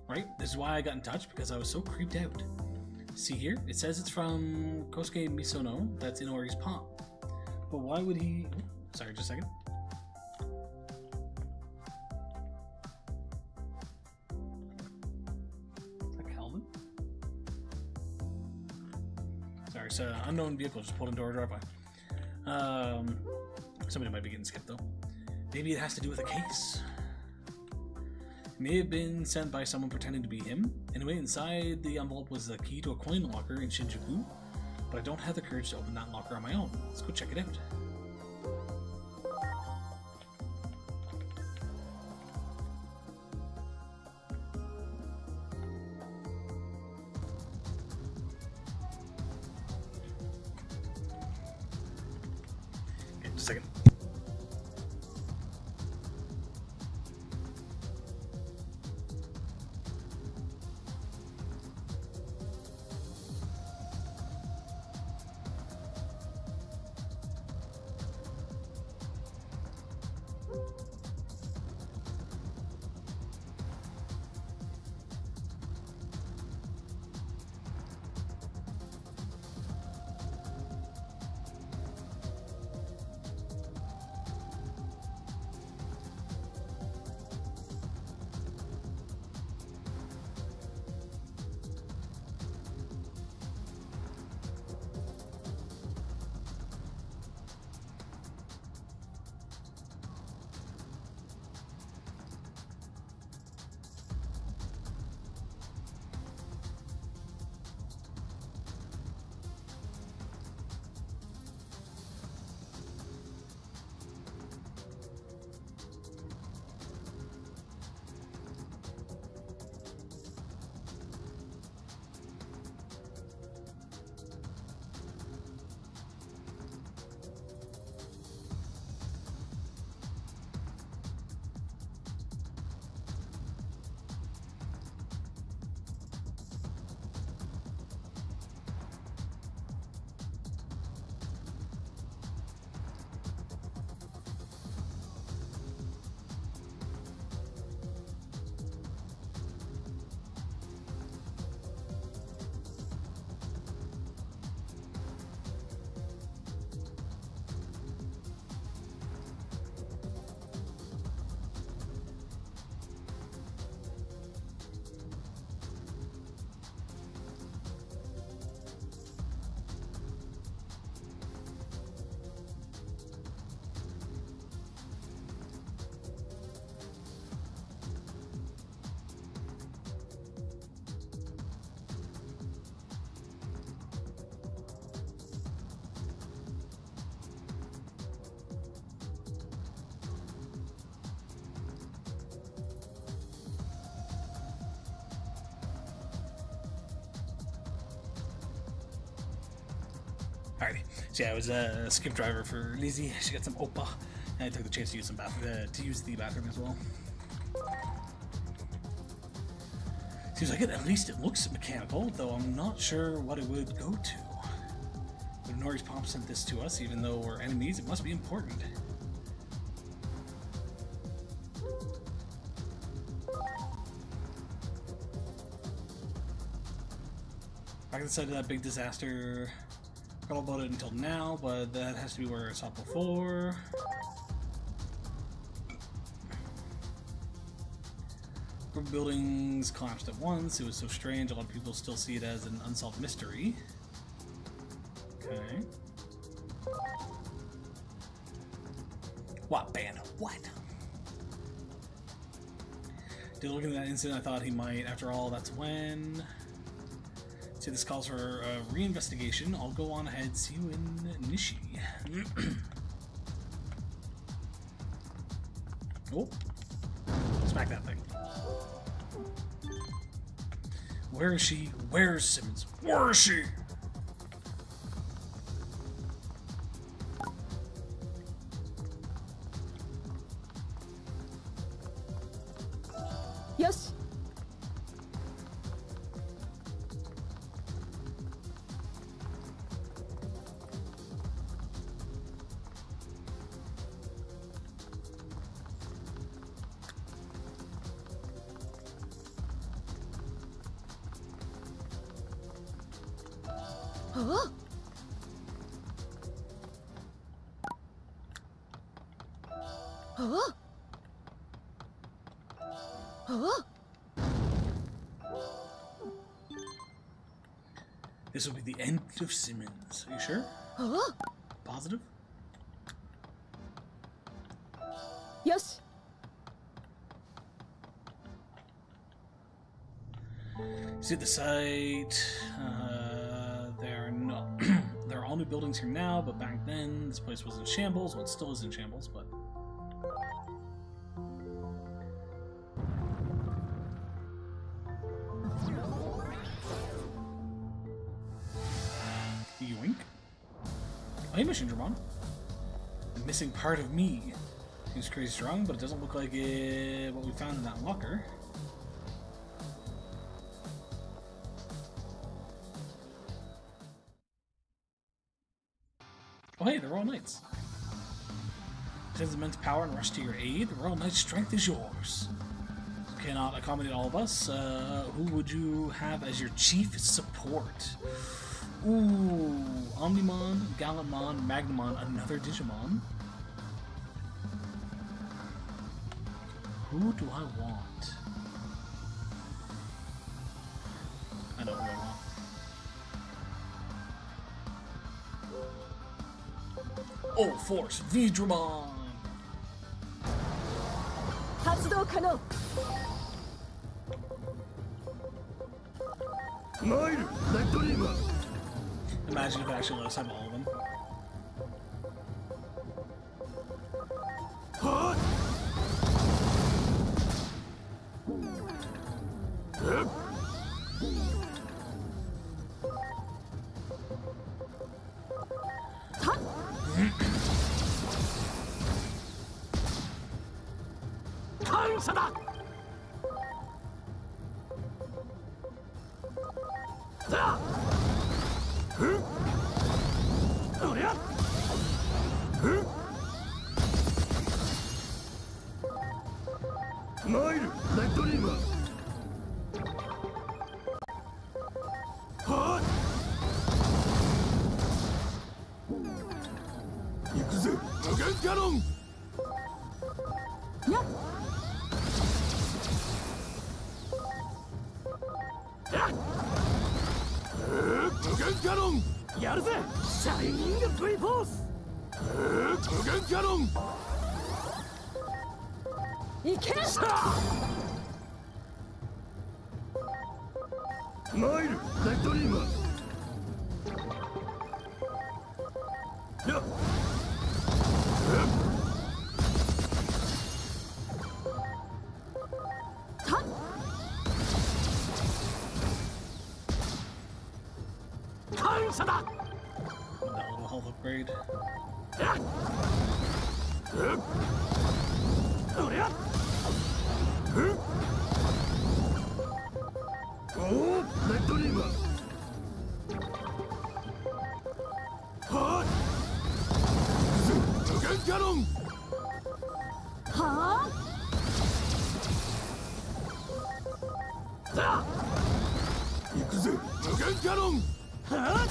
Right? This is why I got in touch, because I was so creeped out. See here? It says it's from Kosuke Misono. That's Inori's palm. But why would he... Sorry, just a second. Is that Calvin? Sorry, it's an unknown vehicle just pulled into our driveway. Somebody might be getting skipped though. Maybe it has to do with a case. It may have been sent by someone pretending to be him. Anyway, inside the envelope was the key to a coin locker in Shinjuku, but I don't have the courage to open that locker on my own. Let's go check it out. Okay, just a second. Alrighty, so yeah, I was a skip driver for Lizzie. She got some Oppa, and I took the chance to use some the bathroom as well. Seems like it. At least it looks mechanical, though I'm not sure what it would go to. But Nori's Pop sent this to us, even though we're enemies. It must be important. Back to the side of that big disaster. Forgot all about it until now, but that has to be where I saw it before. Group buildings collapsed at once. It was so strange. A lot of people still see it as an unsolved mystery. Okay. What band? What? Did look at that incident, I thought he might. After all, that's when. See, this calls for a reinvestigation. I'll go on ahead. See you in Nishi. Oh. Smack that thing. Where is she? Where's Simmons? Where is she? Yes. Huh? Huh? Huh? This will be the end of Simmons. Are you sure? Huh? Positive? Yes. See the site. There are no. There are all new buildings here now, but back then this place was in shambles. Well, it still is in shambles, but. Yoink. Oh, hey, Mission Digimon. The missing part of me. Seems crazy strong, but it doesn't look like what we found in that locker. Oh hey, the Royal Knights. Sends immense power and rush to your aid. The Royal Knight's strength is yours. Cannot accommodate all of us. Who would you have as your chief support? Ooh, Omnimon, Gallantmon, Magnamon, another Digimon. Who do I want? I know who I want. Oh, Force, Digimon! 発動可能。マイル、レッドリーマー。 Imagine if it actually let us have all of them. はっ。感謝だ。さあ。おりゃ。マイル、レッドリーマー。はっ。行くぜ、無限キャノン。やっ。 無限キャノンやるぜシャイニング V フォース無限キャノンいけマイルレッドリーマーやっ感謝だ That little health upgrade. Huh?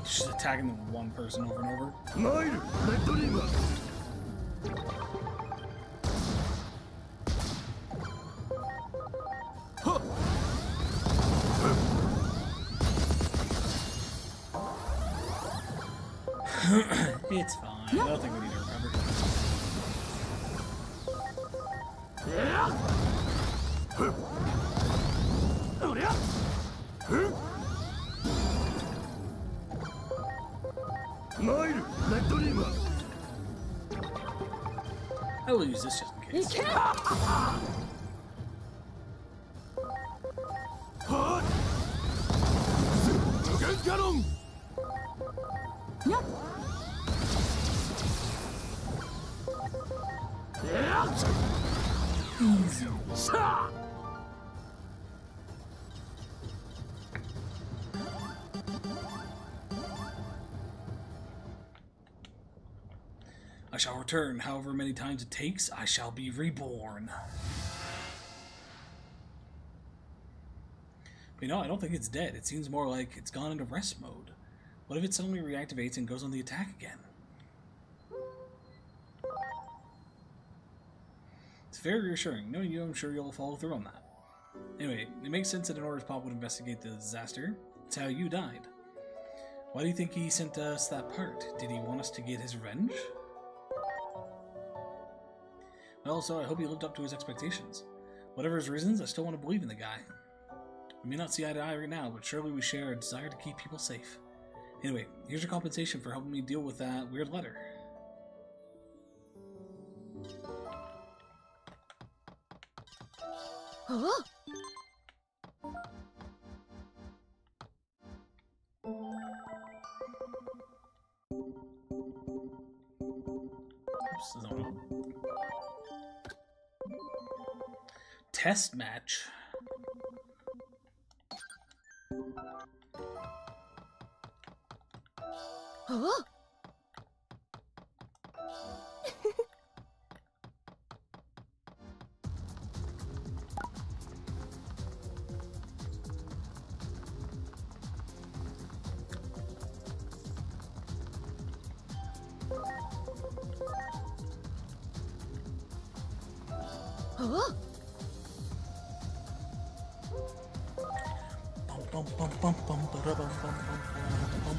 Just attacking the one person over and over. It's fine. I don't think we need to remember. I will use this just in case. Yep. I shall return, however many times it takes, I shall be reborn. But you know, I don't think it's dead. It seems more like it's gone into rest mode. What if it suddenly reactivates and goes on the attack again? It's very reassuring. Knowing you, I'm sure you'll follow through on that. Anyway, it makes sense that in order Pop would investigate the disaster. It's how you died. Why do you think he sent us that part? Did he want us to get his revenge? Well, so I hope he lived up to his expectations. Whatever his reasons, I still want to believe in the guy. We may not see eye to eye right now, but surely we share a desire to keep people safe. Anyway, here's your compensation for helping me deal with that weird letter. Huh? Oops, no. Test match. Huh? Huh? Bum, bum, bum, bum, ba-da, bum, bum, bum, bum.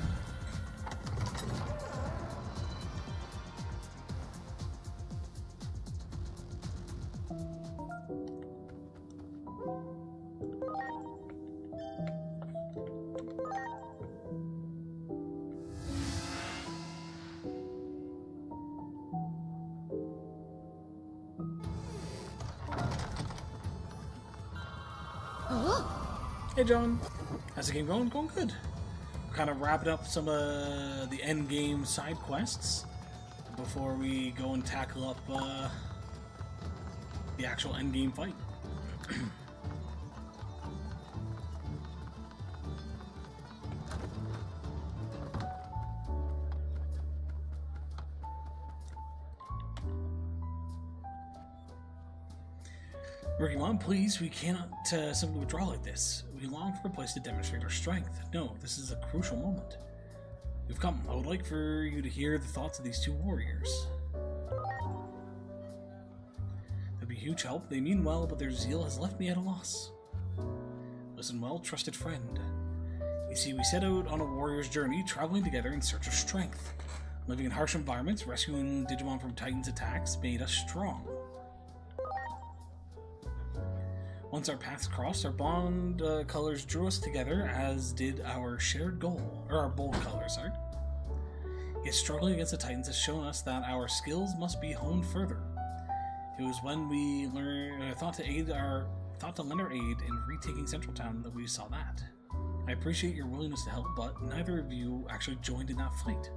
Huh? Hey John, how's the game going? Going good. We're kind of wrapping up some of the end game side quests before we go and tackle up the actual end game fight. Digimon, please, we cannot simply withdraw like this. We long for a place to demonstrate our strength. No, this is a crucial moment. We've come. I would like for you to hear the thoughts of these two warriors. They'll be a huge help. They mean well, but their zeal has left me at a loss. Listen well, trusted friend. You see, we set out on a warrior's journey, traveling together in search of strength. Living in harsh environments, rescuing Digimon from Titan's attacks made us strong. Once our paths crossed, our bond colors drew us together, as did our shared goal, or our bold colors, sorry. Yet struggling against the Titans has shown us that our skills must be honed further. It was when we thought to lend our aid in retaking Central Town that we saw that. I appreciate your willingness to help, but neither of you actually joined in that fight.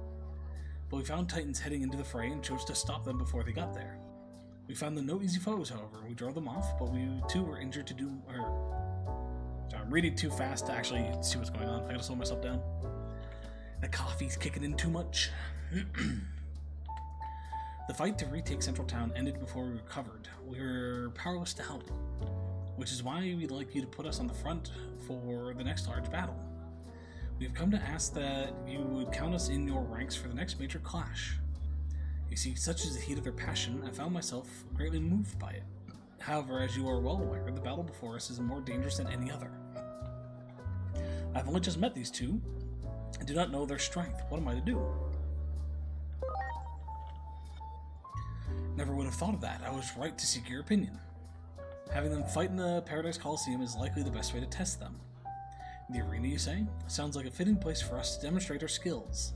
But we found Titans heading into the fray and chose to stop them before they got there. We found them no easy foes, however. We drove them off, but we too were injured to do... I'm reading too fast to actually see what's going on. I gotta slow myself down. The coffee's kicking in too much. The fight to retake Central Town ended before we recovered. We were powerless to help, which is why we'd like you to put us on the front for the next large battle. We've come to ask that you would count us in your ranks for the next major clash. You see, such is the heat of their passion, I found myself greatly moved by it. However, as you are well aware, the battle before us is more dangerous than any other. I've only just met these two, and do not know their strength. What am I to do? Never would have thought of that. I was right to seek your opinion. Having them fight in the Paradise Coliseum is likely the best way to test them. The arena, you say? Sounds like a fitting place for us to demonstrate our skills.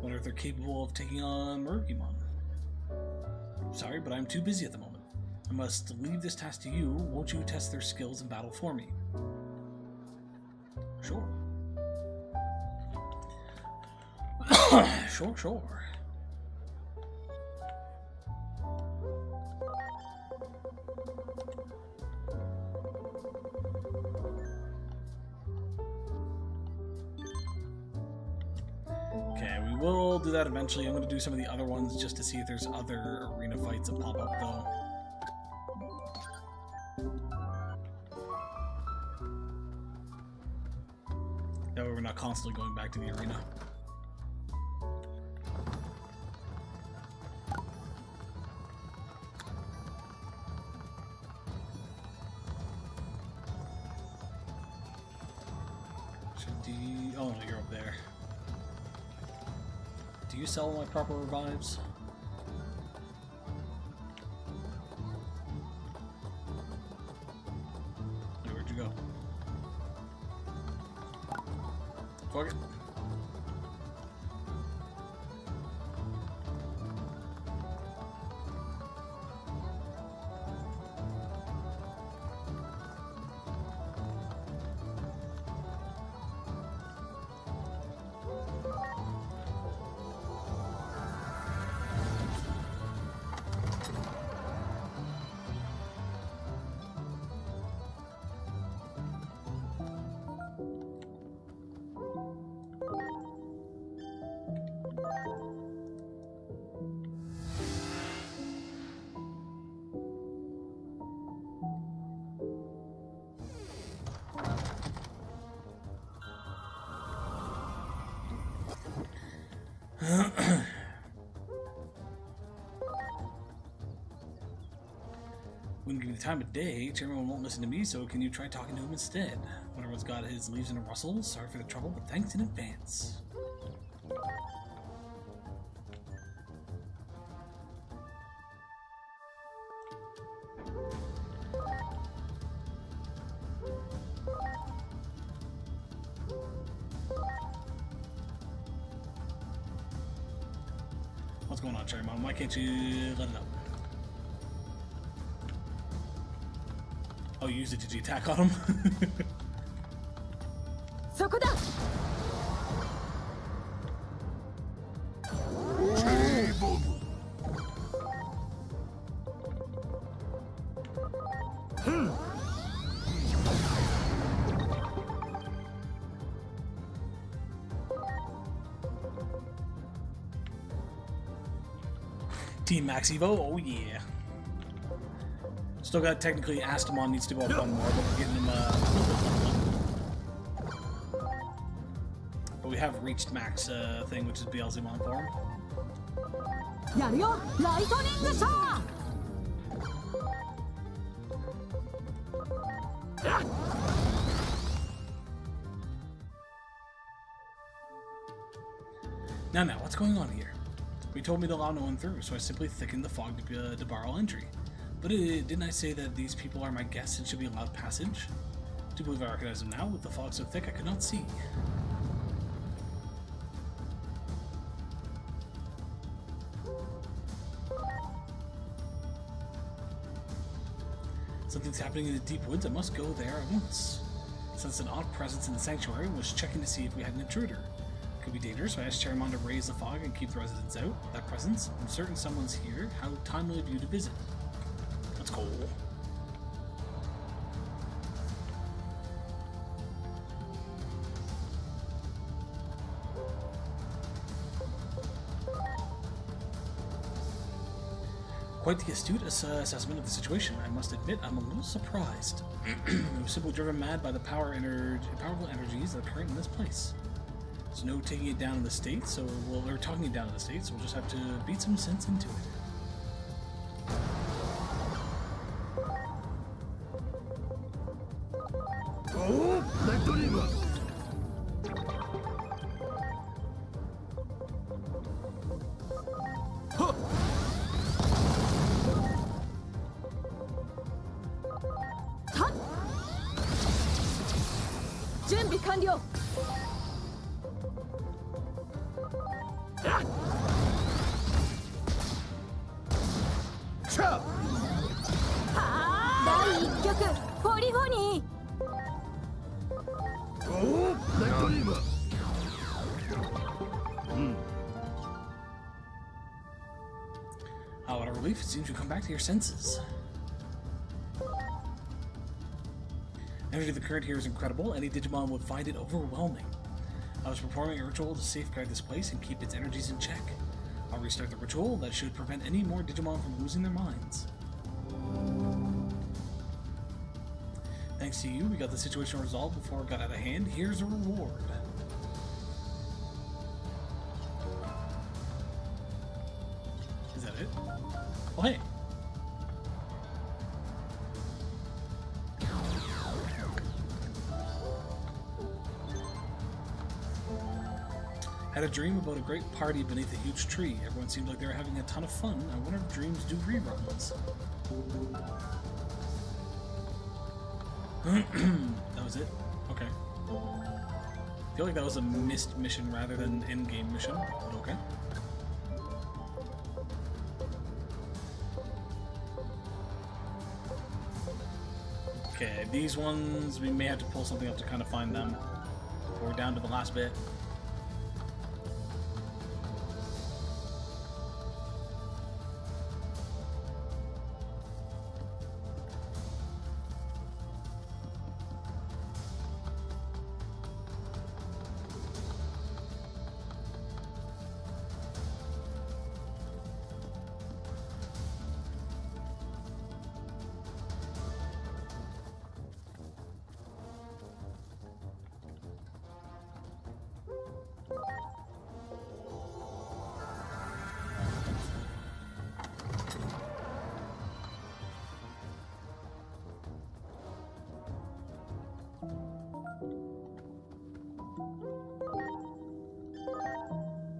Wonder if they're capable of taking on Digimon. Sorry, but I'm too busy at the moment. I must leave this task to you. Won't you test their skills in battle for me? Sure. Sure. Okay, we will do that eventually. I'm going to do some of the other ones just to see if there's other arena fights that pop up, though. That way we're not constantly going back to the arena. Oh, no, you're up there. Do you sell my proper revives? Hey, where'd you go? Fuck it. Wouldn't give you the time of day. Chairman won't listen to me, so can you try talking to him instead? When everyone's got his leaves in a rustle, sorry for the trouble, but thanks in advance. What's going on, Chairman? Why can't you let it up? Oh, use it to attack on him? Team Max Evo? Oh yeah. Still got technically Astamon needs to go up one more, but we're getting him but we have reached max thing, which is Beelzemon form. Now, what's going on here? We told me to allow no one through, so I simply thickened the fog to bar all entry. But didn't I say that these people are my guests and should be allowed passage? Do you believe I recognize them now? With the fog so thick I could not see. Something's happening in the deep woods. I must go there at once. Sensed an odd presence in the sanctuary and was checking to see if we had an intruder. Could be dangerous, so I asked Chairmon to raise the fog and keep the residents out. That presence, I'm certain someone's here. How timely of you to visit. Let's go. Quite the astute assessment of the situation. I must admit, I'm a little surprised. I was simply driven mad by the powerful energies that are current in this place. There's no taking it down in the States, so we're talking it down in the States, so we'll just have to beat some sense into it. Oh, Lectorima! 準備完了。第1局ポリフォニー。 Oh, Lectorima! Oh, what a relief. It seems you come back to your senses. Energy of the current here is incredible. Any Digimon would find it overwhelming. I was performing a ritual to safeguard this place and keep its energies in check. I'll restart the ritual. That should prevent any more Digimon from losing their minds. Thanks to you, we got the situation resolved before it got out of hand. Here's a reward. Is that it? Oh, hey. Had a dream about a great party beneath a huge tree. Everyone seemed like they were having a ton of fun. I wonder if dreams do reruns. That was it? Okay. I feel like that was a missed mission rather than an endgame mission, but okay. Okay, these ones, we may have to pull something up to kind of find them. We're down to the last bit.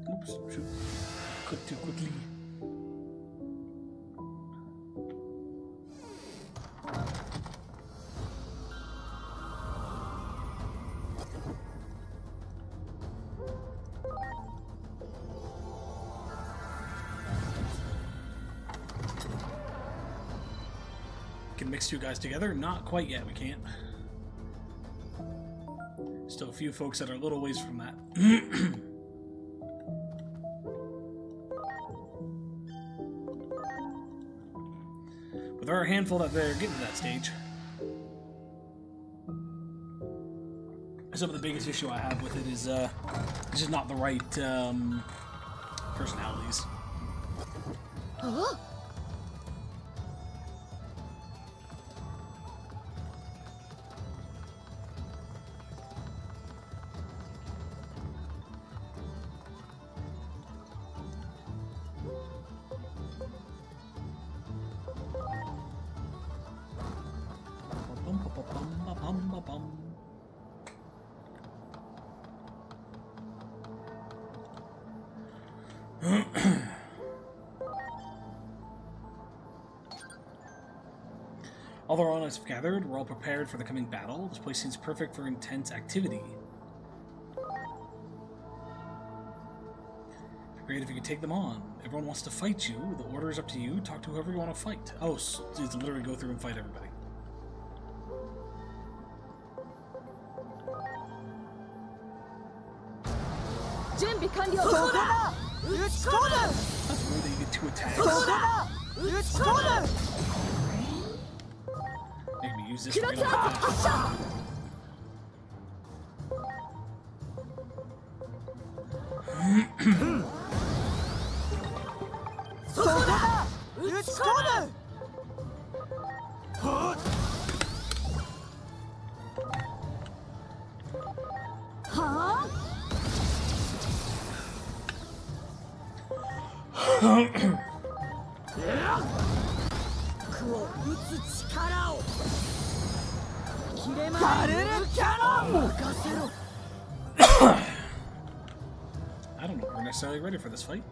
Oops, shoot. Click too quickly. Can mix two guys together? Not quite yet, we can't. Still a few folks that are a little ways from that. But there are a handful that they're getting to that stage. Some of the biggest issue I have with it is it's just not the right personalities. Oh. All the Ronnies have gathered. We're all prepared for the coming battle. This place seems perfect for intense activity. Great if you could take them on. Everyone wants to fight you. The order is up to you. Talk to whoever you want to fight. Oh, so it's literally go through and fight everybody. 準備完了。そこだ。打ち込む。 That's weird that you get 2 attacks. そこだ。打ち込む。 Maybe use this ク for ロスアウト getting 発射。 そこだ。打ち込む。はあ。句を打つ力を。切れまバルルキャノン。任せろ。 I don't know if we're necessarily ready for this fight.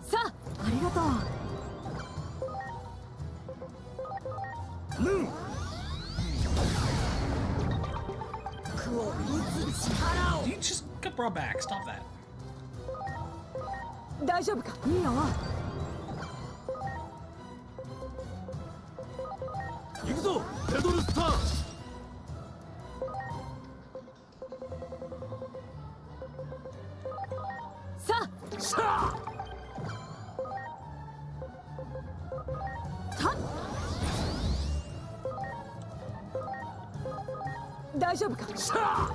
Sa, ありがとう。 句を打つ力を。 You just got brought back. Stop that. 大丈夫か。いいよ。 行くぞペドルスター。さあ。さあ。はっ。大丈夫か。さあ。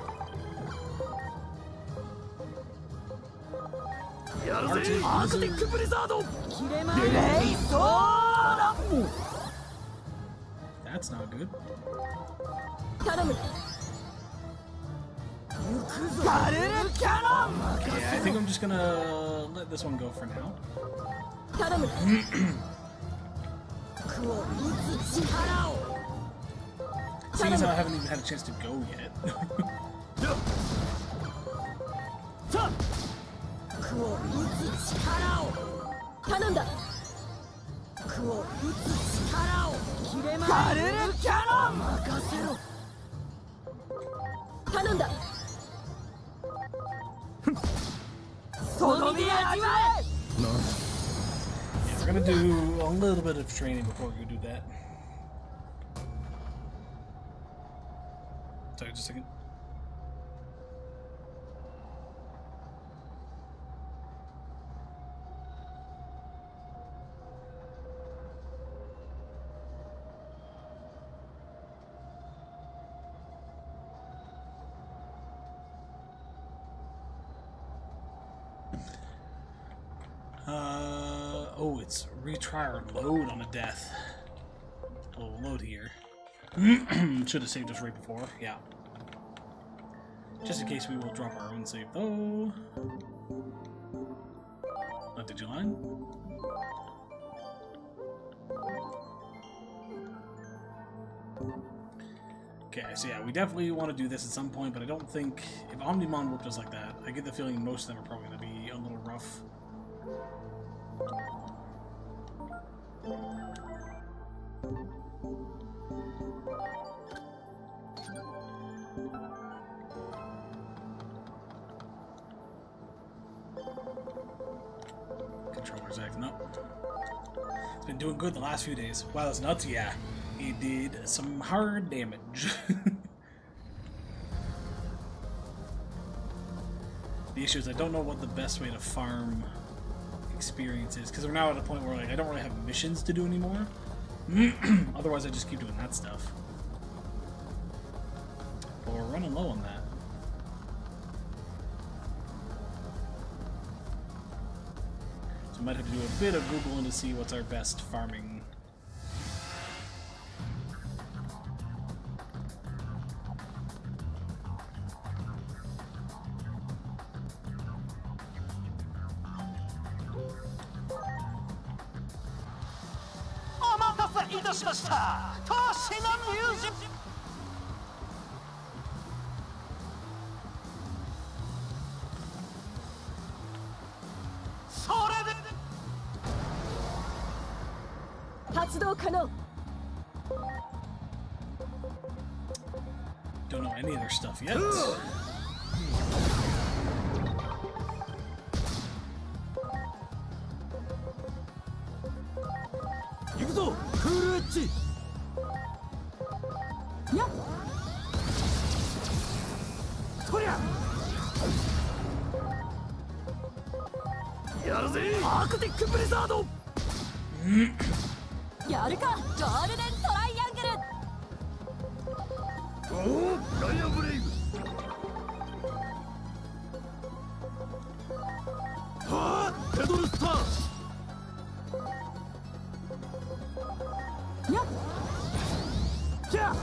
やるぜアークティックブリザード。切れまレイソーラ。 That's not good. 頼む。バルルキャノン。 Yeah, I think I'm just gonna let this one go for now. 頼む。句を打つ力を。 Seeing as how I haven't even had a chance to go yet. さあ。句を打つ力を。頼んだ。句を打つ力を。切れまバルルキャノン。任せろ。頼んだ。その身味わえ。 Yeah, we're gonna do a little bit of training before we do that. Sorry, just a second. Oh, it's retry or load on a death. We'll load here. Should have saved us right before, yeah. Just in case we will drop our own save though. Not Digimon. Okay, so yeah, we definitely want to do this at some point, but I don't think if Omnimon whooped us like that, I get the feeling most of them are probably going to be a little rough. Controller's acting up. It's been doing good the last few days. Wow, that's nuts, yeah. He did some hard damage. The issue is I don't know what the best way to farm experience is, because we're now at a point where like I don't really have missions to do anymore. Otherwise I just keep doing that stuff. But we're running low on that. So we might have to do a bit of Googling to see what's our best farming. Don't know any of their stuff yet. やっとりゃやるぜアークティックブリザードやるかゴールデントライアングルおおライアンブレイブはあペドルスターやっキャ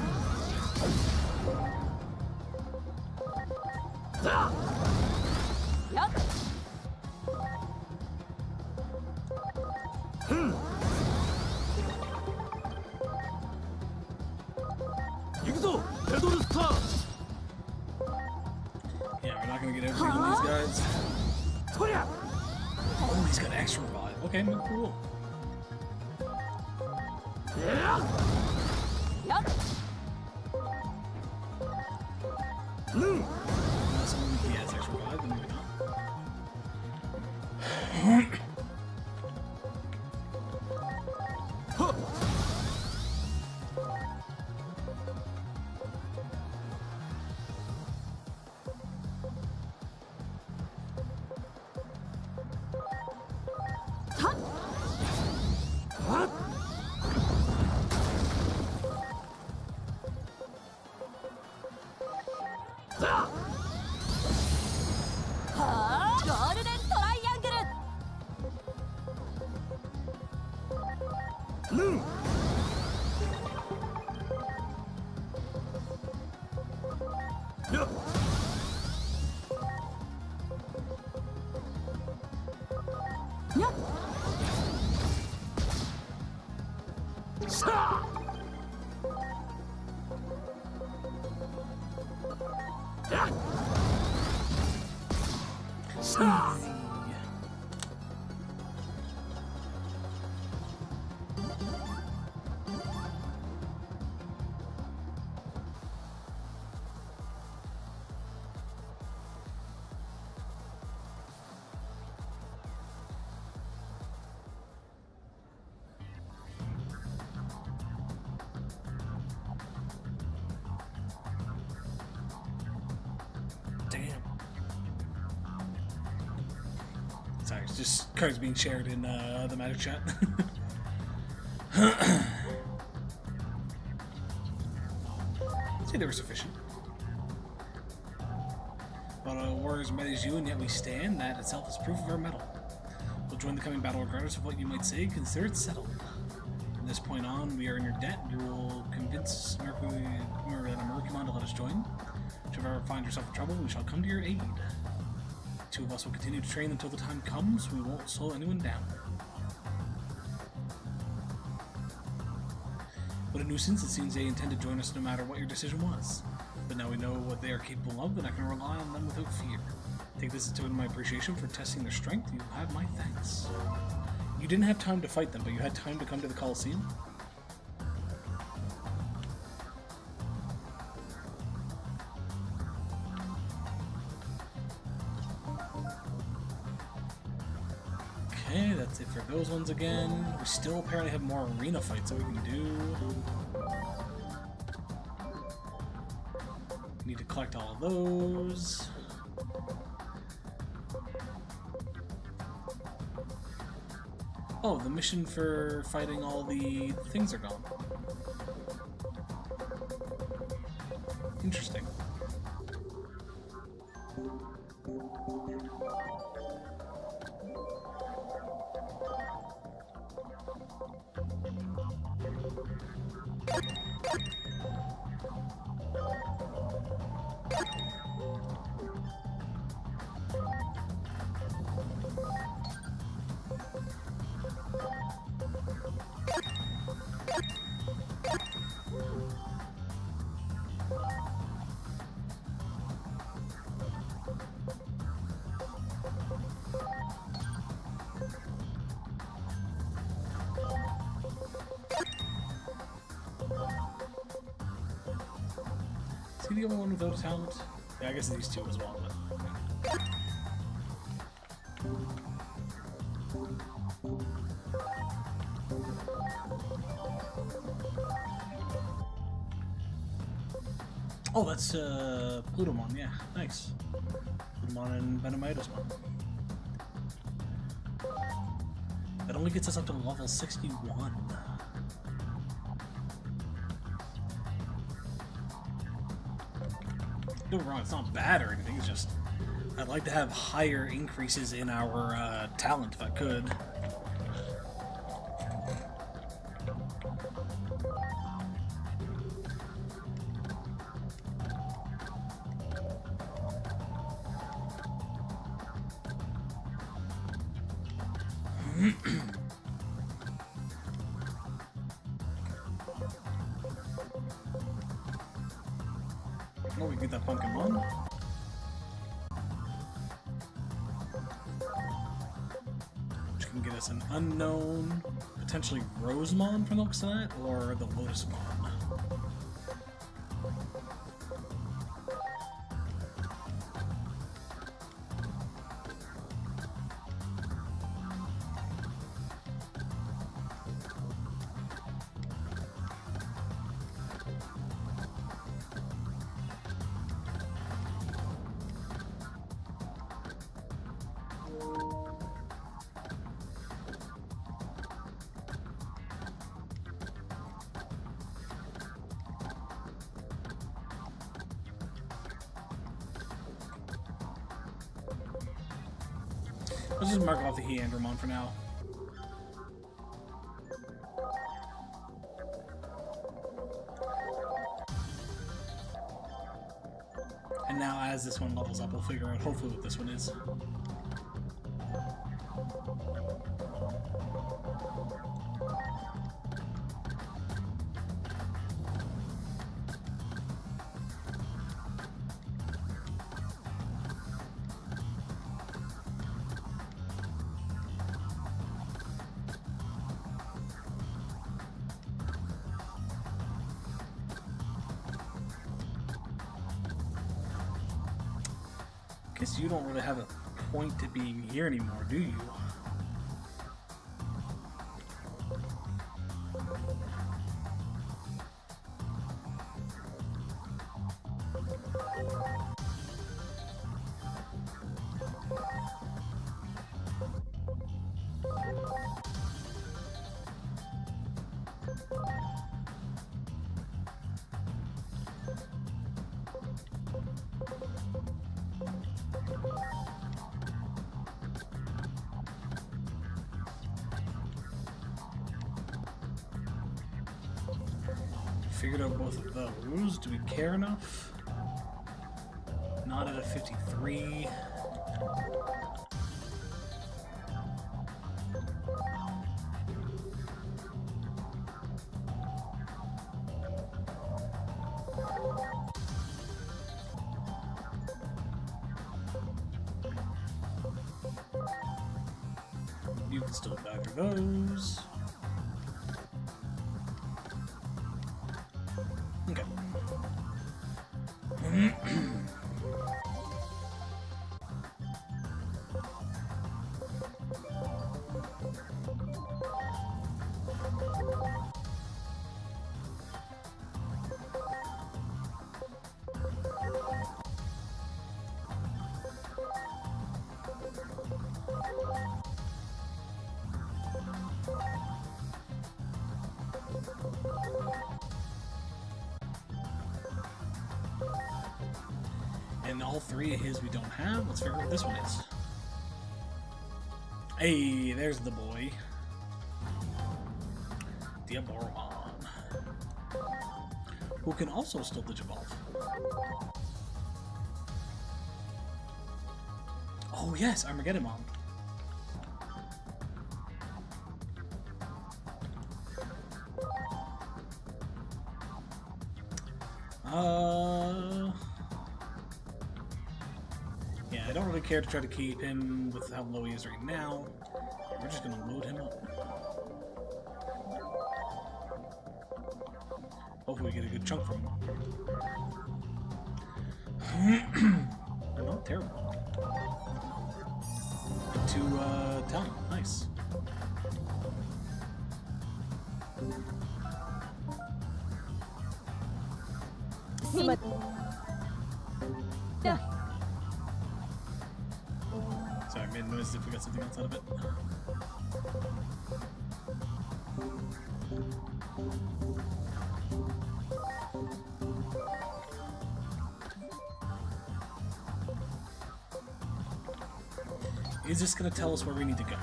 ザやっ行くぞペドルスター Yeah, we're not gonna get everything on these guys. とりゃ Oh, he's got extra revive. Okay, cool. ややっうん Unless only he has extra revive, then maybe not. Damn. Sorry, it's just cards being shared in the Magic chat. I'd say they were sufficient. But warriors met as you, and yet we stand. That itself is proof of our mettle. We'll join the coming battle regardless of what you might say. Consider it settled. From this point on, we are in your debt. You will convince Mercumon to let us join. Should you ever find yourself in trouble, we shall come to your aid. The two of us will continue to train until the time comes. We won't slow anyone down. What a nuisance. It seems they intend to join us no matter what your decision was. But now we know what they are capable of, and I can rely on them without fear. Take this as a token of my appreciation for testing their strength. You have my thanks. You didn't have time to fight them, but you had time to come to the Colosseum? Okay, that's it for those ones again. We still apparently have more arena fights that we can do. Need to collect all of those. Oh, the mission for fighting all the things are gone. Interesting. Is he the only one without a talent? Yeah, I guess these two as well, but... Oh, that's Plutomon, yeah, nice. Plutomon and Venomitusmon. That only gets us up to level 61. Don't get me wrong, it's not bad or anything, it's just I'd like to have higher increases in our talent if I could. Oh, we get that pumpkin one. Which can get us an unknown, potentially Rosemon from the looks of that, or the Lotusmon. Let's just mark off the Heandramon for now. And now as this one levels up, we'll figure out hopefully what this one is. Guess you don't really have a point to being here anymore, do you? Figured out both of those. Do we care enough? Not at a 53. You can still die for those. Okay. And all three of his we don't have. Let's figure out what this one is. Hey, there's the boy. Diaboromon. Who can also still Digivolve. Oh yes, Armageddonmon. Yeah, I don't really care to try to keep him with how low he is right now. We're just gonna load him up. Hopefully we get a good chunk from him. They're not terrible. To talent, nice. get something else out of it. Is this going to tell us where we need to go?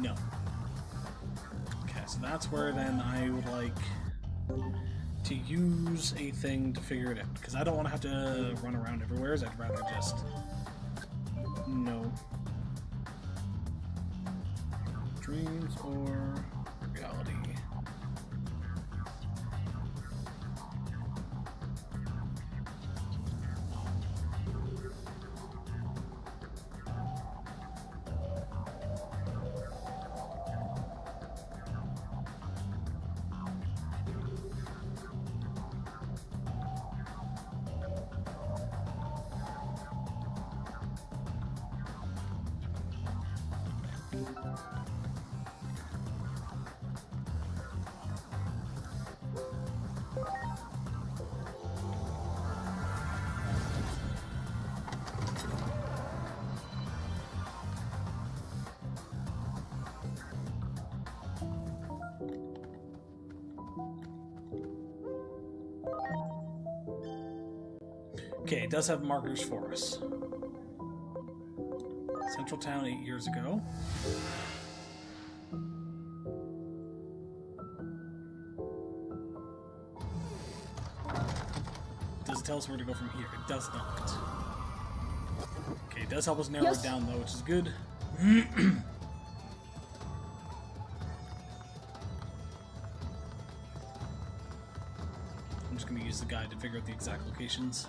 No. Okay, so that's where then I would like to use a thing to figure it out, because I don't want to have to run around everywhere. I'd rather just know. Dreams or reality. Okay, it does have markers for us. Central Town 8 years ago. Does it tell us where to go from here? It does not. Okay, it does help us narrow it down though, which is good. I'm just going to use the guide to figure out the exact locations.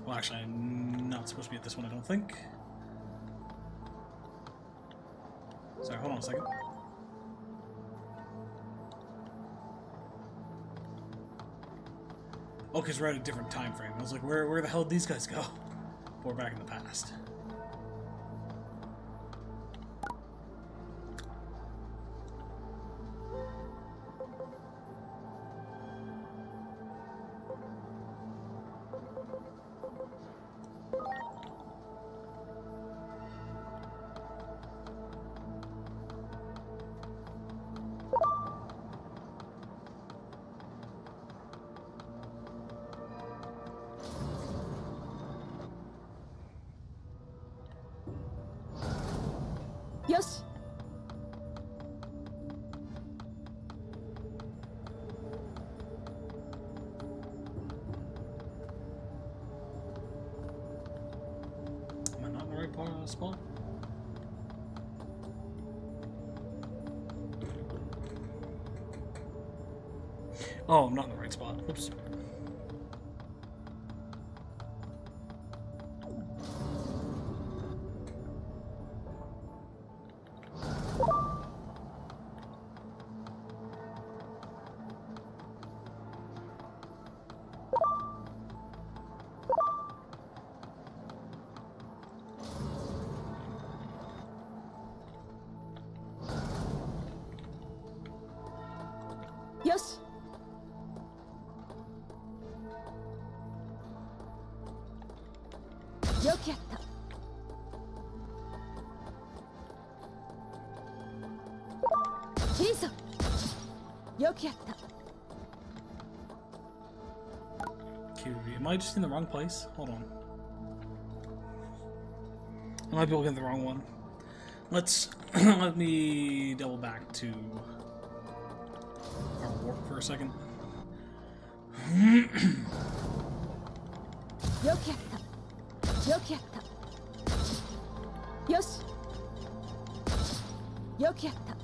Well, actually, I'm not supposed to be at this one, I don't think. Sorry, hold on a second. Oh, because we're at a different time frame. I was like, where the hell did these guys go? We're back in the past. Yoshi. Am I not in the right part of the spot? Oh, I'm not in the right spot. Oops. Yoshi. Yoki yatta. Shisa. Yoki yatta. Kirby. Am I just in the wrong place? Hold on. I might be looking at the wrong one. Let's let me double back to our warp for a second. Yoki yatta. Yoki yatta. Yoshi. Yoki yatta.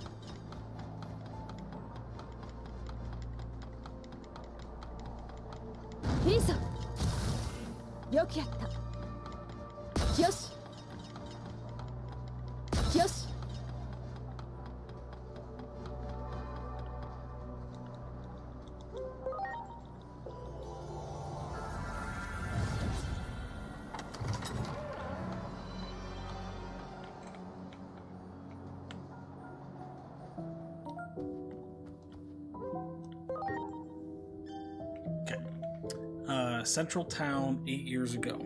Shisa. Yoki yatta. Yoshi. Yoshi. Central Town 8 years ago.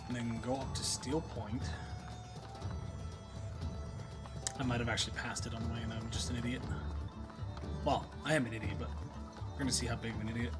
And then go up to Steel Point. I might have actually passed it on the way and I'm just an idiot. Well, I am an idiot, but we're gonna see how big of an idiot.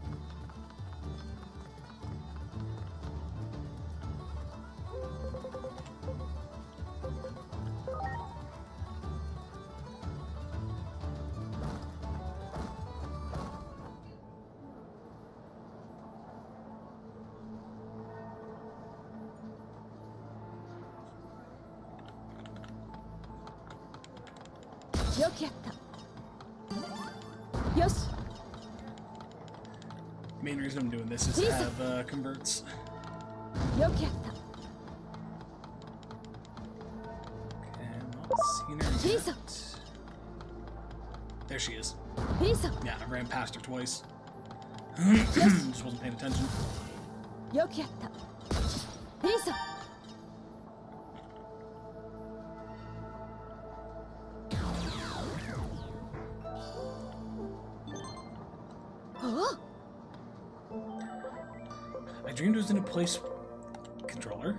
Main reason I'm doing this is to have converts. Okay, I'm not seeing her yet. There she is. Yeah, I ran past her twice. Just wasn't paying attention. I dreamed I was in a place... Controller?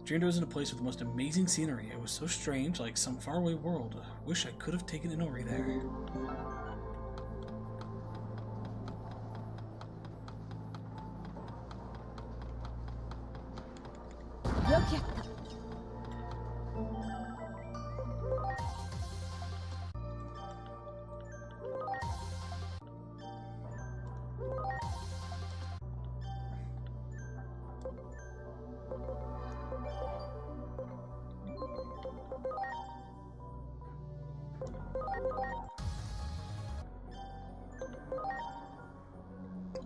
Dreamed I was in a place with the most amazing scenery. It was so strange, like some faraway world. Wish I could have taken Inori there.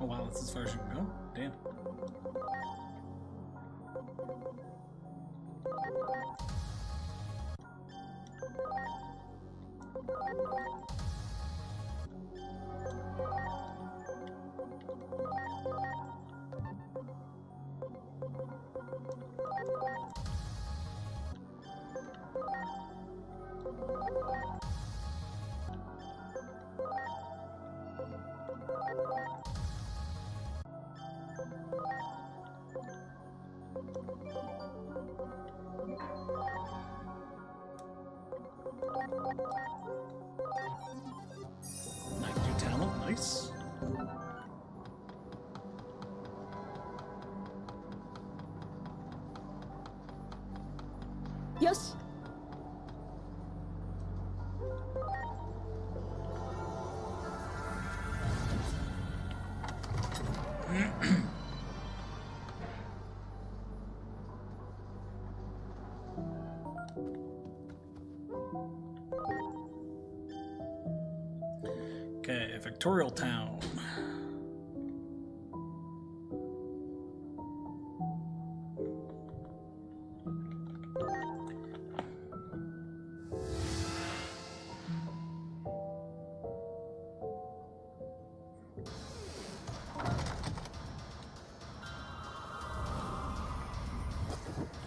Oh wow, that's as far as you can go? Damn. Night new talent, nice. Yoshi. Okay, Victorial Town.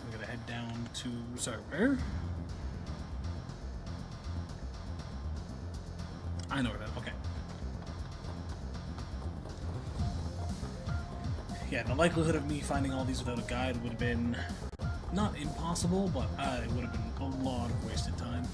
I'm gonna head down to, sorry, where? I know where that, okay. Yeah, the likelihood of me finding all these without a guide would have been not impossible, but it would have been a lot of wasted time.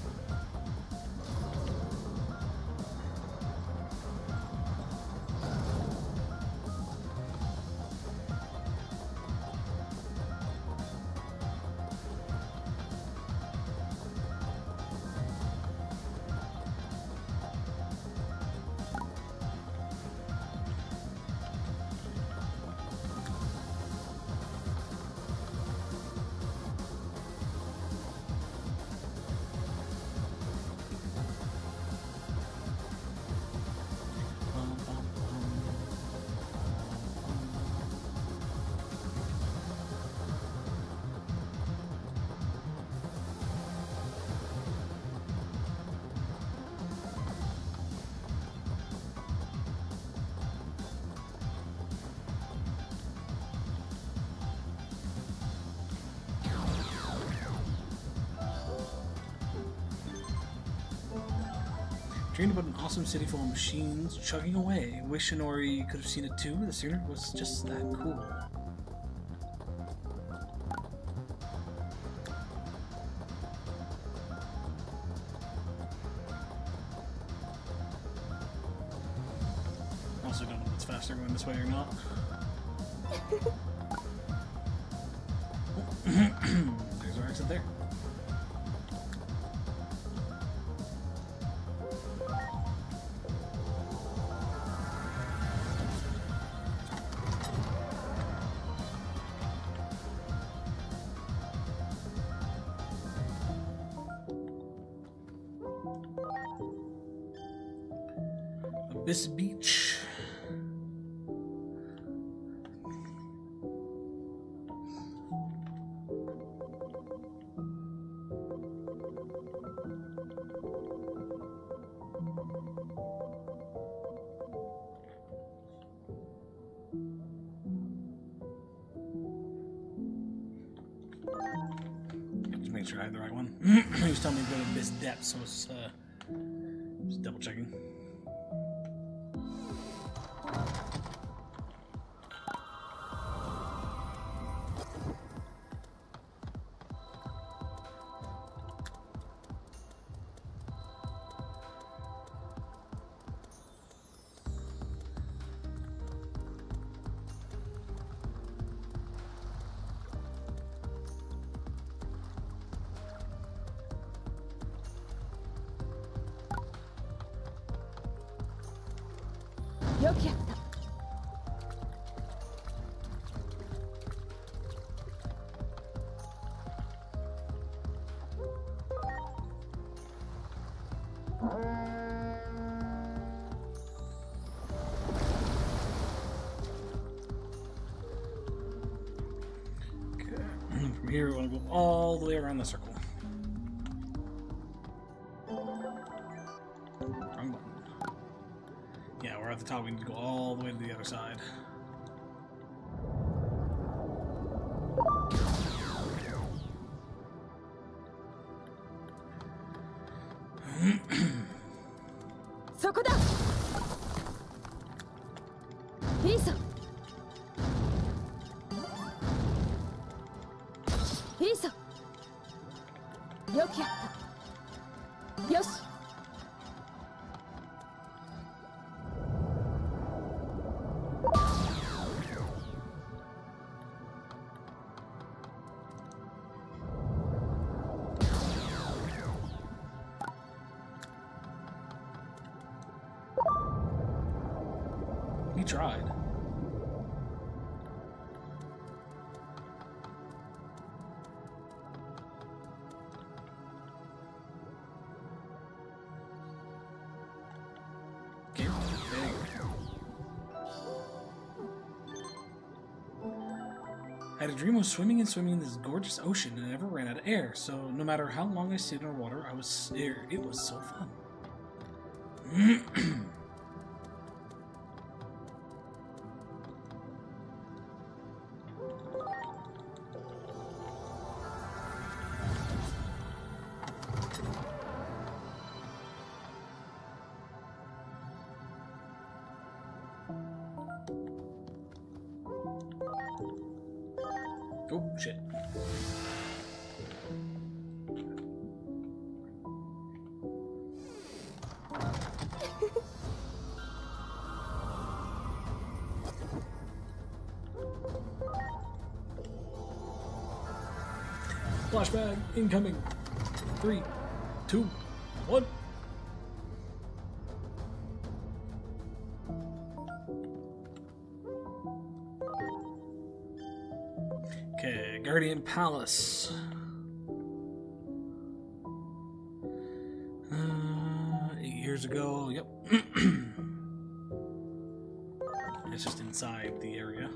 Dreamed about an awesome city full of machines chugging away. Wish Inori could have seen it too. The scenery was just that cool. Also don't know if it's faster going this way or not. There's our exit there. Abyss Beach. Just make sure I have the right one. He was telling me to go to Abyss Depth, so it's just double checking. From here, we want to go all the way around the circle. Wrong button. Yeah, we're at the top. We need to go all the way to the other side. He tried. Okay, I had a dream of swimming and swimming in this gorgeous ocean and I never ran out of air, so no matter how long I stayed underwater, it was so fun. Oh, shit. Flashbang incoming. 3, 2, 1. Okay, Guardian Palace. 8 years ago, yep. It's just inside the area.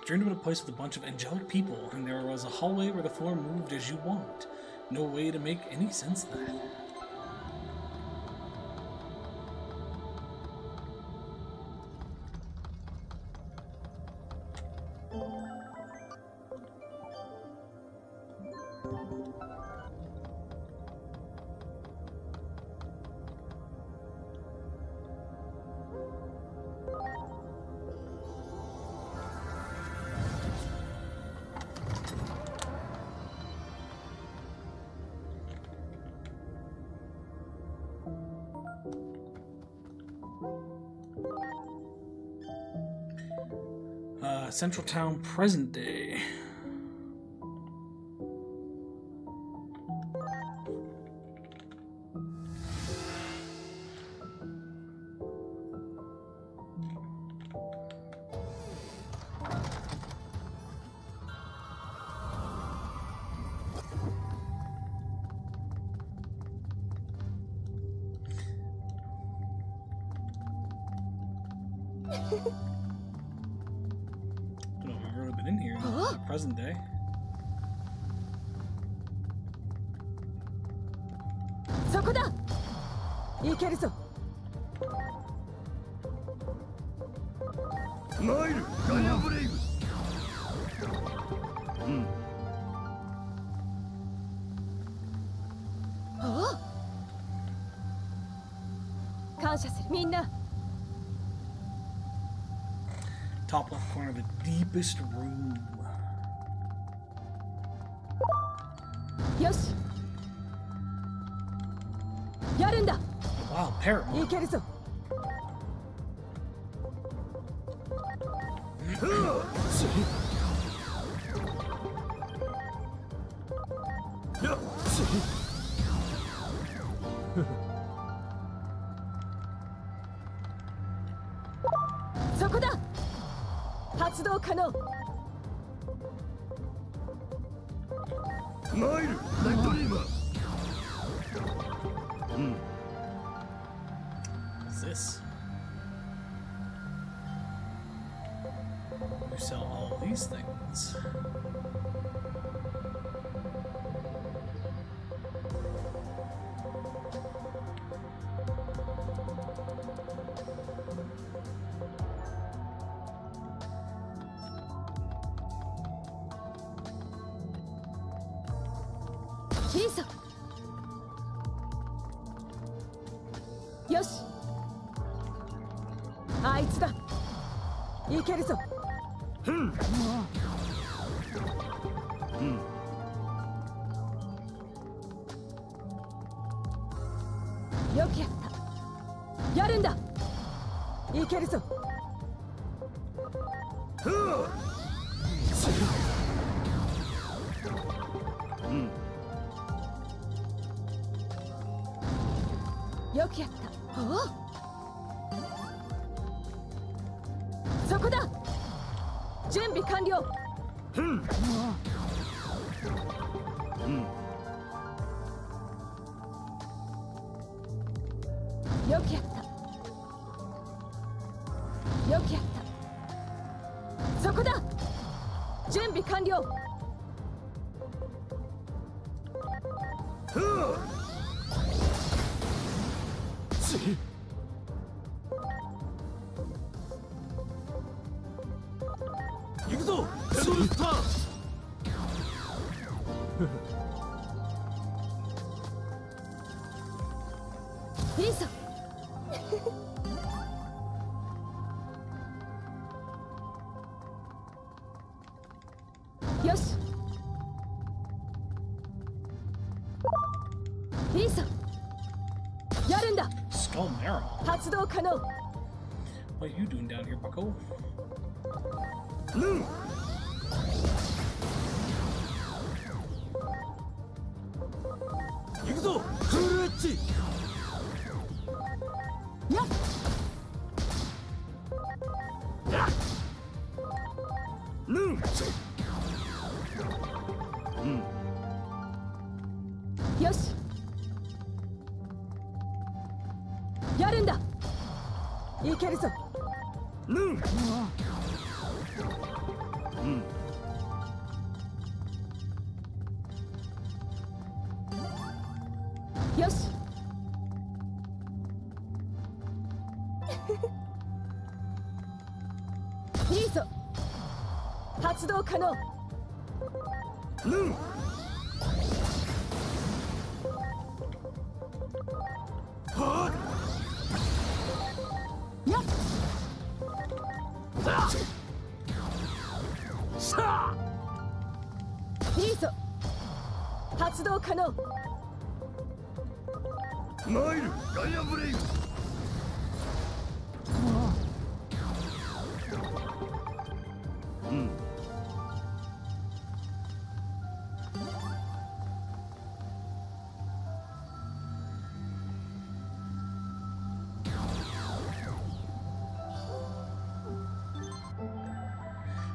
Dreamed about a place with a bunch of angelic people, and there was a hallway where the floor moved as you want. No way to make any sense of that. Central Town, present day. In here in the present day. Top left corner of the deepest room. Yoshi. Yarunda. Wow, Paramount. What's this? You sell all these things. Yoshi. あいつだ。いけるぞ。よくやった。やるんだ。いけるぞ。よくやった。そこだ。準備完了。よくやった。よくやった。そこだ。準備完了。行くぞ、ペドルスター。いいぞ。よし。いいぞ。やるんだ。発動可能。What are you doing down here, Bucko? 行くぞ、クールエッジ。やっ。よし。やるんだ。いけるぞ。発動可能。やっリーソ発動可能。マイルガイアンブレイク。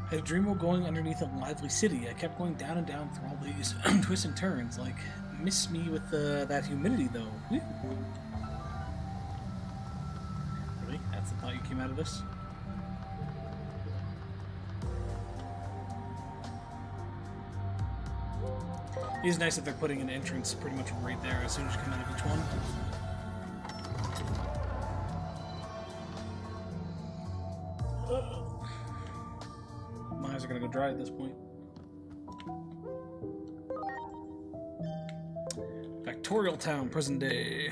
I had a dream of going underneath a lively city. I kept going down and down through all these twists and turns. Like, miss me with that humidity, though. Woo. Really? That's the thought you came out of this? It is nice that they're putting an entrance pretty much right there as soon as you come out of each one. My eyes are gonna go dry at this point. Factorial Town, present day.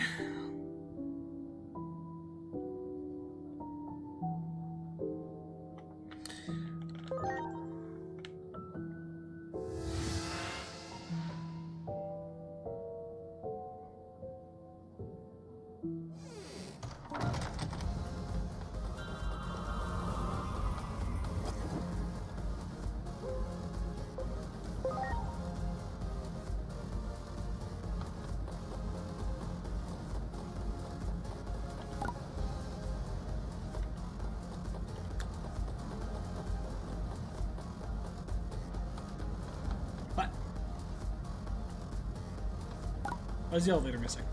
What? Why is the elevator missing?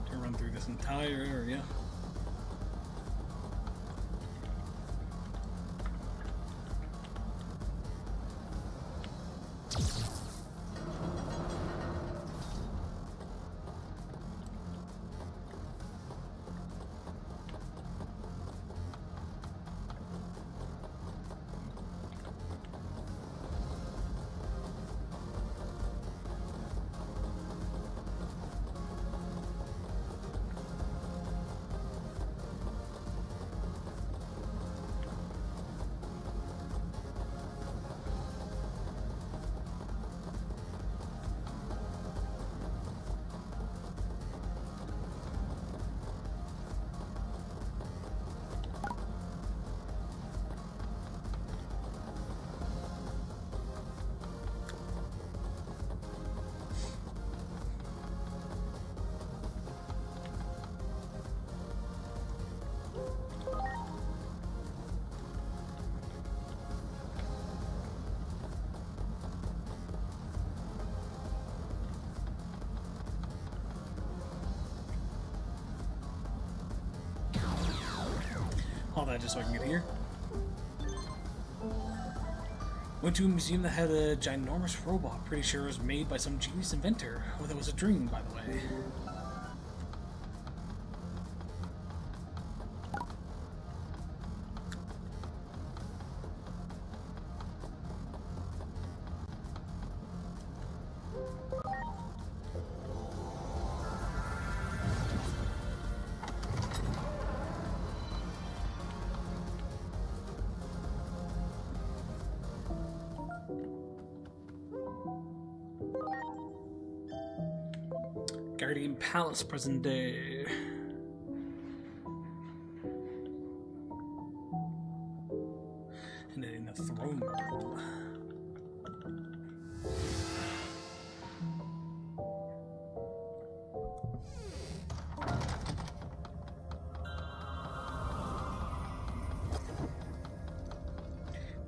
To run through this entire area. All that just so I can get here. Went to a museum that had a ginormous robot. Pretty sure it was made by some genius inventor. Oh, that was a dream, by the way. Guardian Palace, present day. And then in the throne room.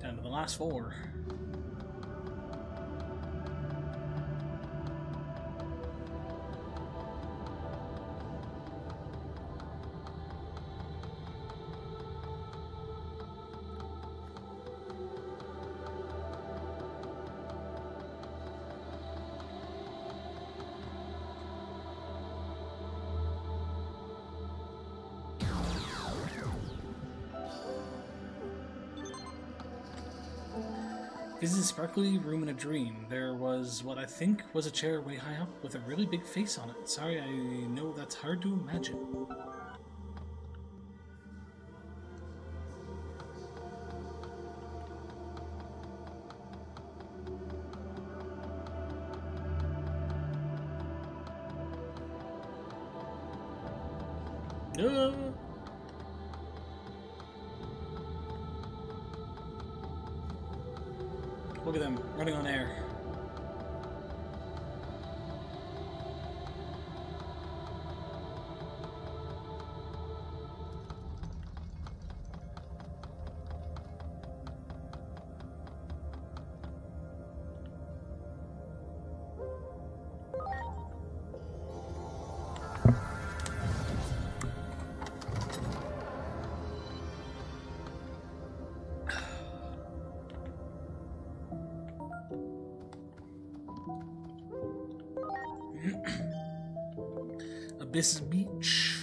Down to the last four. This is a sparkly room in a dream. There was what I think was a chair way high up with a really big face on it. Sorry, I know that's hard to imagine. Look at them, running on air. Abyss Beach.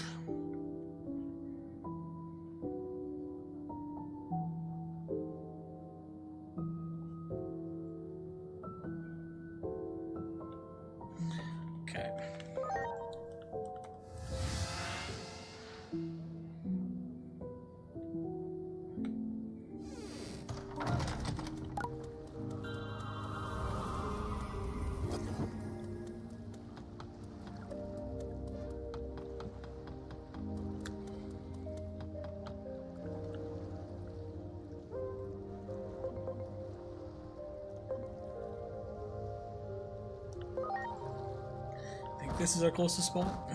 Okay. This is our closest spot.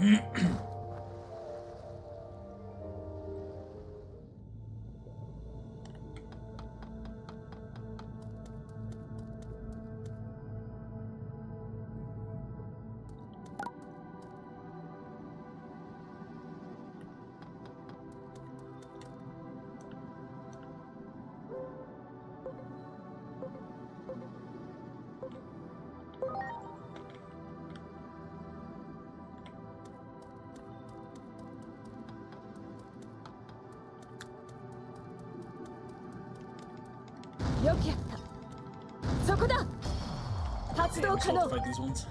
Fight these ones.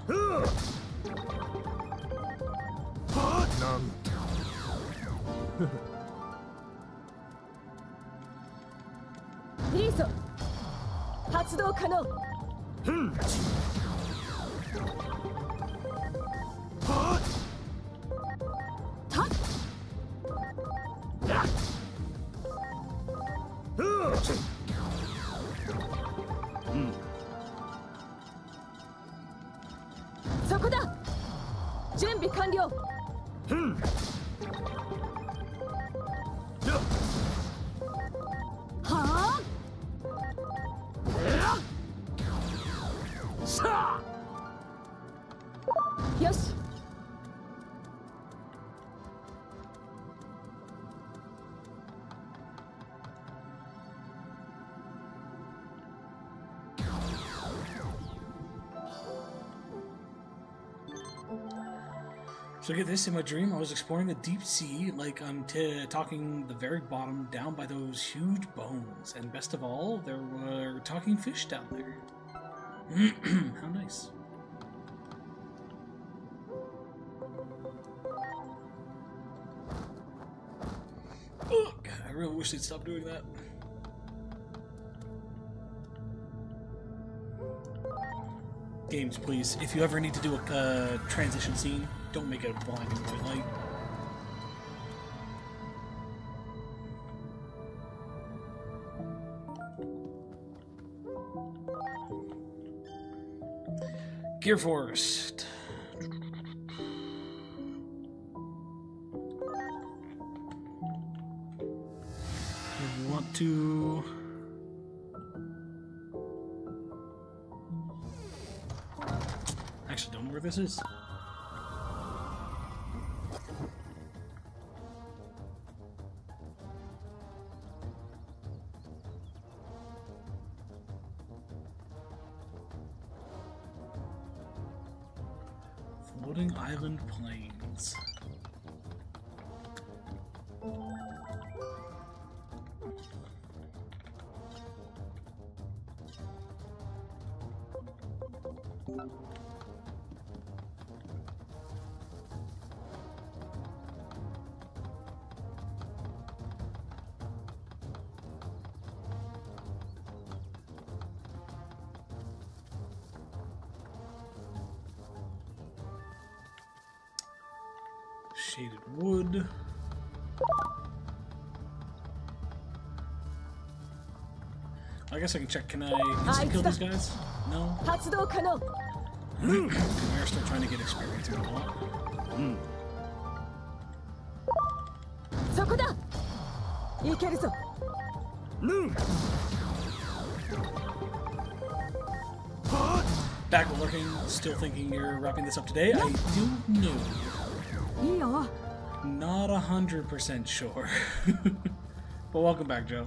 So get this, in my dream I was exploring the deep sea, like I'm talking the very bottom, down by those huge bones, and best of all, there were talking fish down there. How nice. Ugh, I really wish they'd stop doing that. Games, please. If you ever need to do a transition scene, don't make it a black and white light. Gear Forest. We want to... Actually, don't know where this is. Floating Island Plains. Shaded wood. I guess I can check. Can I instant kill these guys? No. 発動可能 We're still trying to get experience and whatnot. そこだいけるぞ Back lurking, still thinking you're wrapping this up today. I do know. いいよ Not 100% sure. But welcome back, Joe.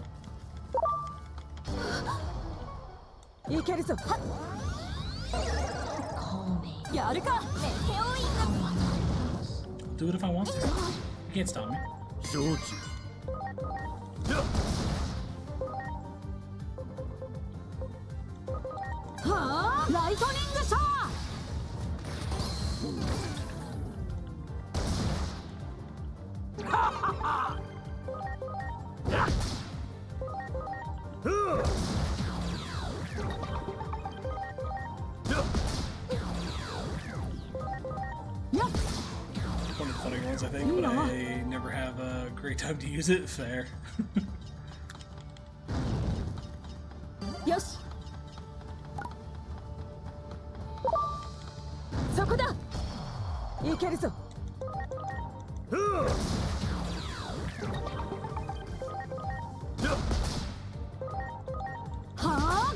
いけるぞはっやるか Do it if I want to. You can't stop me. 承知。 はあライトニングシャーやっ One of the funnier ones, I think, but I never have a great time to use it. Fair. よしそこだいけるぞは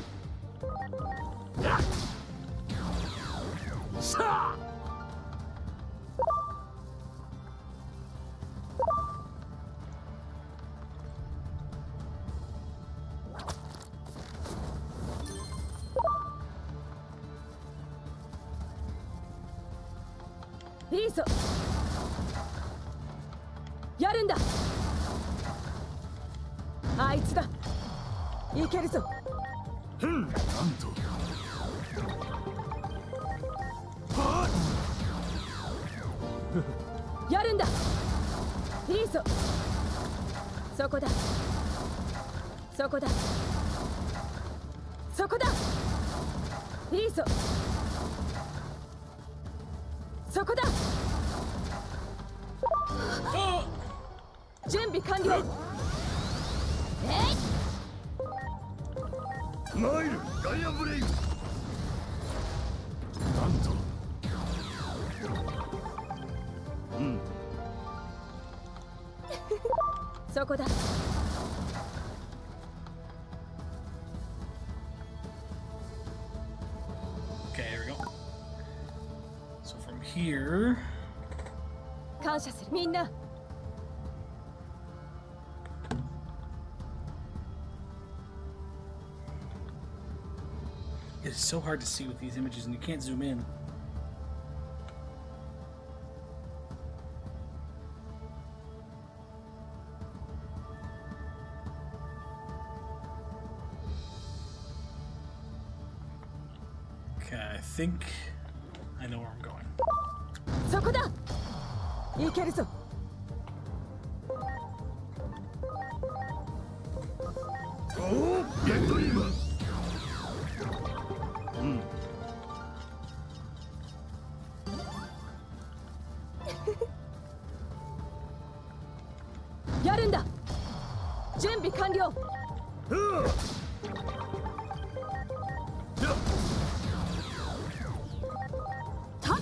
あさあ。 いいぞやるんだあいつだいけるぞなんと。やるんだいいぞそこだそこだそこだいいぞそこだ準備完了マイルガイアブレイク。なんと。そこだ Okay, here we go. So from here. 感謝するみんな It's so hard to see with these images, and you can't zoom in. Okay, I think I know where I'm going. そこだいけるぞおお、レッドリーバー。やるんだ準備完了たっ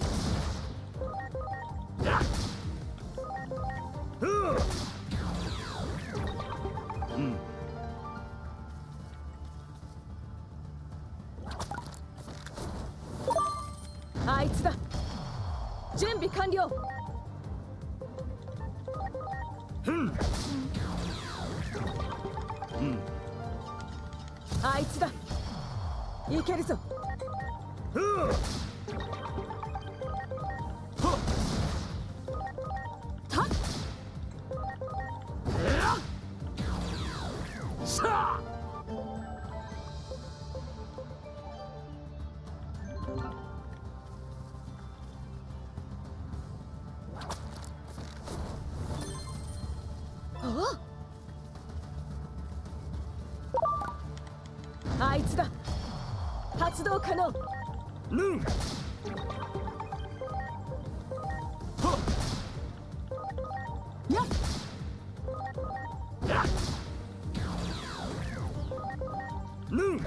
あいつだ準備完了あいつだいけるぞたっさあ。 あ発動可能。ヌンはやっっやっヌン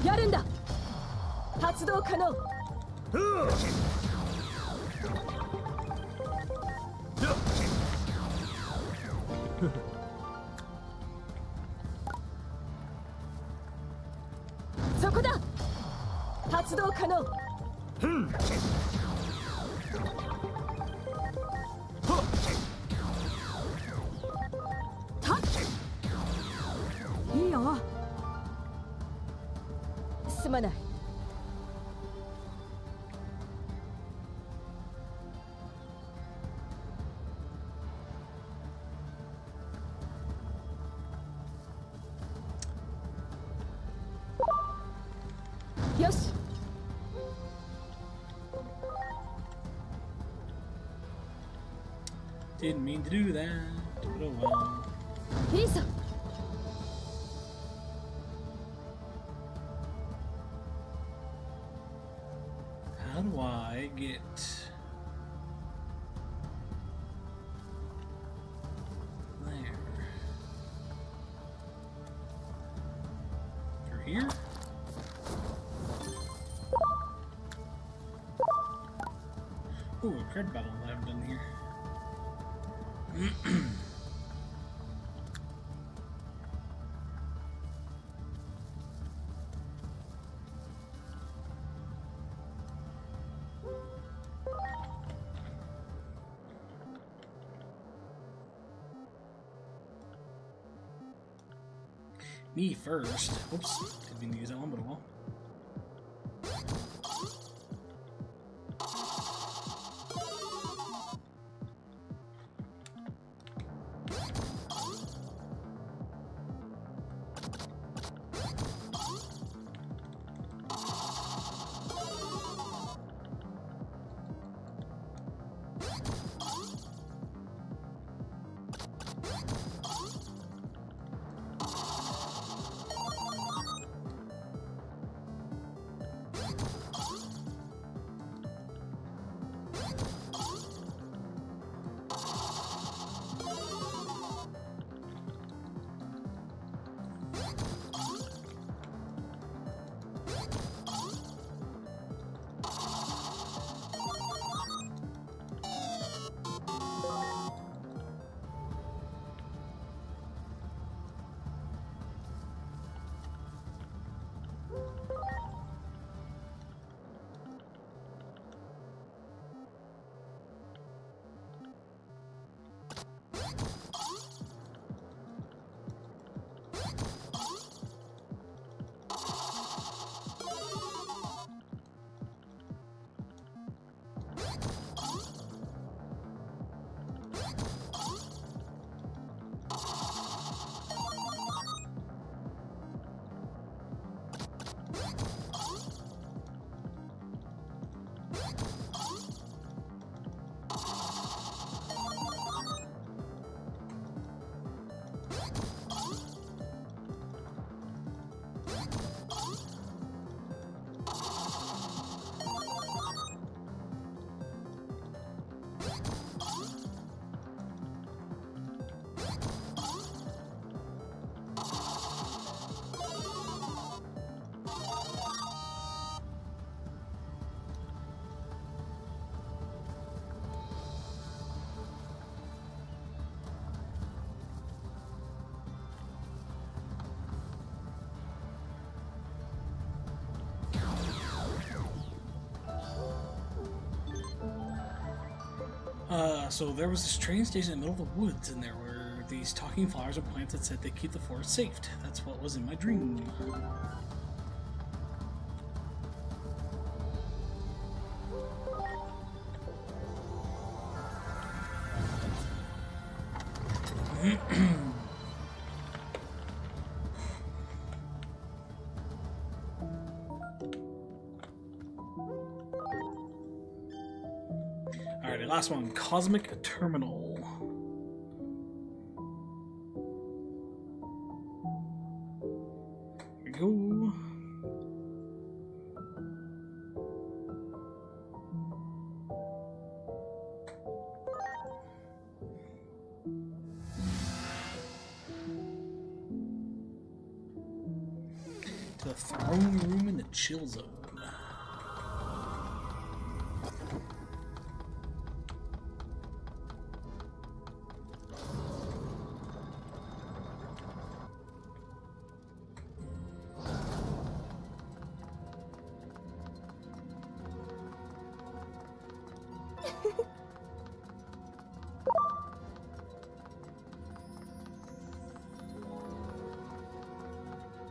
やるんだ。発動可能。そこだ。発動可能。いいよ。すまない。よし。Didn't mean to do that, but oh well. いいぞ。How do I get there? Through here? Ooh, a card battle that I haven't done here. Me first. Oops, didn't mean to use that one, but well. So there was this train station in the middle of the woods, and there were these talking flowers and plants that said they keep the forest safe. That's what was in my dream. Alright, last one. Cosmic Terminal. go. To the throne room in the chill zone.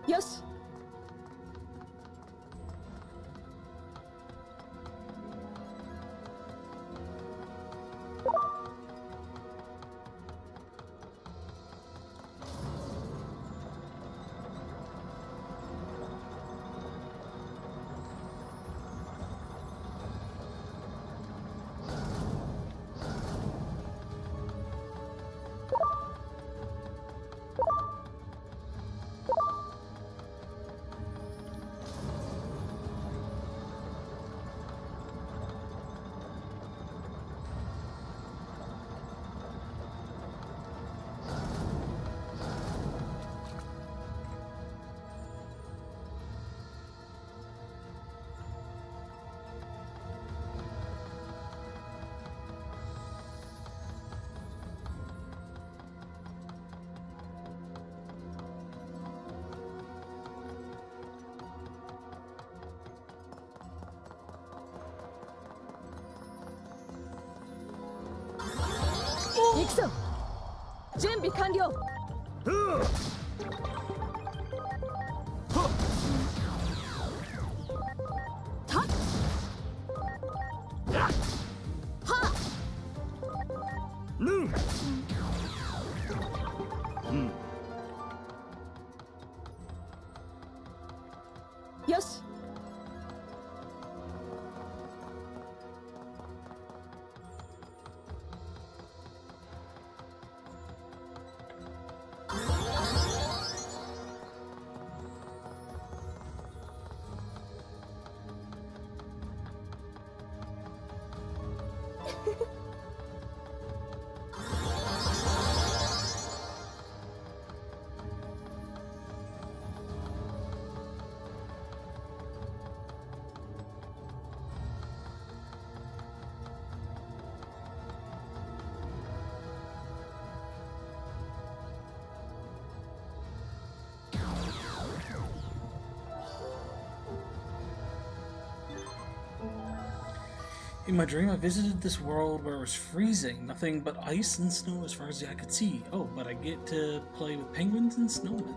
Yoshi. Ikso. 準備完了。たっ。は。よし。In my dream, I visited this world where it was freezing, nothing but ice and snow as far as the eye could see. Oh, but I get to play with penguins and snowmen.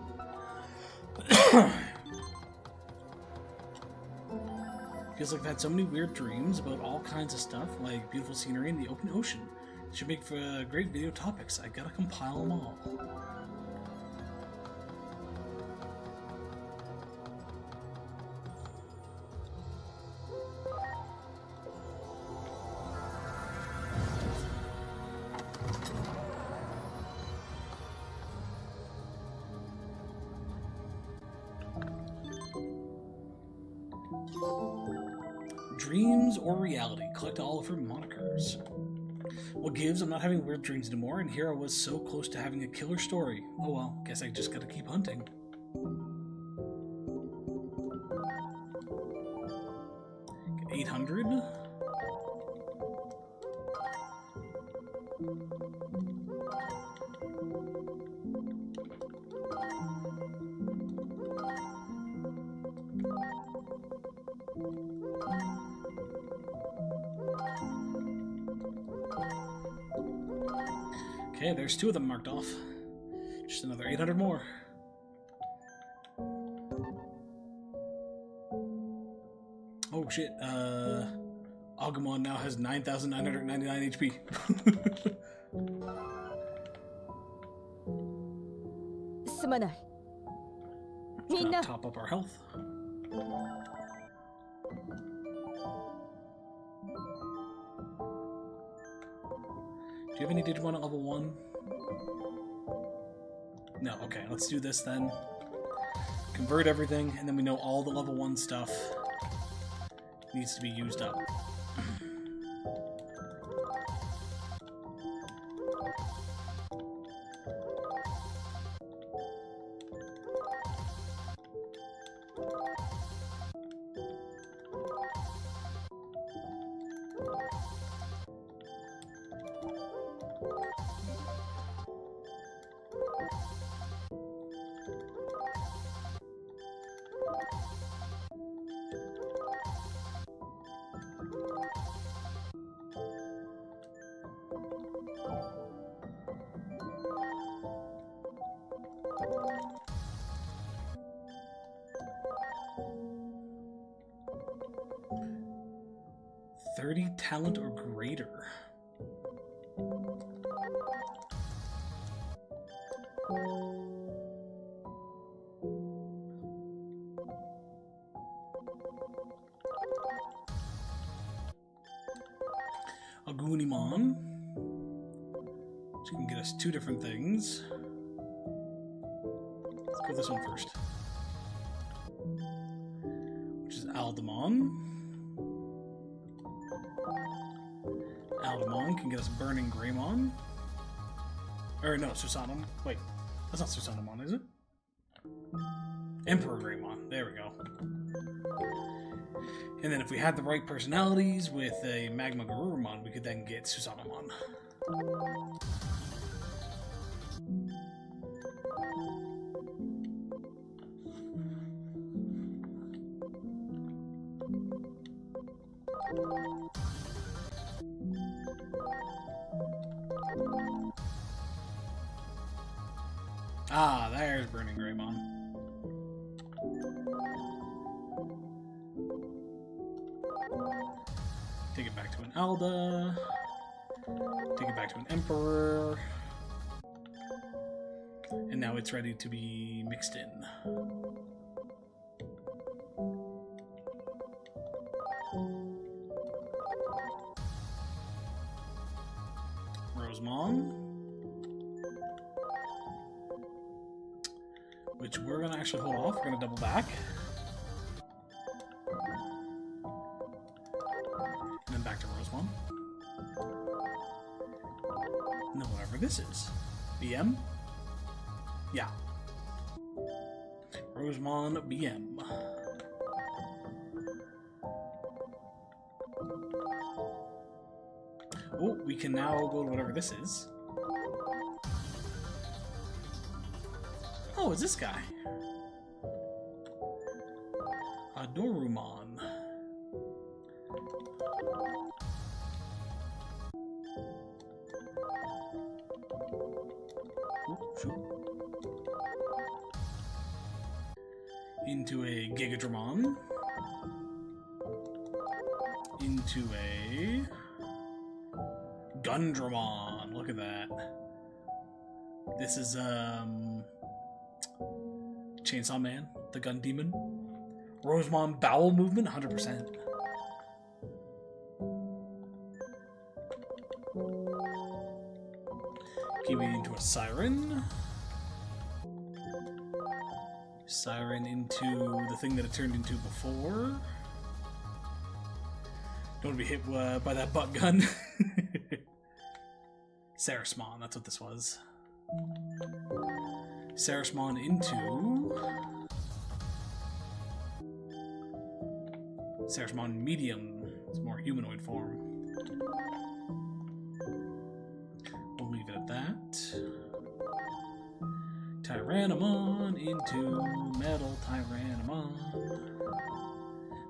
Feels like I've had so many weird dreams about all kinds of stuff, like beautiful scenery and the open ocean. It should make for great video topics. I gotta compile them all. Dreams or reality? Collect all of her monikers. What gives? I'm not having weird dreams anymore, and here I was so close to having a killer story. Oh well, guess I just gotta keep hunting. Get 800. Okay, there's 2 of them marked off. Just another 800 more. Oh shit, Agumon now has 9,999 HP. Gotta top up our health. Do you have any Digimon at level 1? No, okay, let's do this then. convert everything, and then we know all the level 1 stuff needs to be used up. Talent or greater. A Goonimon. She can get us 2 different things. Let's go with this one first. Which is Aldemon. Aldemon can get us Burning Greymon. Or no, Susanomon. Wait, that's not Susanomon, is it? Emperor Greymon. There we go. And then if we had the right personalities with a Magma Garurumon, we could then get Susanomon. Ah, there's Burning Greymon. Take it back to an Alda. Take it back to an Emperor. And now it's ready to be mixed in. Rosemon. Which we're going to actually hold off. We're going to double back. And then back to Rosemon. And then whatever this is. BM? Yeah. Rosemon BM. Oh, we can now go to whatever this is. Oh, it's this guy. Adorumon. Oh, shoot. Into a Gigadramon. Into a Gundramon. Look at that. This is Chainsaw Man, the Gun Demon. Rosemon Bowel Movement, 100%. Kiwi into a Siren. Siren into the thing that it turned into before. Don't want to be hit by that butt gun. Sarasmon, that's what this was. Sarasmon into Sarasmon Medium. It's more humanoid form. We'll leave it at that. Tyrannomon into Metal Tyrannomon.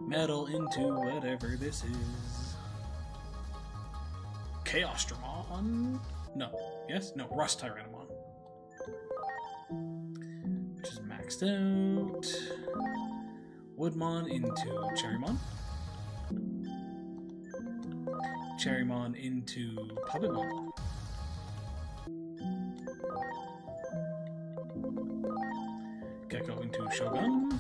Metal into whatever this is. Chaosdramon? No. Yes? No, Rust Tyrannomon. Which is maxed out. Woodmon into Cherrymon. Cherrymon into Puppetmon. Gecko into Shogun.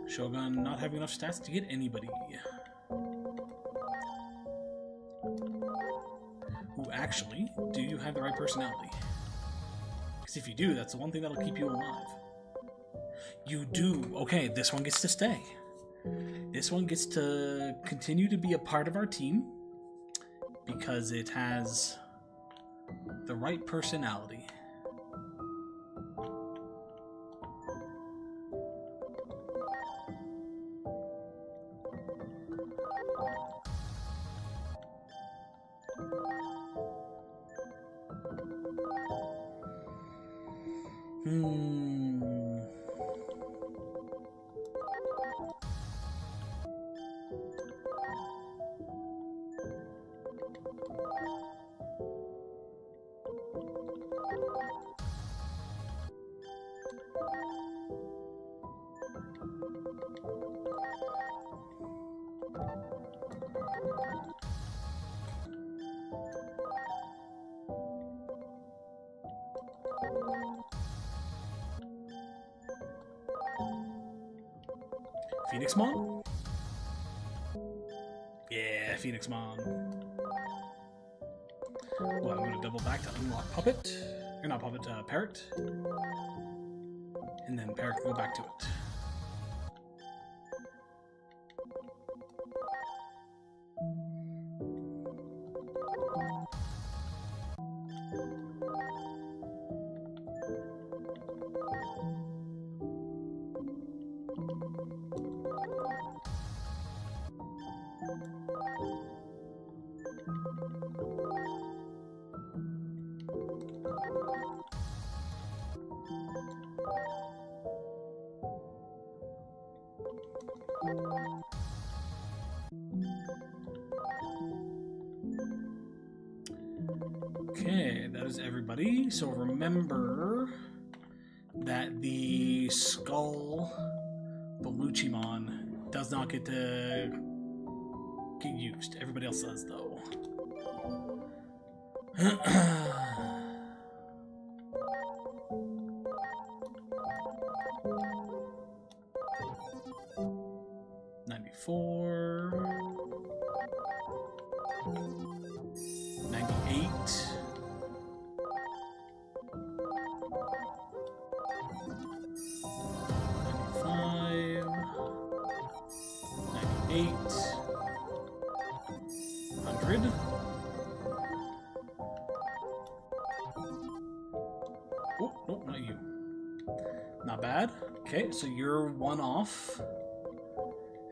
Shogun not having enough stats to get anybody. Ooh, actually, do you have the right personality? Because if you do, that's the one thing that'll keep you alive. You do. Okay, this one gets to stay. This one gets to continue to be a part of our team because it has the right personality. Phoenixmon? Yeah, Phoenixmon. Well, I'm going to double back to unlock Puppet. Or not Puppet, Parrot. And then Parrot can go back to it. Okay, that is everybody. So remember that the Skull Belluchimon does not get to get used. Everybody else does, though. Oh, nope, not you. Not bad. Okay, so you're one off.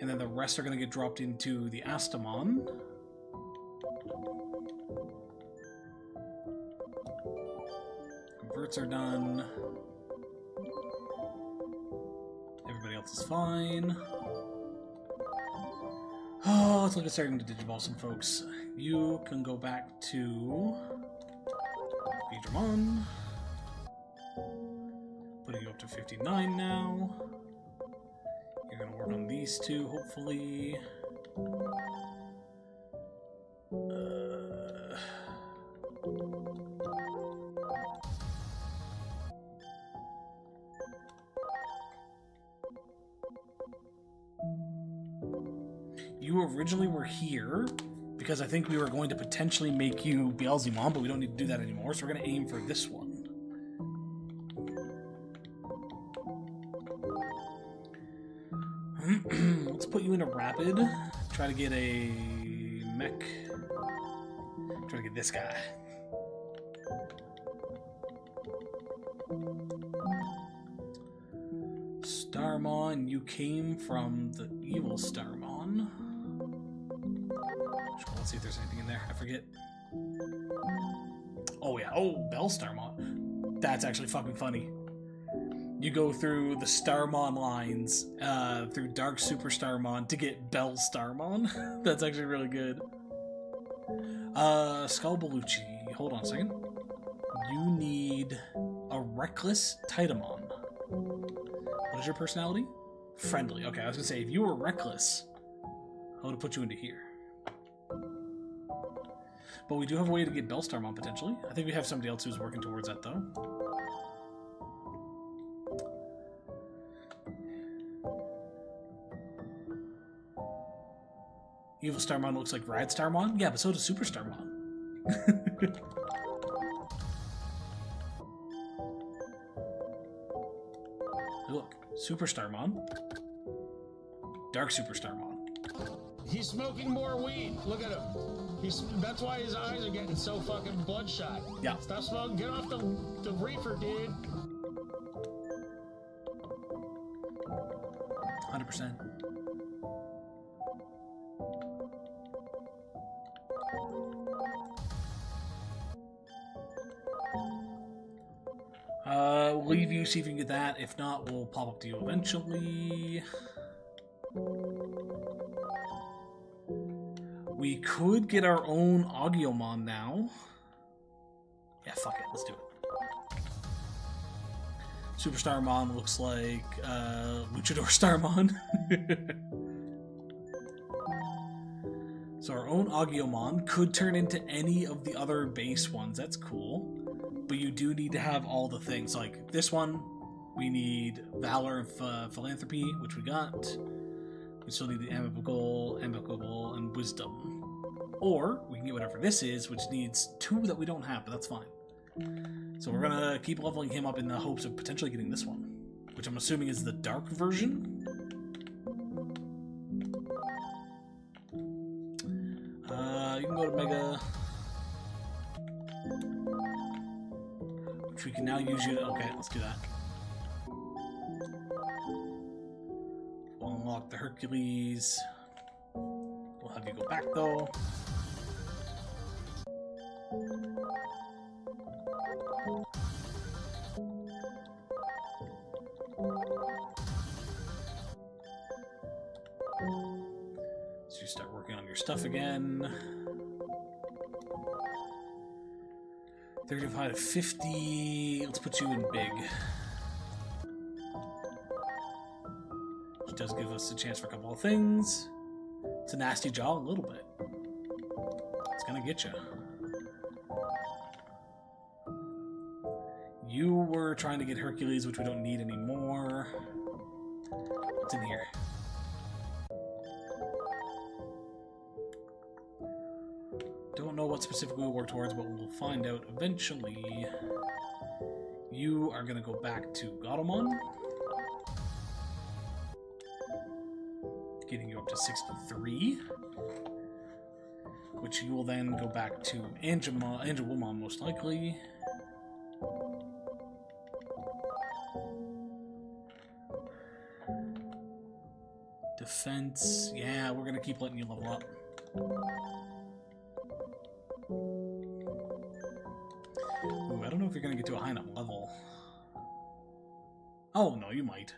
And then the rest are going to get dropped into the Astamon. Converts are done. Everybody else is fine. Oh, let's look at starting to Digiball some folks. You can go back to Digimon. Putting you up to 59 now. You're going to work on these two, hopefully. You originally were here because I think we were going to potentially make you Beelzemon, but we don't need to do that anymore, so we're going to aim for this one. Let's put you in a rapid. Try to get a mech. Try to get this guy. Starmon, you came from the evil Starmon. Let's see if there's anything in there. I forget. Oh yeah. Oh, Bell Starmon. That's actually fucking funny. You go through the Starmon lines, through Dark Super Starmon to get Bell Starmon. That's actually really good. Skull Belluchi. Hold on a second. You need a Reckless Titamon. What is your personality? Friendly. Okay, I was gonna say, if you were Reckless, I would have put you into here. But we do have a way to get Bell Starmon, potentially. I think we have somebody else who's working towards that, though. Evil Starmon looks like Rad Starmon? Yeah, but so does Super Starmon. Look, Superstarmon. Dark Superstarmon. He's smoking more weed. Look at him. That's why his eyes are getting so fucking bloodshot. Yeah. Stop smoking. Get off the reefer, dude. 100%. We'll leave you, see if you can get that. If not, we'll pop up to you eventually. We could get our own Agiomon now. Yeah, fuck it, let's do it. Superstarmon looks like Luchador Starmon. So our own Agiomon could turn into any of the other base ones. That's cool. But you do need to have all the things. Like this one, we need Valor and Philanthropy, which we got. We still need the Amicable, and Wisdom. Or we can get whatever this is, which needs 2 that we don't have, but that's fine. So we're gonna keep leveling him up in the hopes of potentially getting this one, which I'm assuming is the dark version. You can go to Mega, which we can now use you to, okay, let's do that. We'll unlock the Hercules. We'll have you go back though. So you start working on your stuff again. 35 to 50. Let's put you in big. Which does give us a chance for a couple of things. It's a nasty jaw a little bit. It's gonna get you. You were trying to get Hercules, which we don't need anymore. What's in here? Don't know what specifically we'll work towards, but we'll find out eventually. You are going to go back to Godomon. Getting you up to 63. Which you will then go back to Angelwomon, most likely. Defense. Yeah, we're going to keep letting you level up. Ooh, I don't know if you're going to get to a high enough level. Oh, no, you might.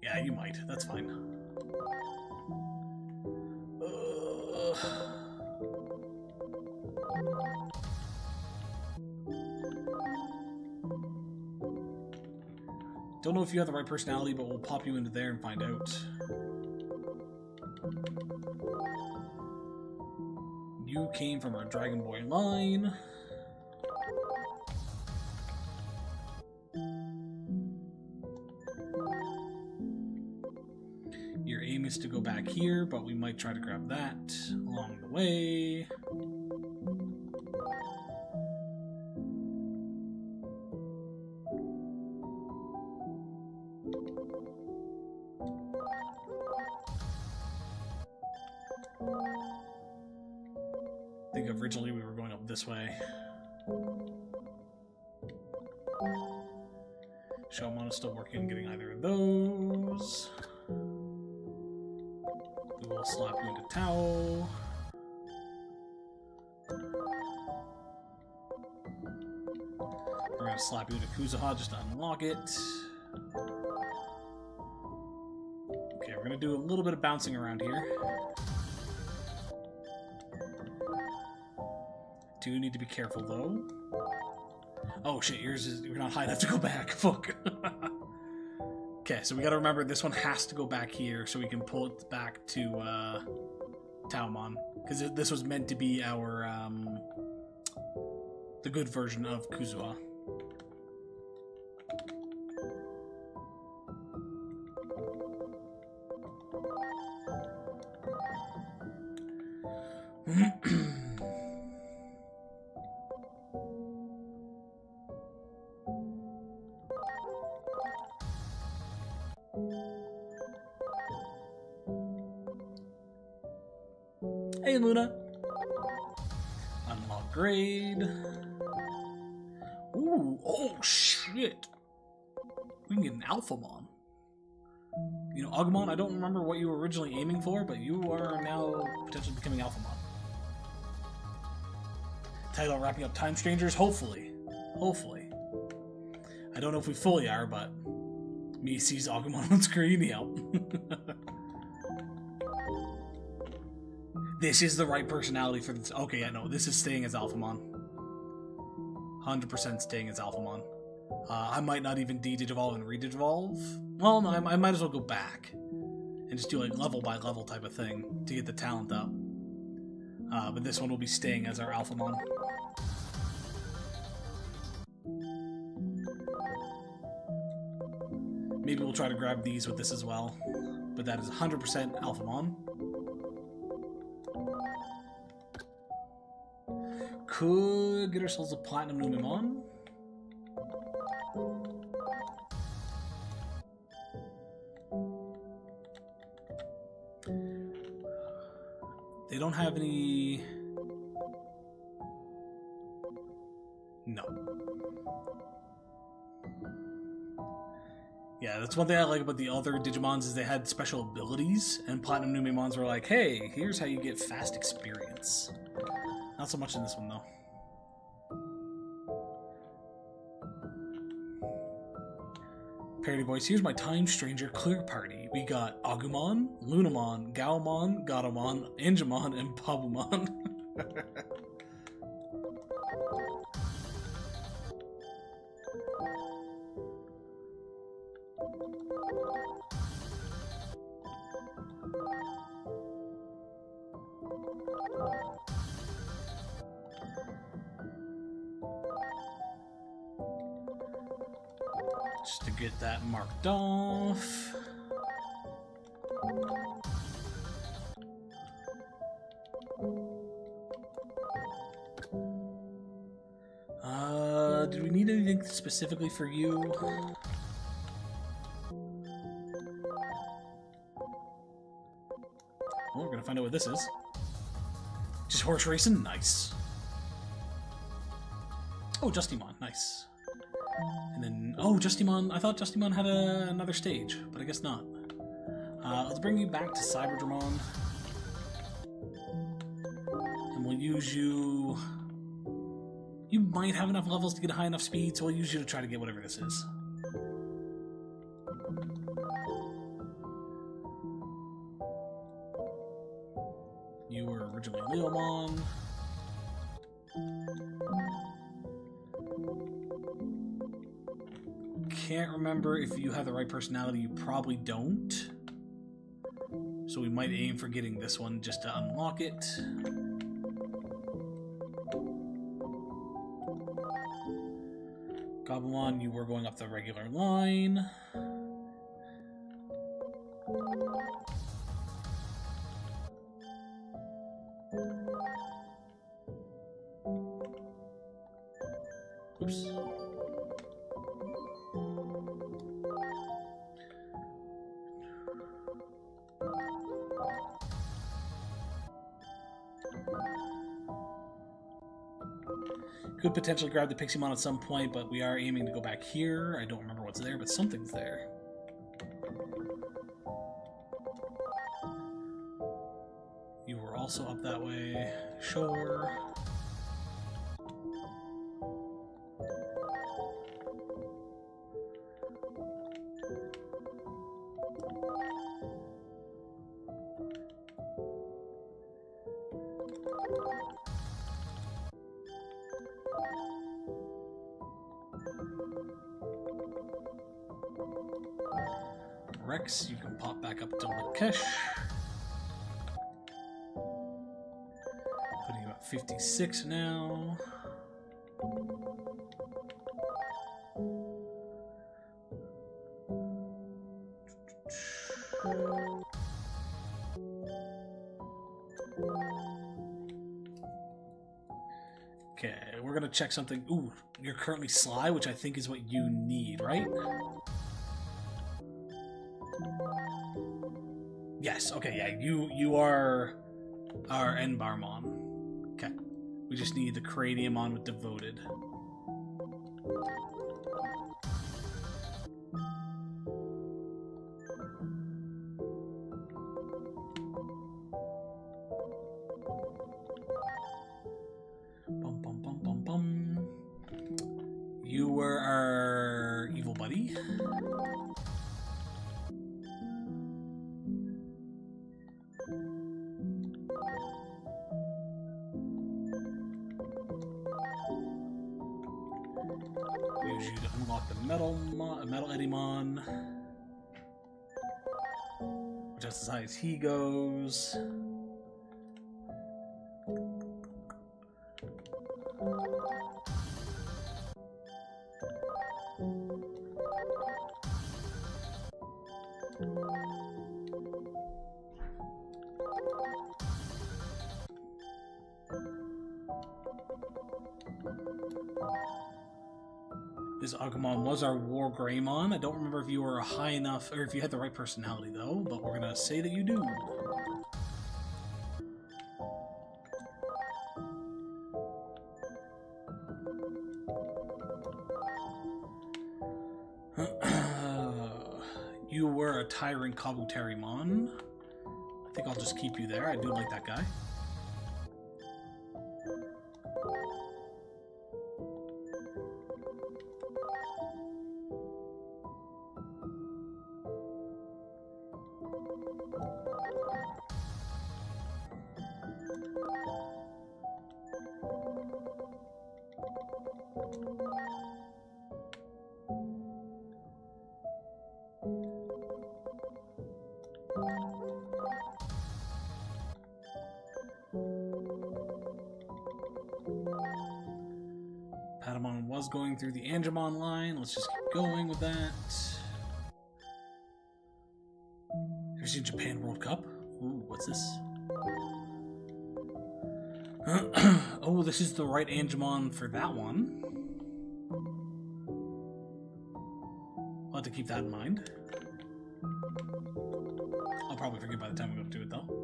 Yeah, you might. That's fine. Don't know if you have the right personality, but we'll pop you into there and find out. You came from our Dragon Boy line. Your aim is to go back here, but we might try to grab that along the way. I think originally we were going up this way. Showmon is still working on getting either of those. We will slap you into Tao. We're going to slap you into Kuzuha just to unlock it. Okay, we're going to do a little bit of bouncing around here. Do need to be careful though. Oh shit, yours is, you're not high enough to go back. Fuck. Okay, so we gotta remember this one has to go back here so we can pull it back to Taomon. Because this was meant to be our the good version of Kuzuha. Hey, Luna. Unlock grade. Ooh, oh shit. We can get an Alphamon. You know, Agumon, I don't remember what you were originally aiming for, but you are now potentially becoming Alphamon. Title wrapping up Time Strangers, hopefully. Hopefully. I don't know if we fully are, but me sees Agumon on screen, yep. This is the right personality for this. Okay, yeah, no, this is staying as Alphamon. 100% staying as Alphamon. I might not even de-digivolve and re-digivolve. Well, no, I might as well go back and just do like level by level type of thing to get the talent up. But this one will be staying as our Alphamon. Maybe we'll try to grab these with this as well. But that is 100% Alphamon. Could get ourselves a Platinum Numemon. They don't have any... No. Yeah, that's one thing I like about the other Digimons is they had special abilities, and Platinum Numemons were like, hey, here's how you get fast experience. Not so much in this one, though. Parody voice, here's my Time Stranger Clear Party. We got Agumon, Lunamon, Gaomon, Gatomon, Angemon, and Pabumon. Just to get that marked off. Did we need anything specifically for you? Well, we're gonna find out what this is. Just horse racing? Nice. Oh, Justimon, nice. And then, oh, Justimon, I thought Justimon had another stage, but I guess not. Let's bring you back to Cyberdramon. And we'll use you... You might have enough levels to get a high enough speed, so we'll use you to try to get whatever this is. You were originally Leomon. Can't remember if you have the right personality. You probably don't. So we might aim for getting this one just to unlock it. Gabumon, you were going up the regular line. Oops. Could potentially grab the Pixiemon at some point, but we are aiming to go back here. I don't remember what's there, but something's there. You were also up that way. Sure. Rex, you can pop back up to Lakesh. Putting you at 56 now. Okay, we're gonna check something. Ooh, you're currently Sly, which I think is what you need, right? Yes, okay, yeah, you are our Enbarmon. Okay. We just need the Craniumon with Devoted. Bum bum bum bum bum. You were our evil buddy. Use you to unlock the Metal Eddymon, which is as high as he goes. This Agumon was our War Greymon. I don't remember if you were high enough, or if you had the right personality, though, but we're gonna say that you do. You were a Tyrant Kabuterimon. I think I'll just keep you there. I do like that guy. Patamon was going through the Angemon line. Let's just keep going with that. Ever seen Japan World Cup? Ooh, what's this? Oh, this is the right Angemon for that one. I'll have to keep that in mind. I'll probably forget by the time we go to it, though.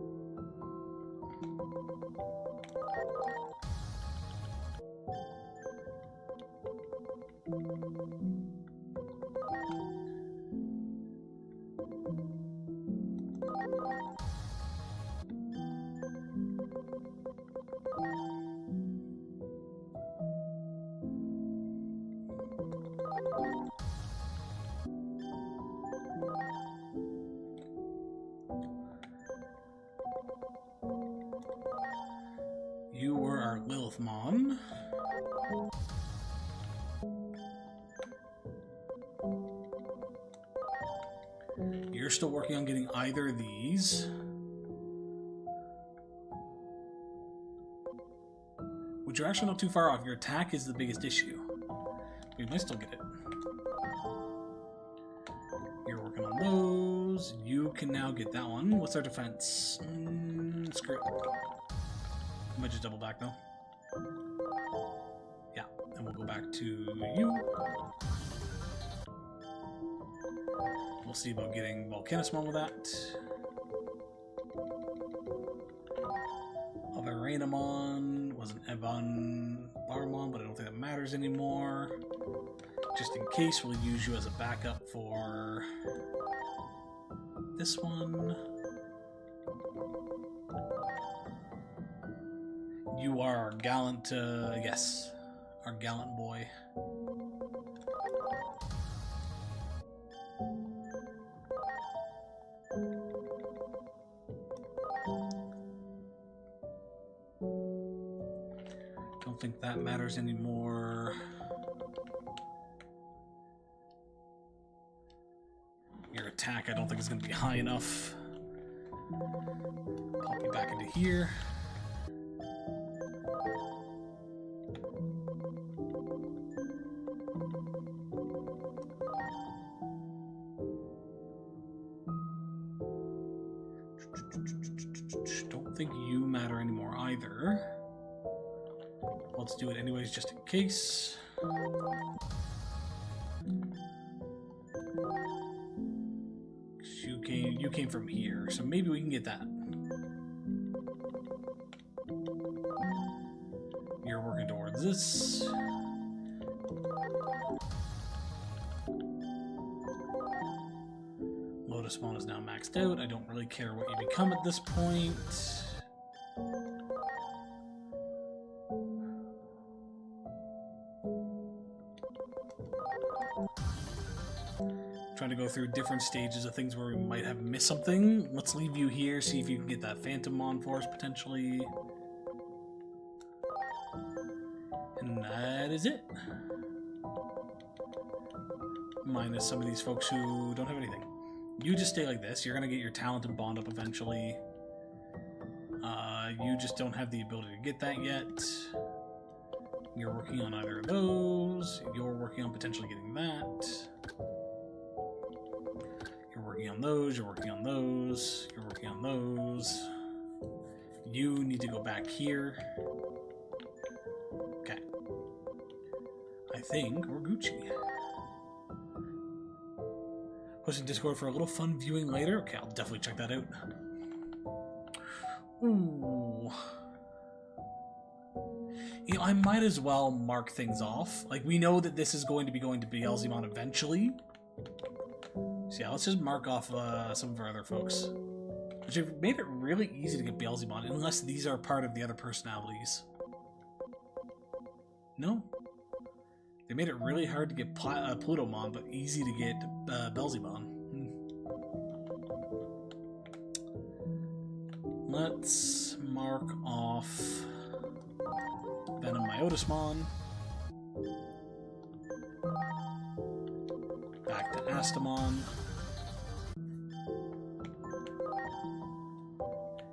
You were our Lilithmon. You're still working on getting either of these. Which you're actually not too far off. Your attack is the biggest issue. We might still get it. You're working on those. You can now get that one. What's our defense? Screw it. I might just double back though. Yeah, and we'll go back to you. We'll see about getting Volcanismon with that. Avarenamon was an Evan Barmon, but I don't think that matters anymore. Just in case, we'll use you as a backup for this one. You are our gallant, yes, our gallant boy. Don't think that matters anymore. Your attack, I don't think is going to be high enough. Pop you back into here. Don't think you matter anymore either. Let's do it anyways, just in case. you came from here, so maybe we can get that. You're working towards this. Lotus Spawn is now maxed out. I don't really care what you become at this point. Trying to go through different stages of things where we might have missed something. Let's leave you here, see if you can get that Phantomon for us potentially. And that is it. Minus some of these folks who don't have anything. You just stay like this. You're going to get your talent and bond up eventually. You just don't have the ability to get that yet. You're working on either of those. You're working on potentially getting that. You're working on those. You're working on those. You're working on those. You need to go back here. Okay. I think we're Gucci. Posting Discord for a little fun viewing later. Okay, I'll definitely check that out. Ooh. You know, I might as well mark things off. Like, we know that this is going to be Beelzemon eventually. So yeah, let's just mark off some of our other folks. Which have made it really easy to get Beelzemon, unless these are part of the other personalities. No? They made it really hard to get Plutomon, but easy to get Beelzemon. Let's mark off Venom Myotismon. Back to Astamon.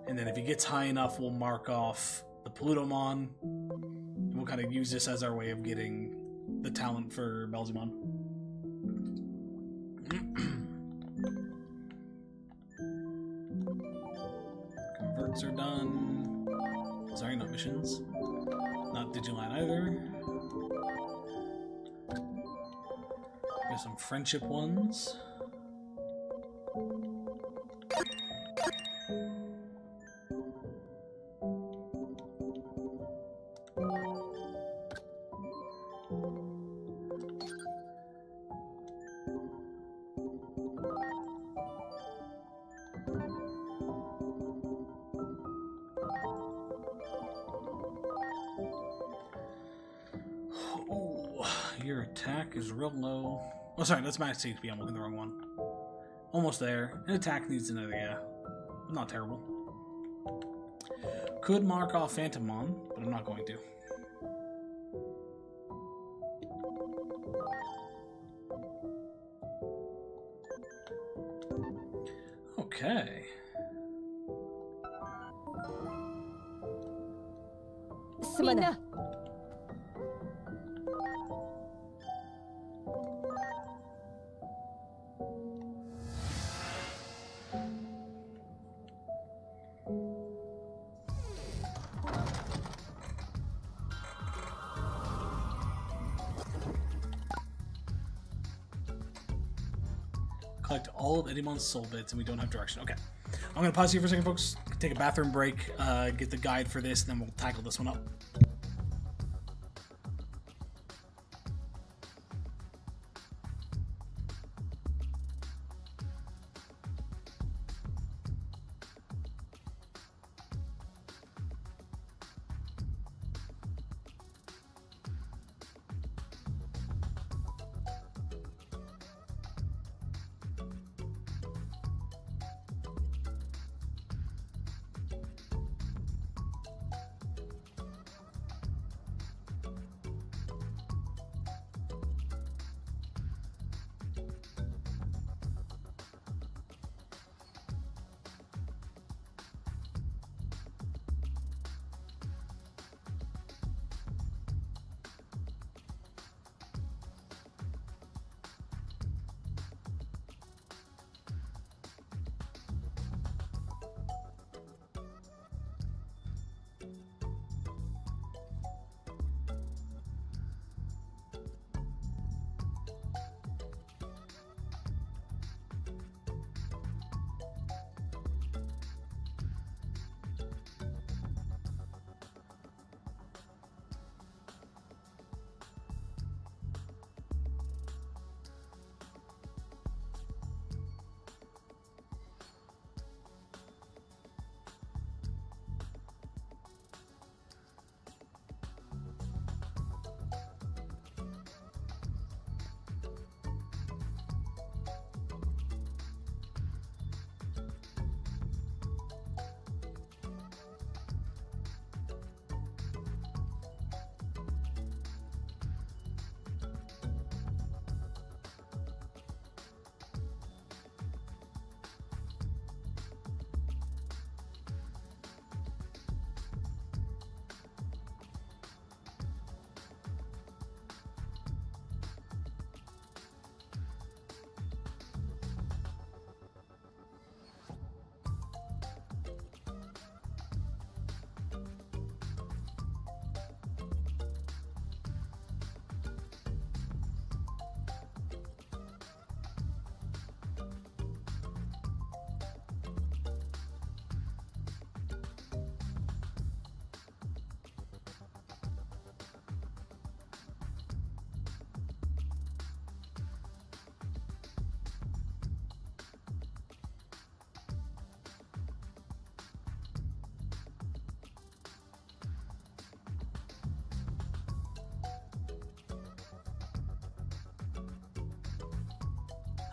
And then if he gets high enough, we'll mark off the Plutomon. And we'll kind of use this as our way of getting the talent for Beelzemon. Converts are done. Sorry, not missions. Not Digimon either. There's some friendship ones. Your attack is real low. Oh, sorry, that's max HP. I'm looking at the wrong one. Almost there. And attack needs another, yeah. Not terrible. Could mark off Phantomon, but I'm not going to. Okay. Minna. Collect all of Eddiemon's soul bits, and we don't have direction. Okay. I'm going to pause here for a second, folks. Take a bathroom break, get the guide for this, and then we'll tackle this one up.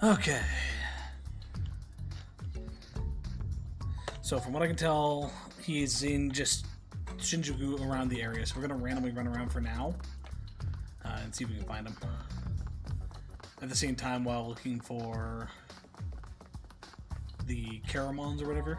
Okay. So from what I can tell, he's in just Shinjuku around the area. So we're gonna randomly run around for now and see if we can find him. At the same time, while looking for the Caramons or whatever.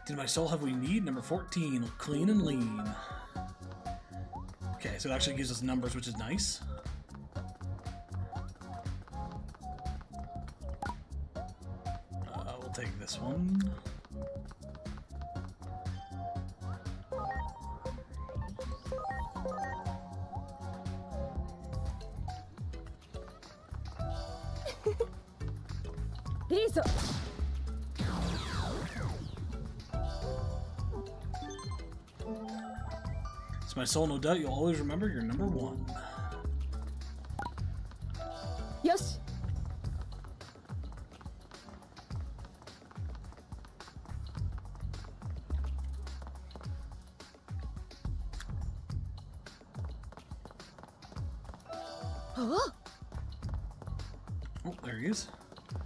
Did my soul have what we need? Number 14, clean and lean. Okay, so it actually gives us numbers, which is nice. We'll take this one. It's my soul, no doubt. You'll always remember you're number 1. Yosh. Oh, there he is.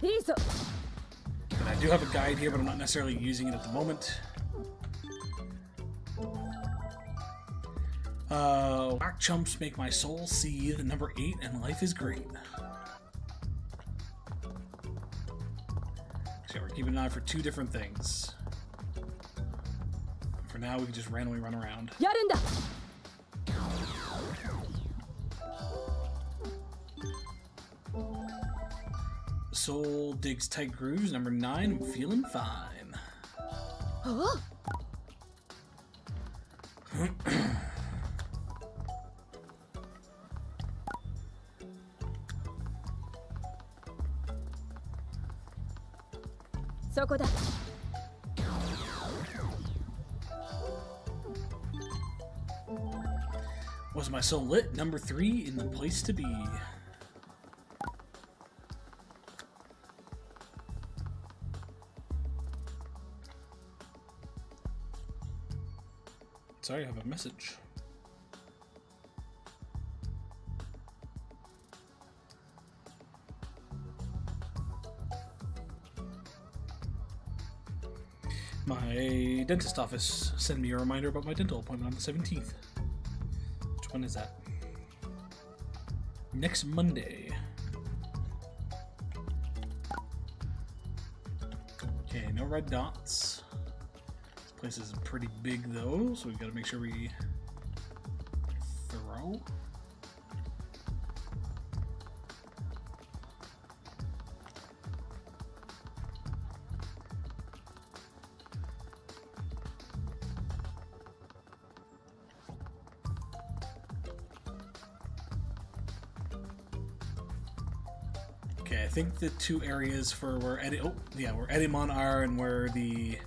いいぞ。 And I do have a guide here, but I'm not necessarily using it at the moment. Whack chumps make my soul seethe. Number 8, and life is great. So we're keeping an eye for 2 different things. For now, we can just randomly run around. やるんだ。 Soul digs tight grooves. Number 9, I'm feeling fine. Oh. Was my soul lit? Number 3, in the place to be. Sorry, I have a message. My dentist office sent me a reminder about my dental appointment on the 17th. Which one is that? Next Monday. Okay, no red dots. This place is pretty big though, so we've got to make sure we throw. Okay, I think the 2 areas for where where Edimon are and where the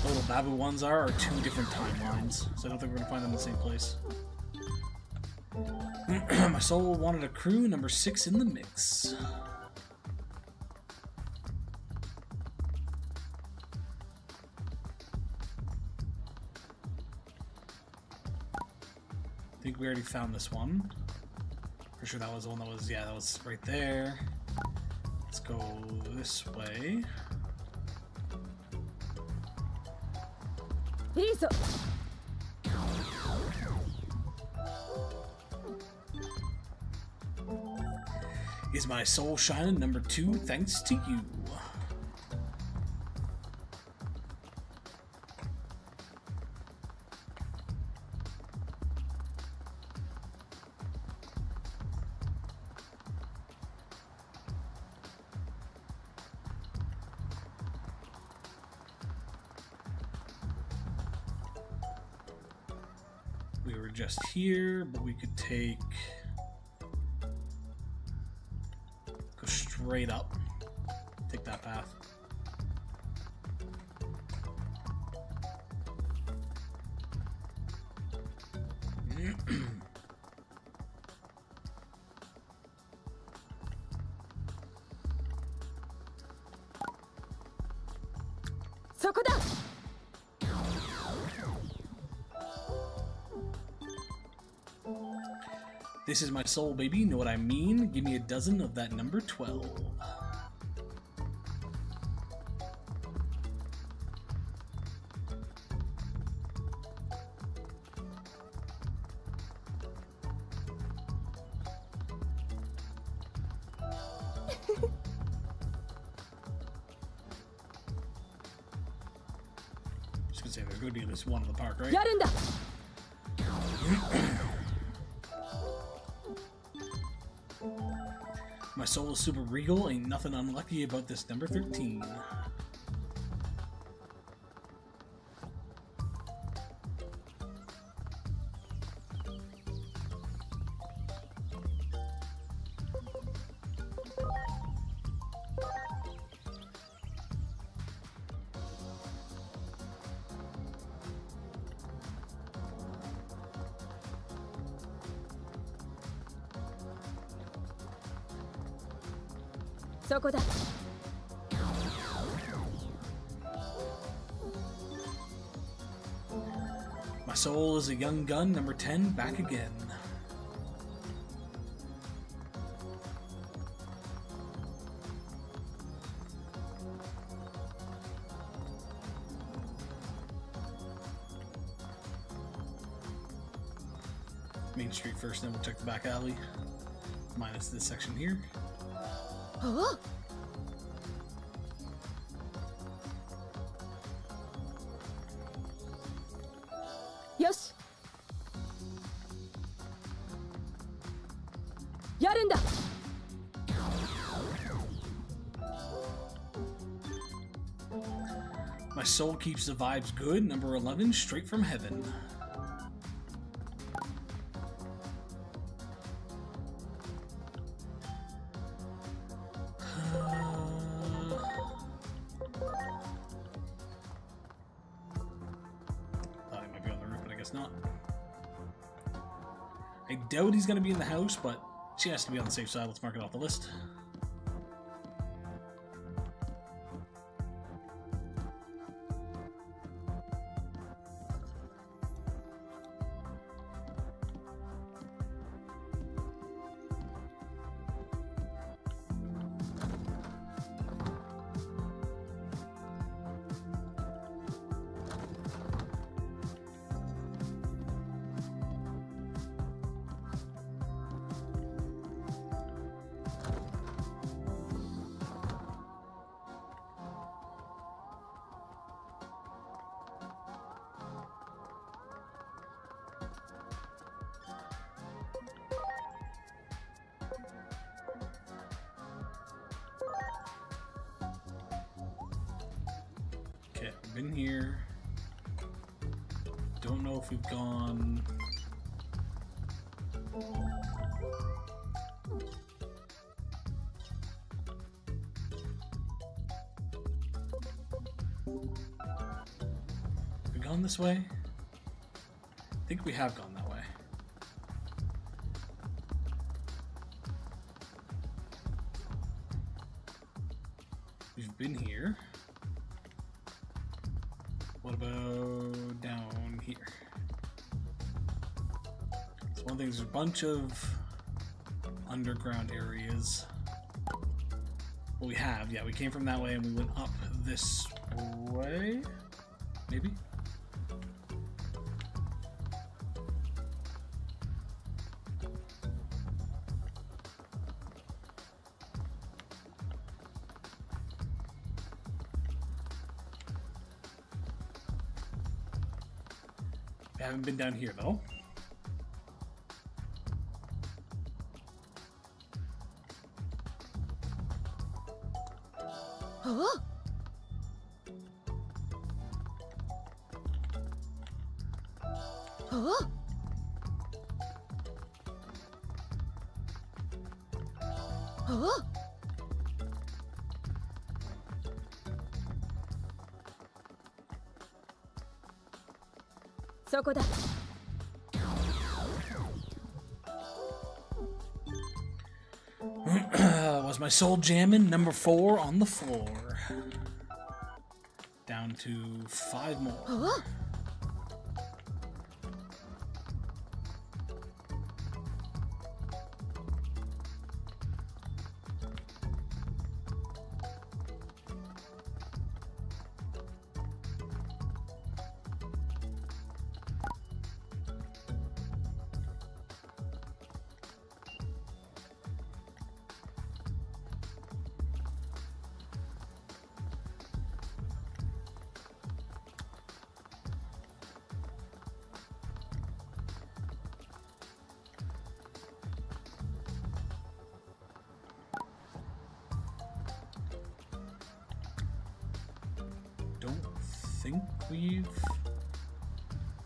little Babu ones are 2 different timelines. So I don't think we're gonna find them in the same place. My soul wanted a crew, number 6 in the mix. I think we already found this one. Pretty sure that was the one that was, yeah, that was right there. Let's go this way. Is my soul shining? Number 2, thanks to you. We were just here, but we could go straight up. Take that path. そこだ This is my soul, baby. Know what I mean? Give me a dozen of that number 12. Just gonna say there's gonna be at least one in the park, right? やるんだ My soul is super regal. Ain't nothing unlucky about this number 13.そこだ My soul is a young gun, number 10, back again. Main Street first, then we'll check the back alley. Minus this section here. あ よしやるんだ My soul keeps the vibes good, number 11, straight from heaven. Thought he might be on the roof, but I guess not. I doubt he's gonna be in the house, but she has to be on the safe side. Let's mark it off the list. Okay, been here. Don't know if we've gone. Have we gone this way? I think we have gone that way. We've been here. What about down here? So one thing, there's a bunch of underground areas. Well, we have, yeah, we came from that way and we went up this way, maybe? We haven't been down here though. Oh? Oh? Oh? そこだ Was my soul jamming? Number 4 on the floor. Down to 5 more. Huh? Think we've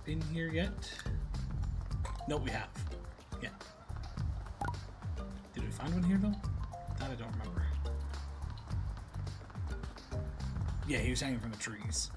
been here yet? No, we have. Yeah. Did we find one here though? That I don't remember. Yeah, he was hanging from the trees.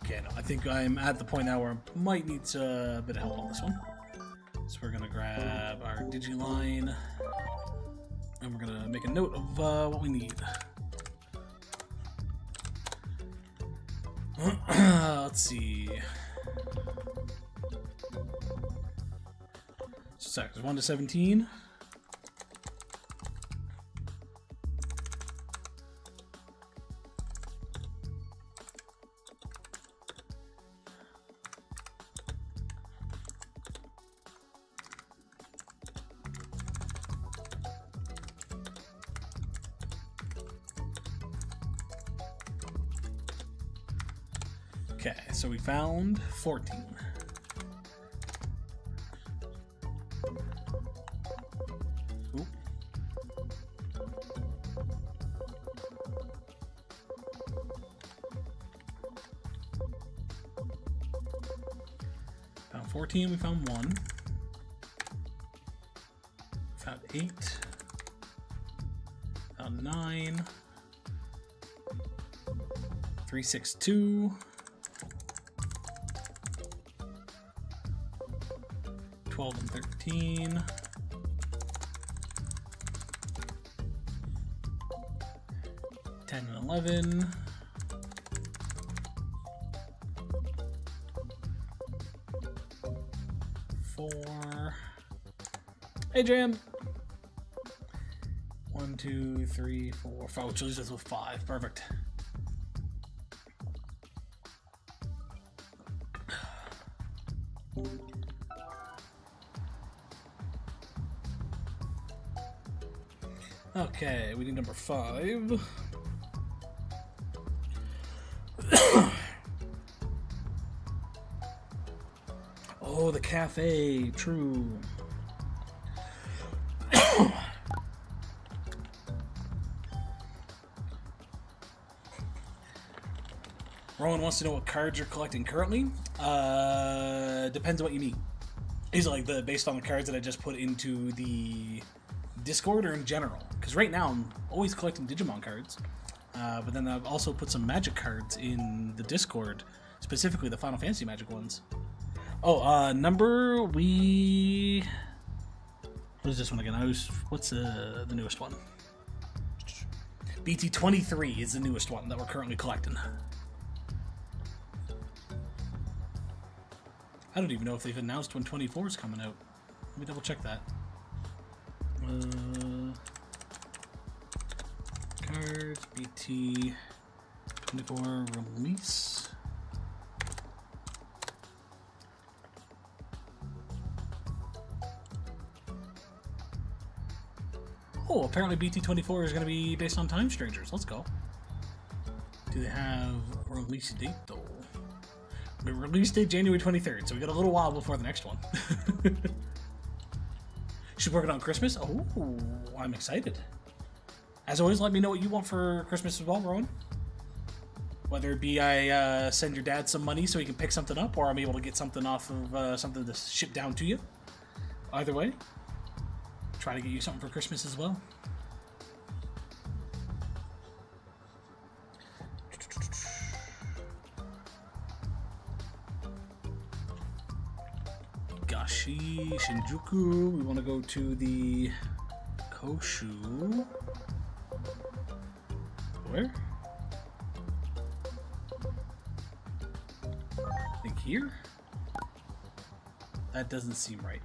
Okay, no, I think I'm at the point now where I might need a bit of help on this one. So we're gonna grab our Digiline, and we're gonna make a note of what we need. Let's see. So sectors 1 to 17. Okay, so we found 14. Ooh. Found 14, we found 1. Found 8. Found 9. 3, 6, 2. 12 and 13. 10 and 11. 4. Hey, Jam. 1, 2, 3, 4, 5. Which leaves us with 5. Perfect. Okay, we need number 5. Oh, the cafe, true. Rowan wants to know what cards you're collecting currently. Depends on what you mean. Is it like based on the cards that I just put into the Discord or in general? Because right now I'm always collecting Digimon cards, but then I've also put some Magic cards in the Discord, specifically the Final Fantasy Magic ones. Oh, number we... What is this one again? What's the newest one? BT23 is the newest one that we're currently collecting. I don't even know if they've announced when 24 is coming out. Let me double check that. Cards, BT 24 release. Oh, apparently BT24 is going to be based on Time Strangers. Let's go. Do they have a release date, though? The release date January 23rd, so we got a little while before the next one. She's working on Christmas? Oh, I'm excited. As always, let me know what you want for Christmas as well, Rowan. Whether it be I send your dad some money so he can pick something up, or I'm able to get something off of something to ship down to you. Either way, try to get you something for Christmas as well. Gashi, Shinjuku. We want to go to the Koshu. Where? I think here? That doesn't seem right.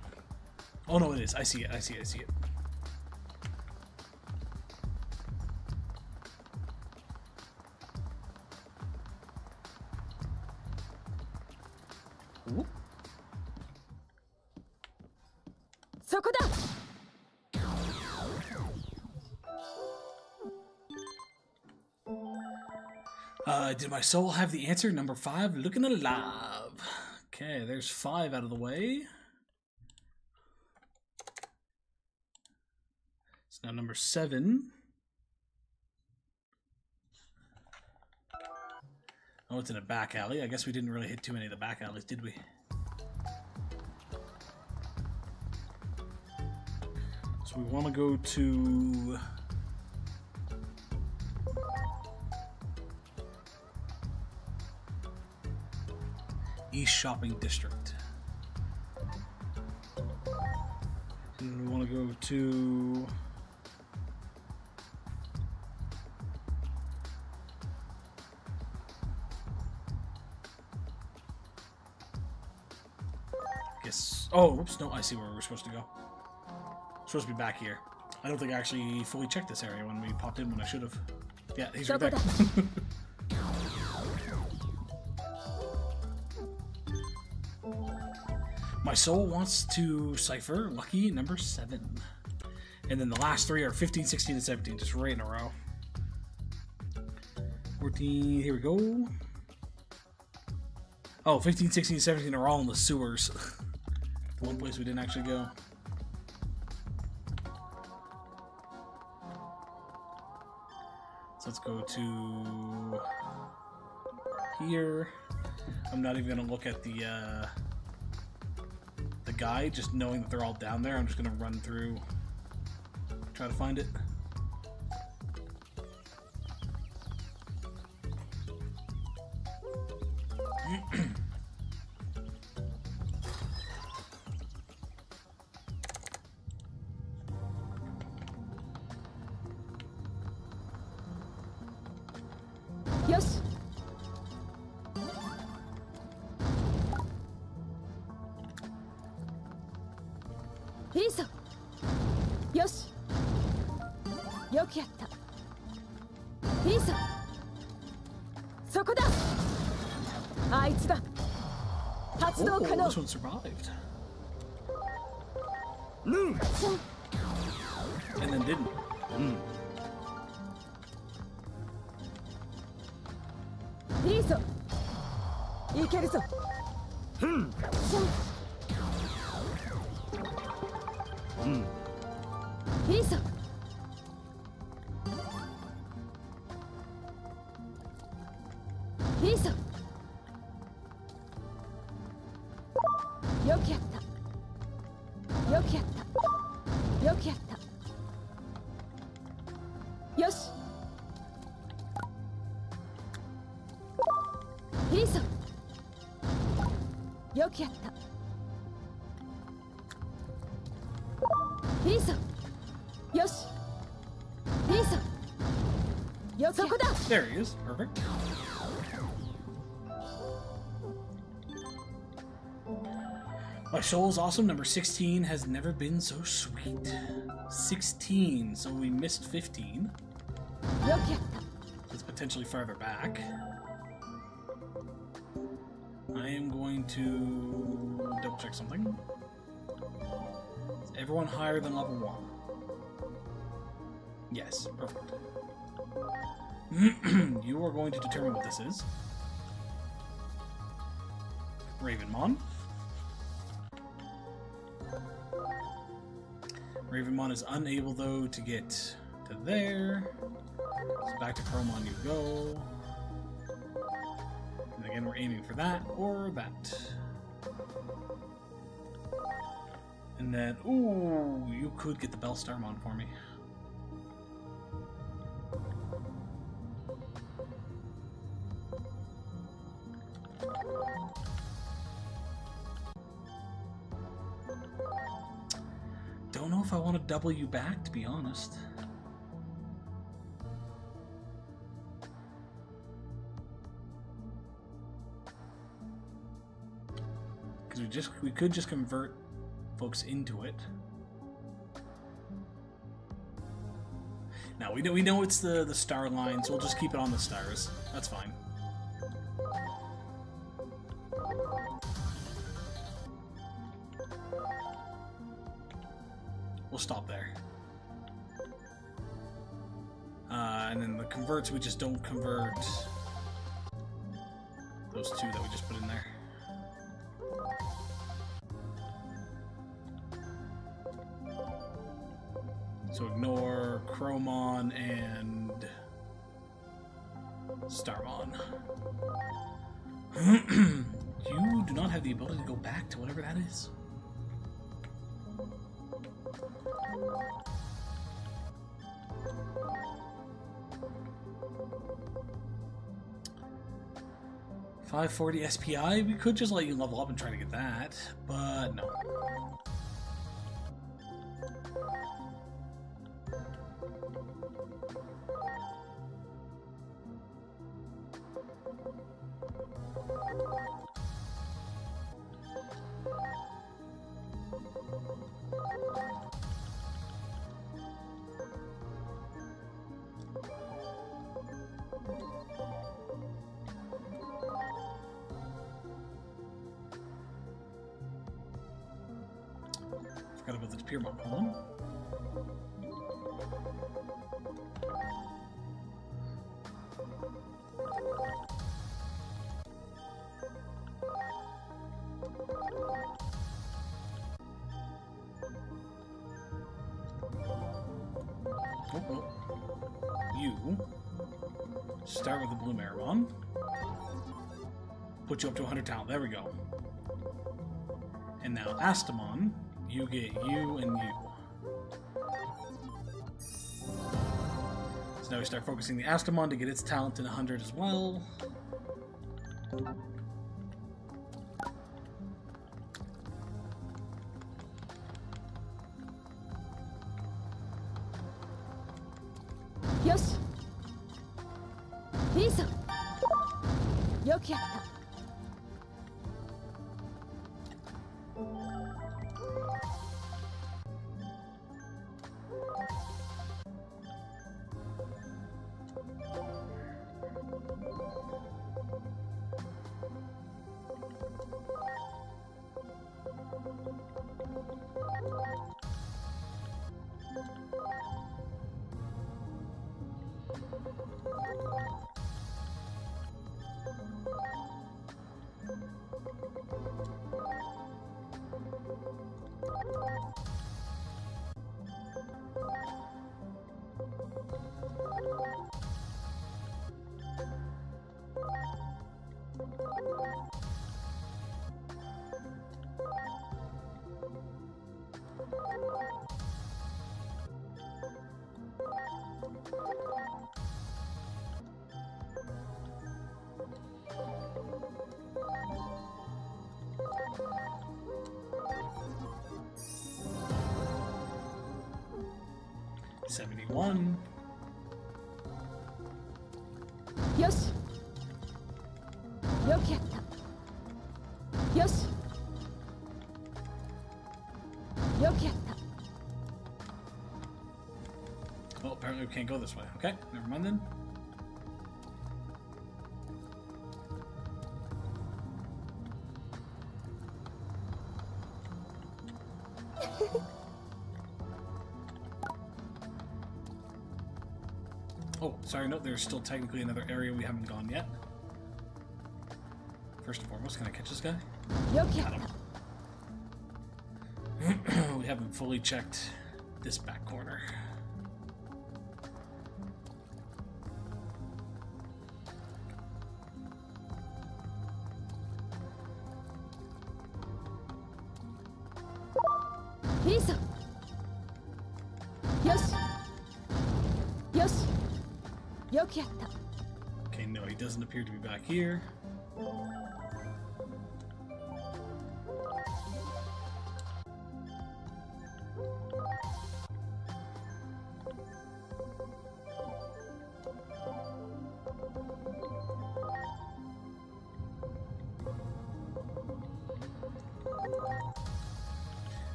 Oh no, it is. I see it. I see it. I see it. Whoop. Did my soul have the answer? Number 5, looking alive. Okay, there's 5 out of the way. It's now number 7. Oh, it's in a back alley. I guess we didn't really hit too many of the back alleys, did we? So we want to go to... East Shopping District. And we want to go to... Guess... Oh, oops, no, I see where we're supposed to go. We're supposed to be back here. I don't think I actually fully checked this area when we popped in when I should have. Yeah, he's right there. My soul wants to cipher lucky number 7. And then the last 3 are 15, 16, and 17, just right in a row. 14, here we go. Oh, 15, 16, 17 are all in the sewers. The one place we didn't actually go. So let's go to here. I'm not even gonna look at the guide, just knowing that they're all down there. I'm just gonna run through, try to find it. Yosh. Isa. Yoshi. Yoku yatta. Isa. Soko da. Aitsu da. Tatsudo kano. This one survived. And then didn't. Iso. Ikeru zo. Isa. Isa. Yoku yatta. Yoku yatta. Yoku yatta. Yoshi. Isa. Yoku yatta. Isa. Yoshi. Isa. Yoku yatta. There he is. Perfect. My soul is awesome. Number 16 has never been so sweet. 16, so we missed 15. It's potentially farther back. I am going to double check something. Is everyone higher than level 1? Yes, perfect. You are going to determine what this is. Ravenmon. Ravenmon is unable, though, to get to there. So back to Chromon you go. And again, we're aiming for that or that. And then, ooh, you could get the Bellstarmon for me. Don't know if I want to double you back, to be honest. Because we could just convert folks into it. Now we know it's the star line, so we'll just keep it on the stars. That's fine. We'll stop there. And then the converts, we just don't convert those two that we just put in there. So ignore Chromon and Starmon. You do not have the ability to go back to whatever that is. $540 SPI? We could just let you level up and try to get that, but no. Forgot about the Digimon. Hold on. Oh. You start with the Blue Marimon. Put you up to 100 talent. There we go. And now Astamon, you get you and you. So now we start focusing the Astamon to get its talent in 100 as well. Yoshi! Lisa! Yoki yatta! $71. Yoshi! Yoki yatta! Yoshi! Yoki yatta! Well, apparently we can't go this way. Okay, never mind then. Oh, sorry, no, there's still technically another area we haven't gone yet. First and foremost, can I catch this guy? Got him. We haven't fully checked this back corner. Lisa. Yoshi. Yoshi. Yoki yatta. Okay, no, he doesn't appear to be back here.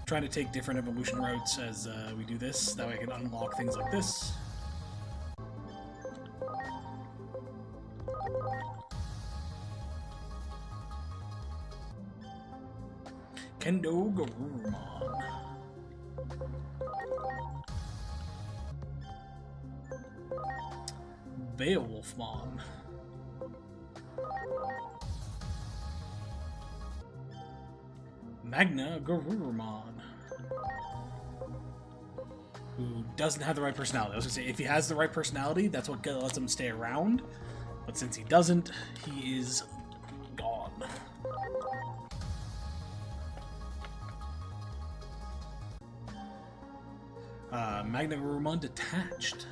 Trying to take different evolution routes as we do this. That way I can unlock things like this. Kendo Garurumon. Beowulfmon. Magna Garurumon. Who doesn't have the right personality. I was gonna say, if he has the right personality, that's what lets him stay around. But since he doesn't, he is gone. Magna Garurumon detached.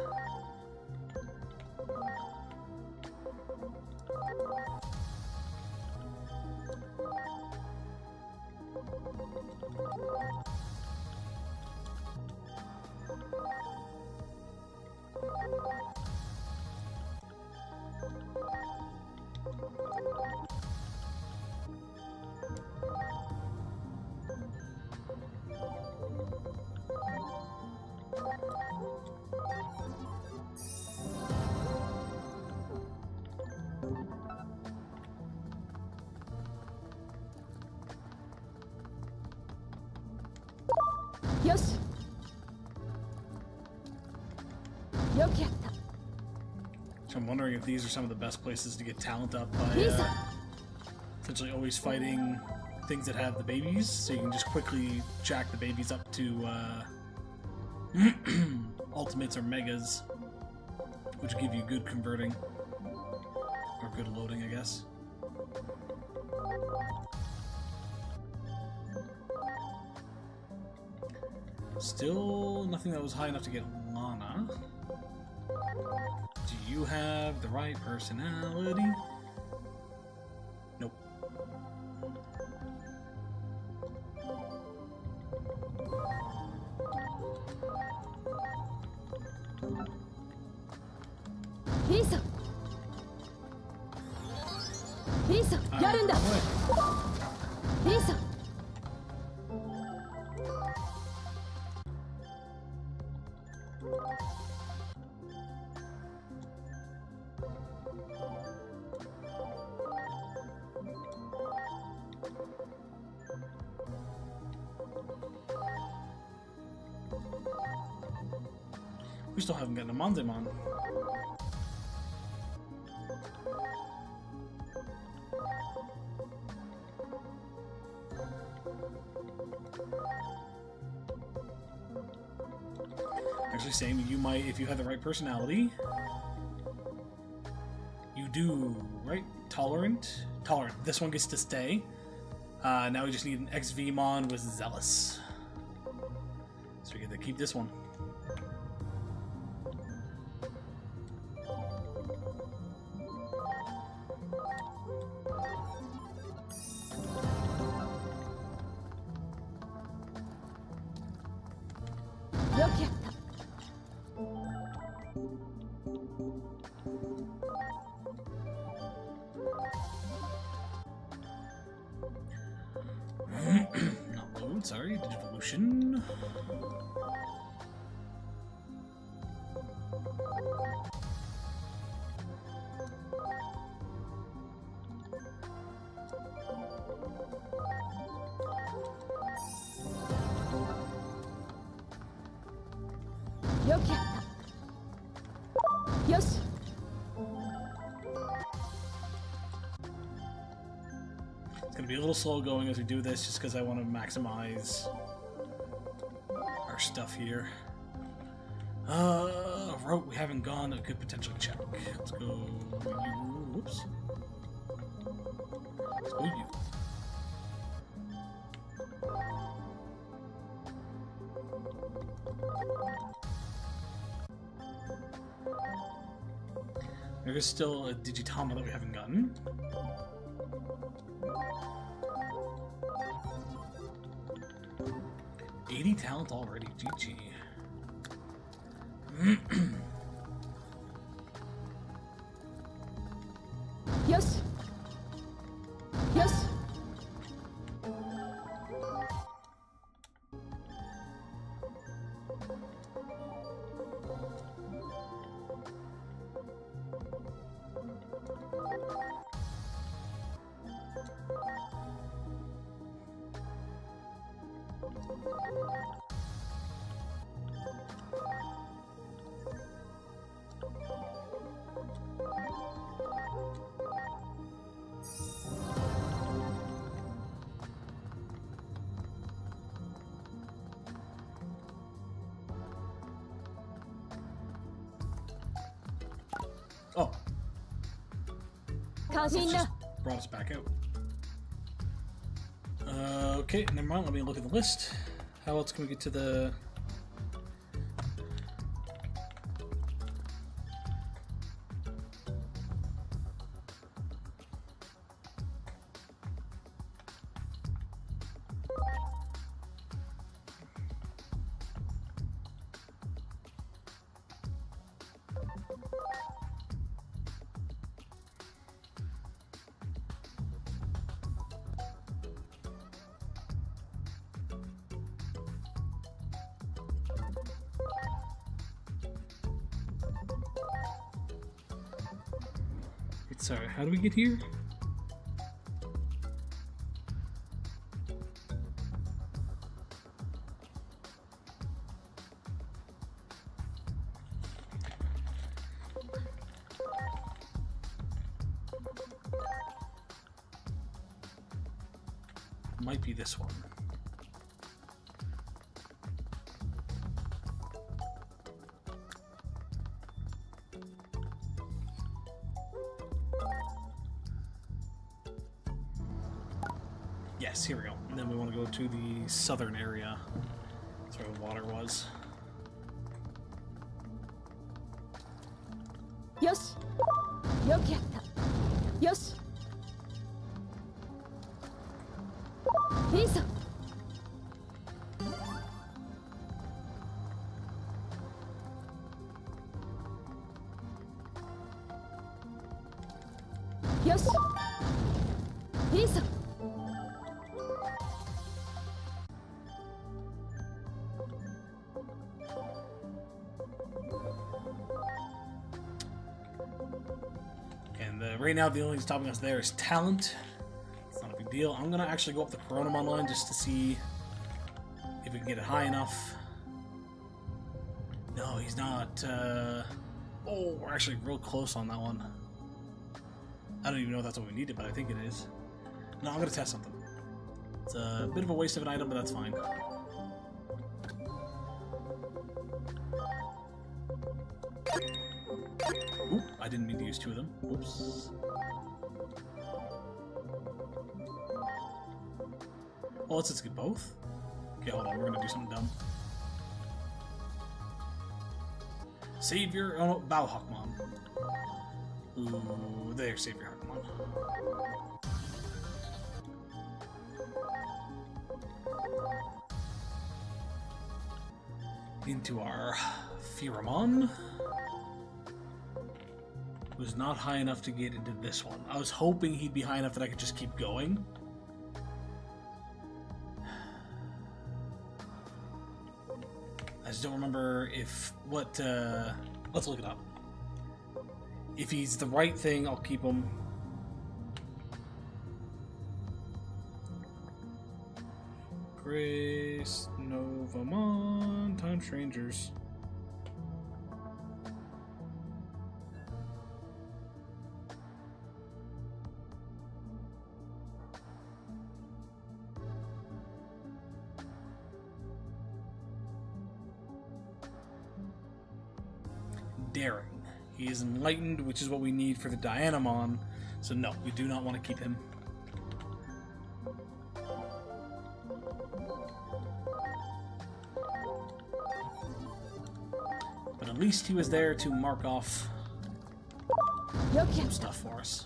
Yoshi. Yoki yatta. So I'm wondering if these are some of the best places to get talent up by essentially always fighting things that have the babies, so you can just quickly jack the babies up to ultimates or megas, which give you good converting or good loading, I guess. Still nothing that was high enough to get Lana. Do you have the right personality? Nope. Lisa. Lisa, yarunda. Lisa. We still haven't gotten a Manzemon. Actually, Sam, you might, if you have the right personality. You do, right? Tolerant? Tolerant. This one gets to stay. Now we just need an XVmon with Zealous. So we get to keep this one. Yoki yatta. Not load, sorry, Digivolution. Yoki yatta. よし It's gonna be a little slow going as we do this, just because I want to maximize our stuff here. Route we haven't gone, I could potentially check. Let's go. Whoops. Let's go you. There's still a Digitama that we haven't gotten. $80 talent already, GG. Yosh. Yosh. Oh. That's just brought us back out. Okay, never mind. Let me look at the list. How else can we get to the... Sorry, how do we get here? Might be this one. Yes, here we go. And then we want to go to the southern area. That's where the water was. Yosh. Yoki yatta. Yosh. Iso. Yosh. Iso. And right now, the only thing stopping us there is talent. It's not a big deal. I'm gonna actually go up the Coronamon line just to see if we can get it high enough. No, he's not. Oh, we're actually real close on that one. I don't even know if that's what we needed, but I think it is. No, I'm gonna test something. It's a bit of a waste of an item, but that's fine. Oop, I didn't mean to use two of them. Oops. Oh, let's get both. Okay, hold on. We're gonna do something dumb. Savior. Oh no, Bauhawkmon. Ooh, there, Savior Hawkmon. Into our Pheramon. Was not high enough to get into this one. I was hoping he'd be high enough that I could just keep going. I just don't remember if what. Let's look it up. If he's the right thing, I'll keep him. Grace Novamon, Time Strangers. daring. He is enlightened, which is what we need for the Dianamon. So no, we do not want to keep him. But at least he was there to mark off some stuff for us.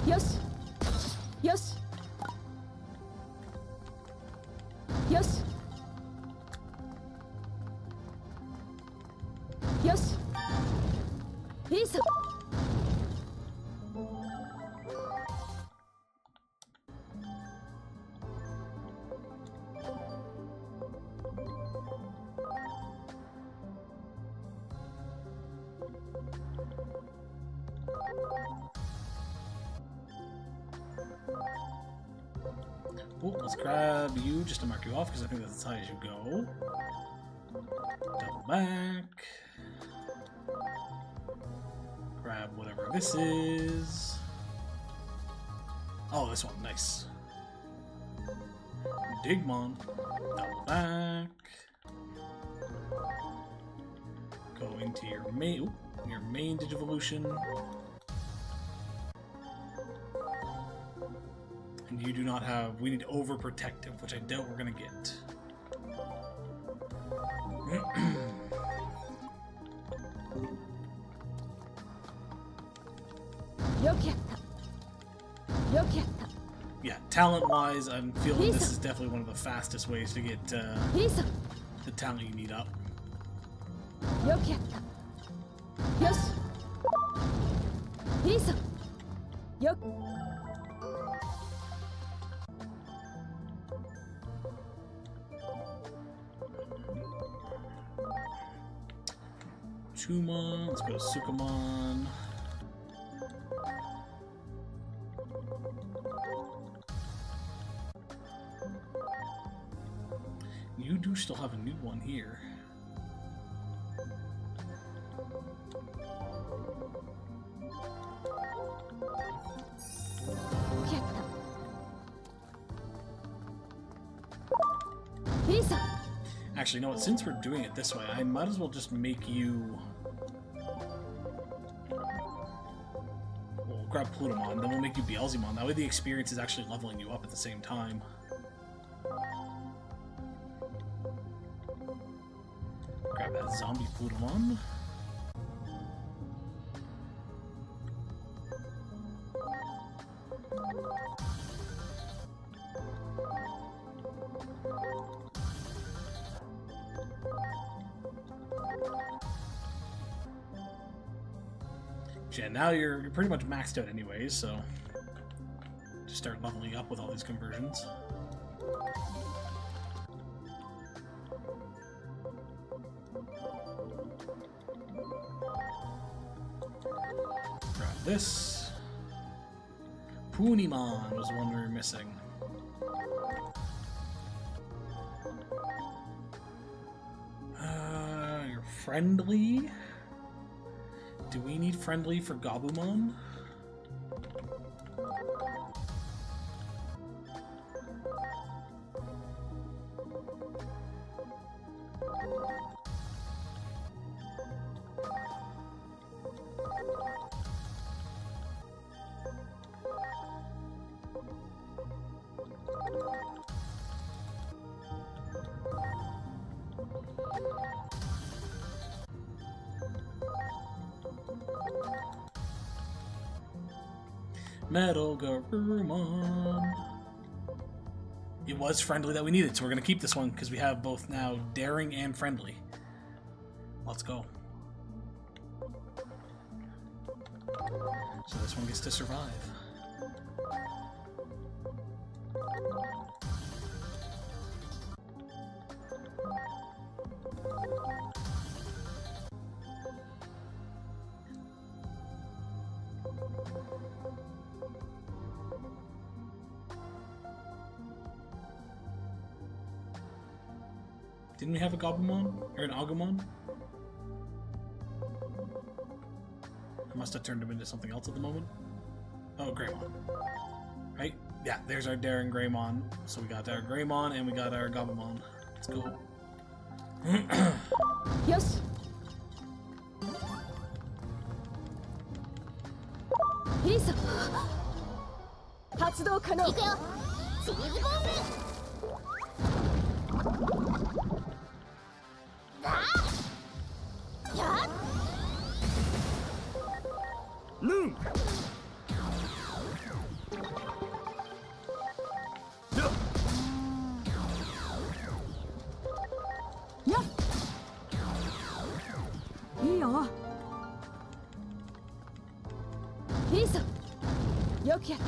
Yes. Yes. Yes. Yes. Lisa. Oh, let's grab you just to mark you off because I think that's as high as you go. Double back. Grab whatever this is. Oh, this one, nice. Digimon. Double back. Go into your main Digivolution. And you do not have... We need Overprotective, which I doubt we're going to get. Yeah, talent-wise, I'm feeling this is definitely one of the fastest ways to get the talent you need up. Yes. Lisa. Chumon, let's go to Sukamon. You do still have a new one here. Actually, you know what? Since we're doing it this way, I might as well just make you... We'll grab Plutomon, then we'll make you Beelzemon. That way the experience is actually leveling you up at the same time. Grab that zombie Plutomon. Yeah, now you're pretty much maxed out anyways, so just start leveling up with all these conversions. Grab this. Punimon was one we were missing. You're friendly. Do we need friendly for Gabumon? Metal Garurumon. It was friendly that we needed, so we're going to keep this one because we have both now daring and friendly. Let's go. So this one gets to survive. Didn't we have a Gabumon? Or an Agumon? I must have turned him into something else at the moment. Oh, Greymon. Right? Yeah, there's our Daring Greymon. So we got our Greymon and we got our Gabumon. Let's go. よしいいぞ発動可能行くよチーズボンベあっやっヌンやっいいよいいぞよくやっ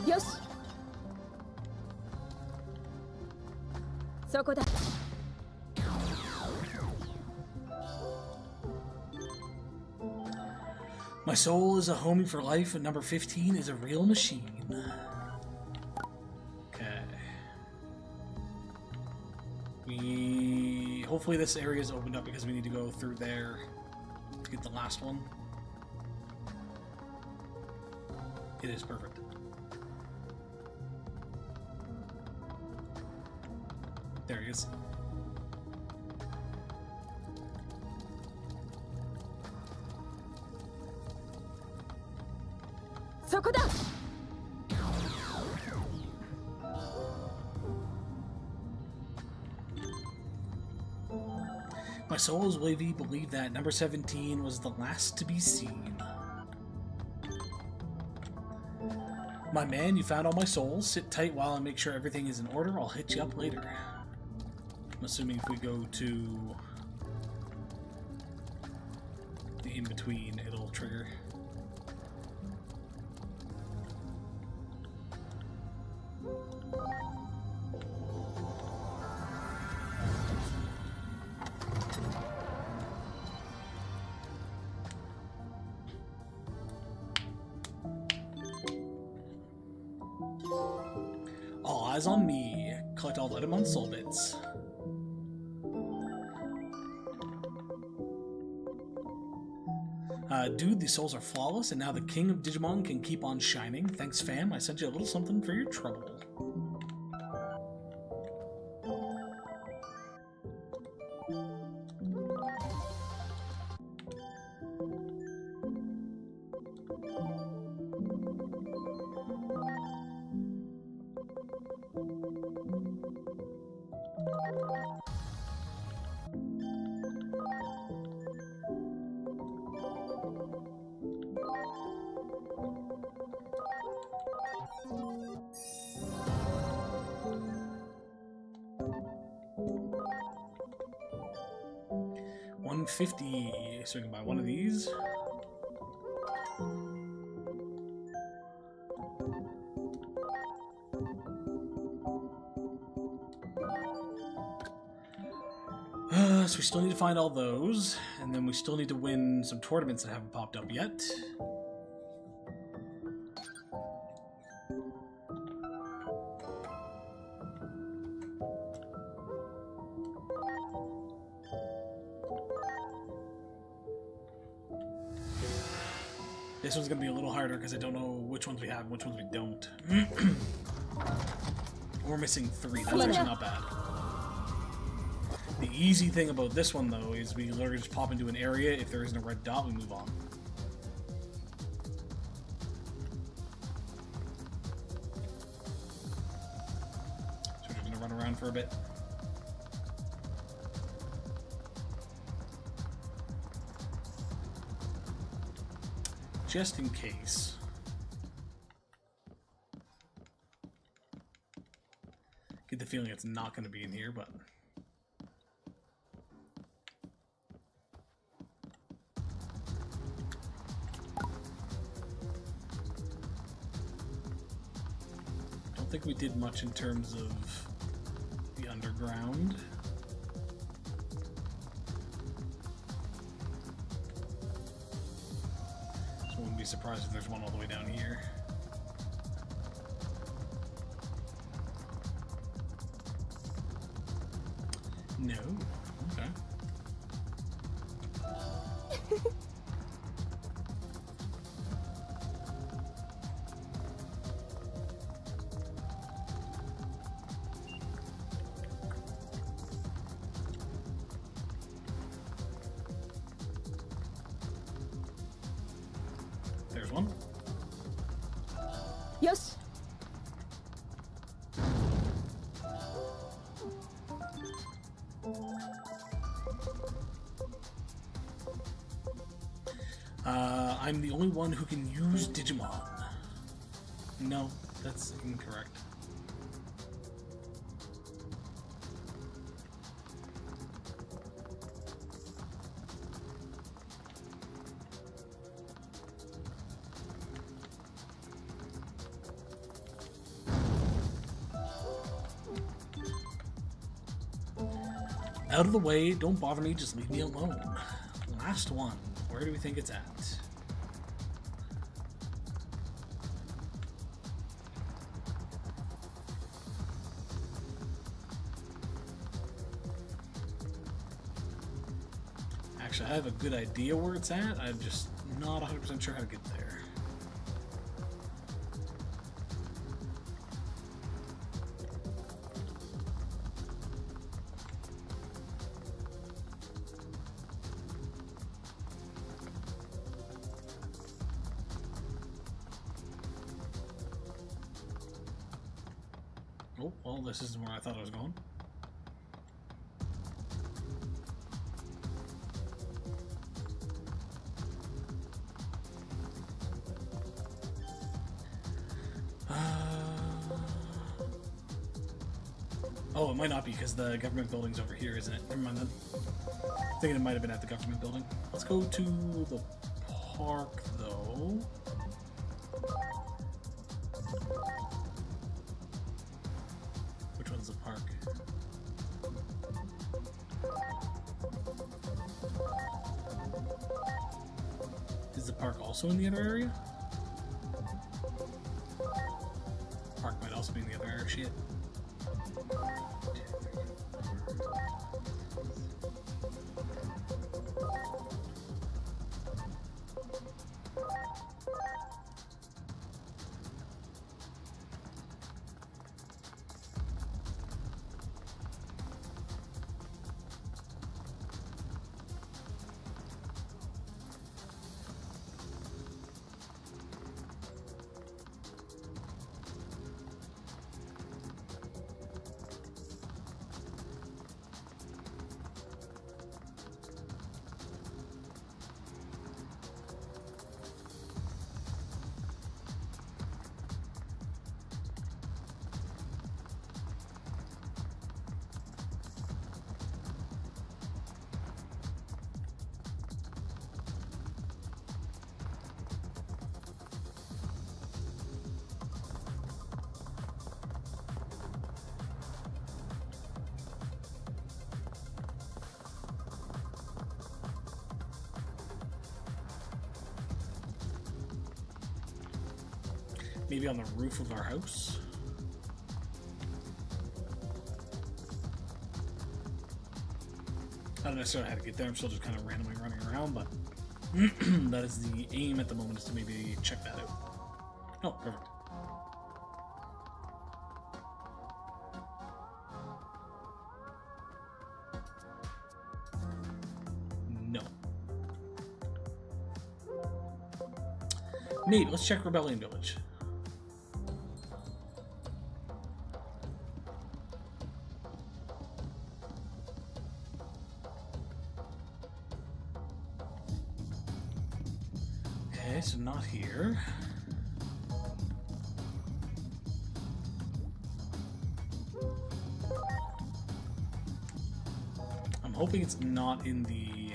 たよしそこだ My soul is a homie for life, and number 15 is a real machine. Okay. Hopefully this area is opened up because we need to go through there to get the last one. It is perfect. There he is. Soこだ My soul's wavy believed that number 17 was the last to be seen. My man, you found all my souls. Sit tight while I make sure everything is in order. I'll hit you up later. I'm assuming if we go to the in-between, it'll trigger. All eyes on me. Collect all Digimon soul bits. Dude, these souls are flawless, and now the king of Digimon can keep on shining. Thanks, fam. I sent you a little something for your trouble. $150, so we can buy one of these. So we still need to find all those, and then we still need to win some tournaments that haven't popped up yet. This one's gonna be a little harder because I don't know which ones we have and which ones we don't. We're missing 3. That's actually not bad. The easy thing about this one, though, is we literally just pop into an area. If there isn't a red dot, we move on. So we're just gonna run around for a bit. Just in case. Get the feeling it's not going to be in here, but... Don't think we did much in terms of the underground. Wouldn't be surprised if there's one all the way down here. No. Okay. fun. Yosh. I'm the only one who can use Digimon. No, that's incorrect. Out of the way, don't bother me, just leave me alone. Last one. Where do we think it's at? Actually, I have a good idea where it's at. I'm just not 100% sure how to get there. Oh, well, this isn't where I thought I was going. Oh, it might not be because the government building's over here, isn't it? Never mind then. I'm thinking it might have been at the government building. Let's go to the park, though. Which one's the park? Is the park also in the other area? Park might also be in the other area. Shit. Maybe on the roof of our house? I don't necessarily know how to get there. I'm still just kind of randomly running around, but that is the aim at the moment, is to maybe check that out. Oh, perfect. No. Maybe. Let's check Rebellion Village. Okay, so not here. I'm hoping it's not in the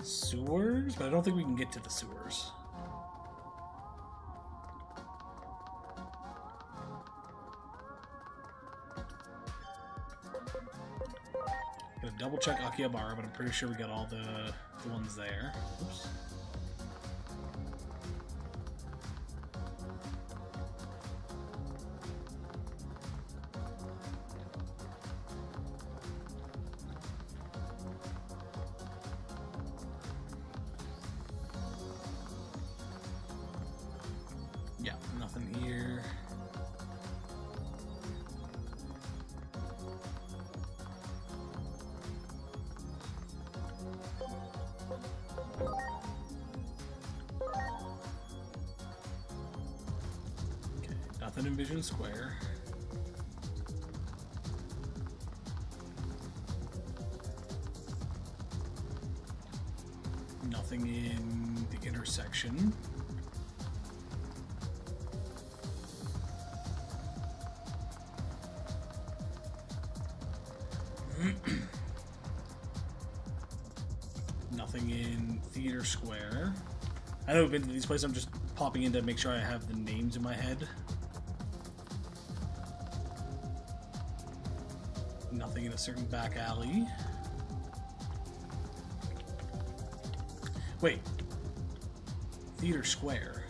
sewers, but I don't think we can get to the sewers. Gonna double check Akihabara, but I'm pretty sure we got all the ones there. Oops. Yeah, nothing here. Nothing in Vision Square. Nothing in the intersection. Nothing in Theater Square. I know I've been to these places, I'm just popping in to make sure I have the names in my head. Nothing in a certain back alley. Wait. Theater Square.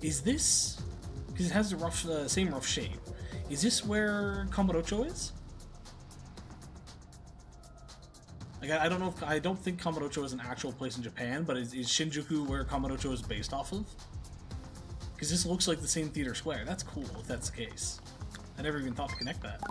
Is this... because it has the rough, same rough shape. Is this where Kamurocho is? Like, I don't know if... I don't think Kamurocho is an actual place in Japan, but is Shinjuku where Kamurocho is based off of? Because this looks like the same Theater Square. That's cool, if that's the case. I never even thought to connect that.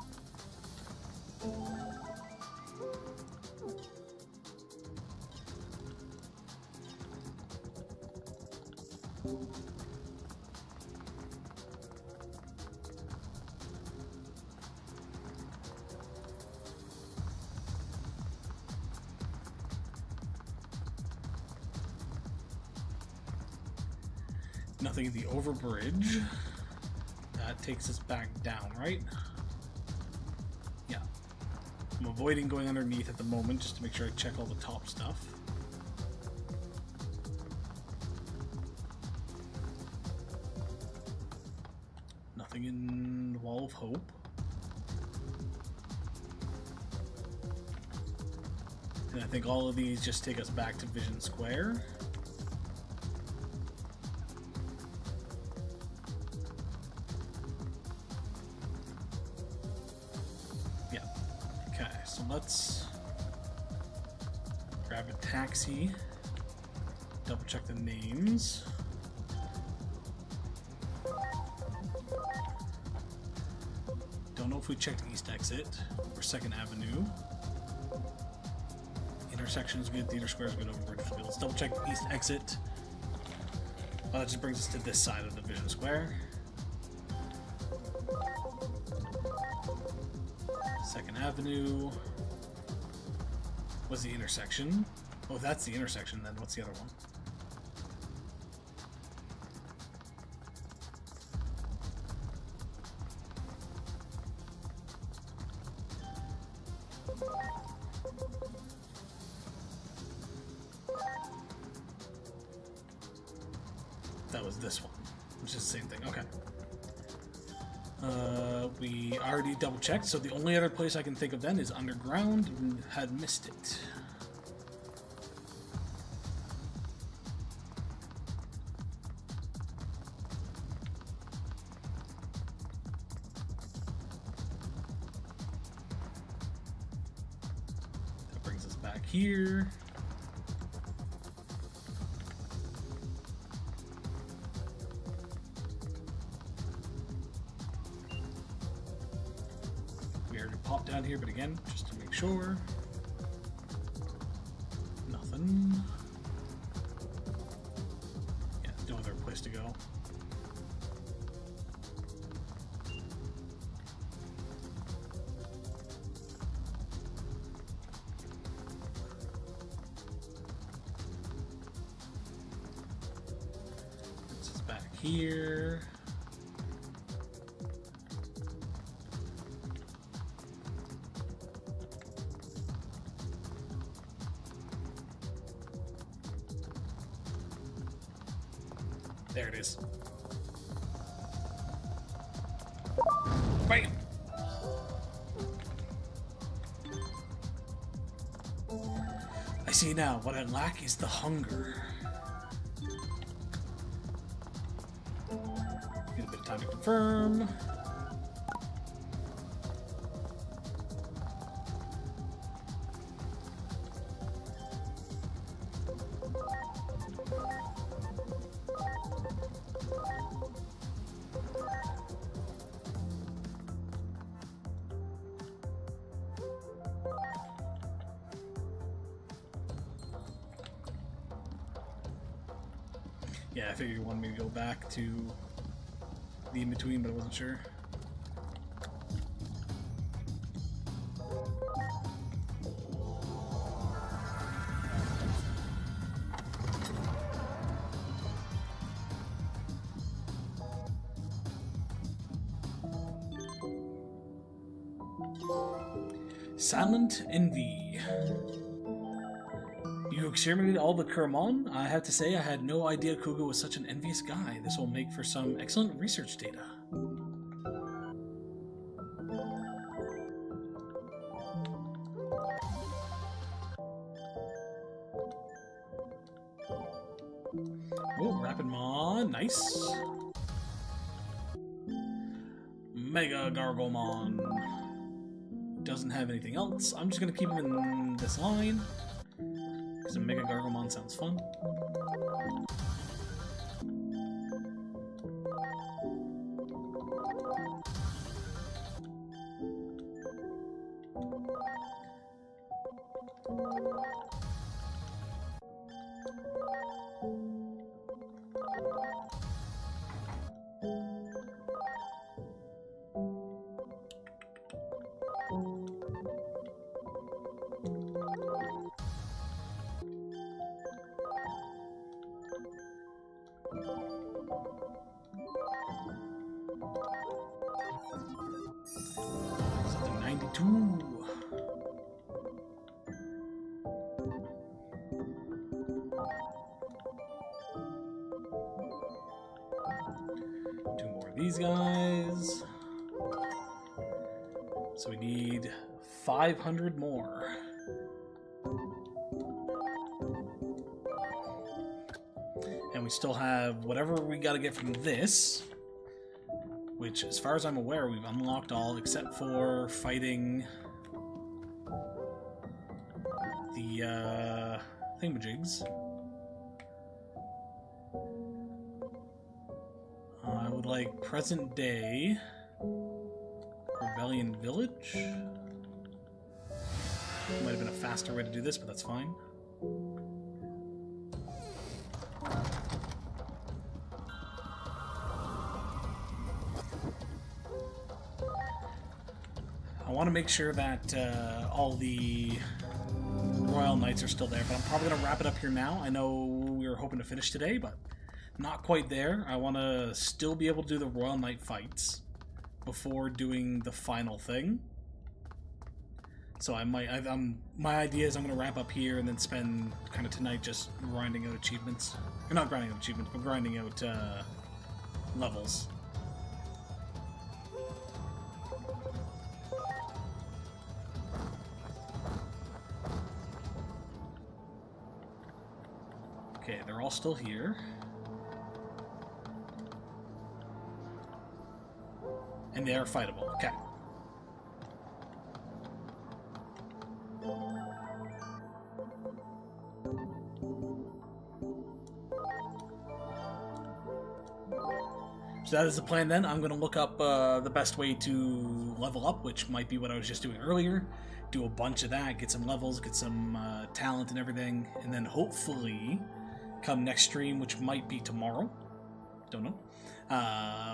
Nothing in the overbridge. That takes us back down, right? Yeah. I'm avoiding going underneath at the moment just to make sure I check all the top stuff. Nothing in the Wall of Hope. And I think all of these just take us back to Vision Square. Let's grab a taxi, double check the names. Don't know if we checked East Exit or 2nd Avenue. Intersection is good, Theater Square is good, Overbridge is good. Let's double check East Exit. That just brings us to this side of the Vision Square. 2nd Avenue. Was the intersection? Oh, if that's the intersection, then what's the other one? That was this one, which is the same thing. Okay. We already double checked, so the only other place I can think of then is underground, and had missed it. That brings us back here. Pop down here, but again, just to make sure. Nothing. Yeah, no other place to go. This is back here. There it is. Bam! I see now. What I lack is the hunger. Get a bit of time to confirm. Yeah, I figured you wanted me to go back to the in-between, but I wasn't sure. Silent Envy. You exterminated all the Kuramon? I have to say I had no idea Kuga was such an envious guy. This will make for some excellent research data. Oh, Rapidmon, nice. Mega Gargomon. Doesn't have anything else. I'm just gonna keep him in this line because a Mega Gargomon sounds fun. Two more of these guys. So we need 500 more. And we still have whatever we gotta get from this, which, as far as I'm aware, we've unlocked all except for fighting the thingamajigs. I would like present day Rebellion Village. Might have been a faster way to do this, but that's fine. I want to make sure that all the Royal Knights are still there, but I'm probably going to wrap it up here now. I know we were hoping to finish today, but not quite there. I want to still be able to do the Royal Knight fights before doing the final thing. So I might, my idea is I'm going to wrap up here and then spend kind of tonight just grinding out achievements. Or not grinding out achievements, but grinding out levels. Okay, they're all still here. And they are fightable. Okay. So that is the plan then. I'm going to look up the best way to level up, which might be what I was just doing earlier. Do a bunch of that, get some levels, get some talent and everything, and then hopefully come next stream, which might be tomorrow. Don't know.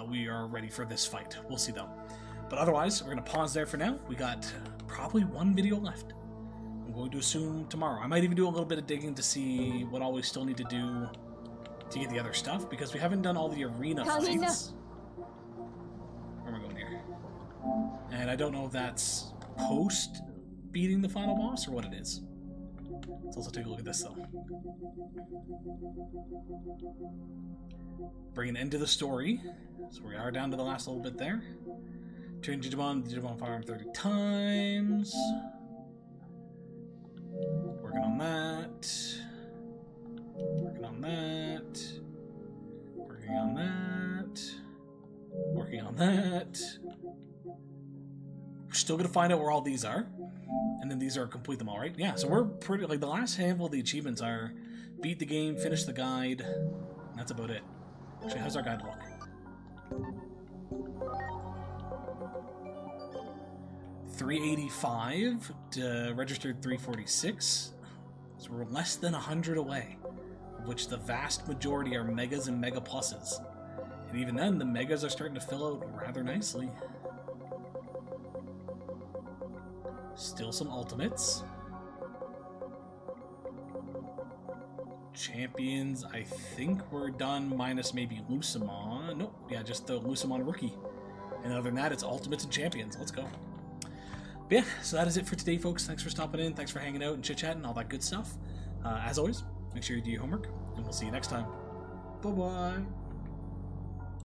We are ready for this fight. We'll see though. But otherwise, we're going to pause there for now. We got probably one video left. I'm going to assume tomorrow. I might even do a little bit of digging to see what all we still need to do to get the other stuff, because we haven't done all the arena fights. Where am I going here? And I don't know if that's post beating the final boss or what it is. Let's also take a look at this though. Bring an end to the story. So we are down to the last little bit there. Train Digimon farm 30 times. Working on that. Working on that. Working on that. Working on that. We're still gonna find out where all these are. And then these are complete them all, right? Yeah, so we're pretty, like, the last handful of the achievements are beat the game, finish the guide, and that's about it. Actually, how's our guide look? 385 to registered 346. So we're less than 100 away, of which the vast majority are megas and mega pluses. And even then, the Megas are starting to fill out rather nicely. Still some Ultimates. Champions, I think we're done, minus maybe Lucimon. Nope, yeah, just the Lucimon rookie. And other than that, it's Ultimates and Champions. Let's go. But yeah, so that is it for today, folks. Thanks for stopping in. Thanks for hanging out and chit-chatting, all that good stuff. As always, make sure you do your homework, and we'll see you next time. Bye-bye.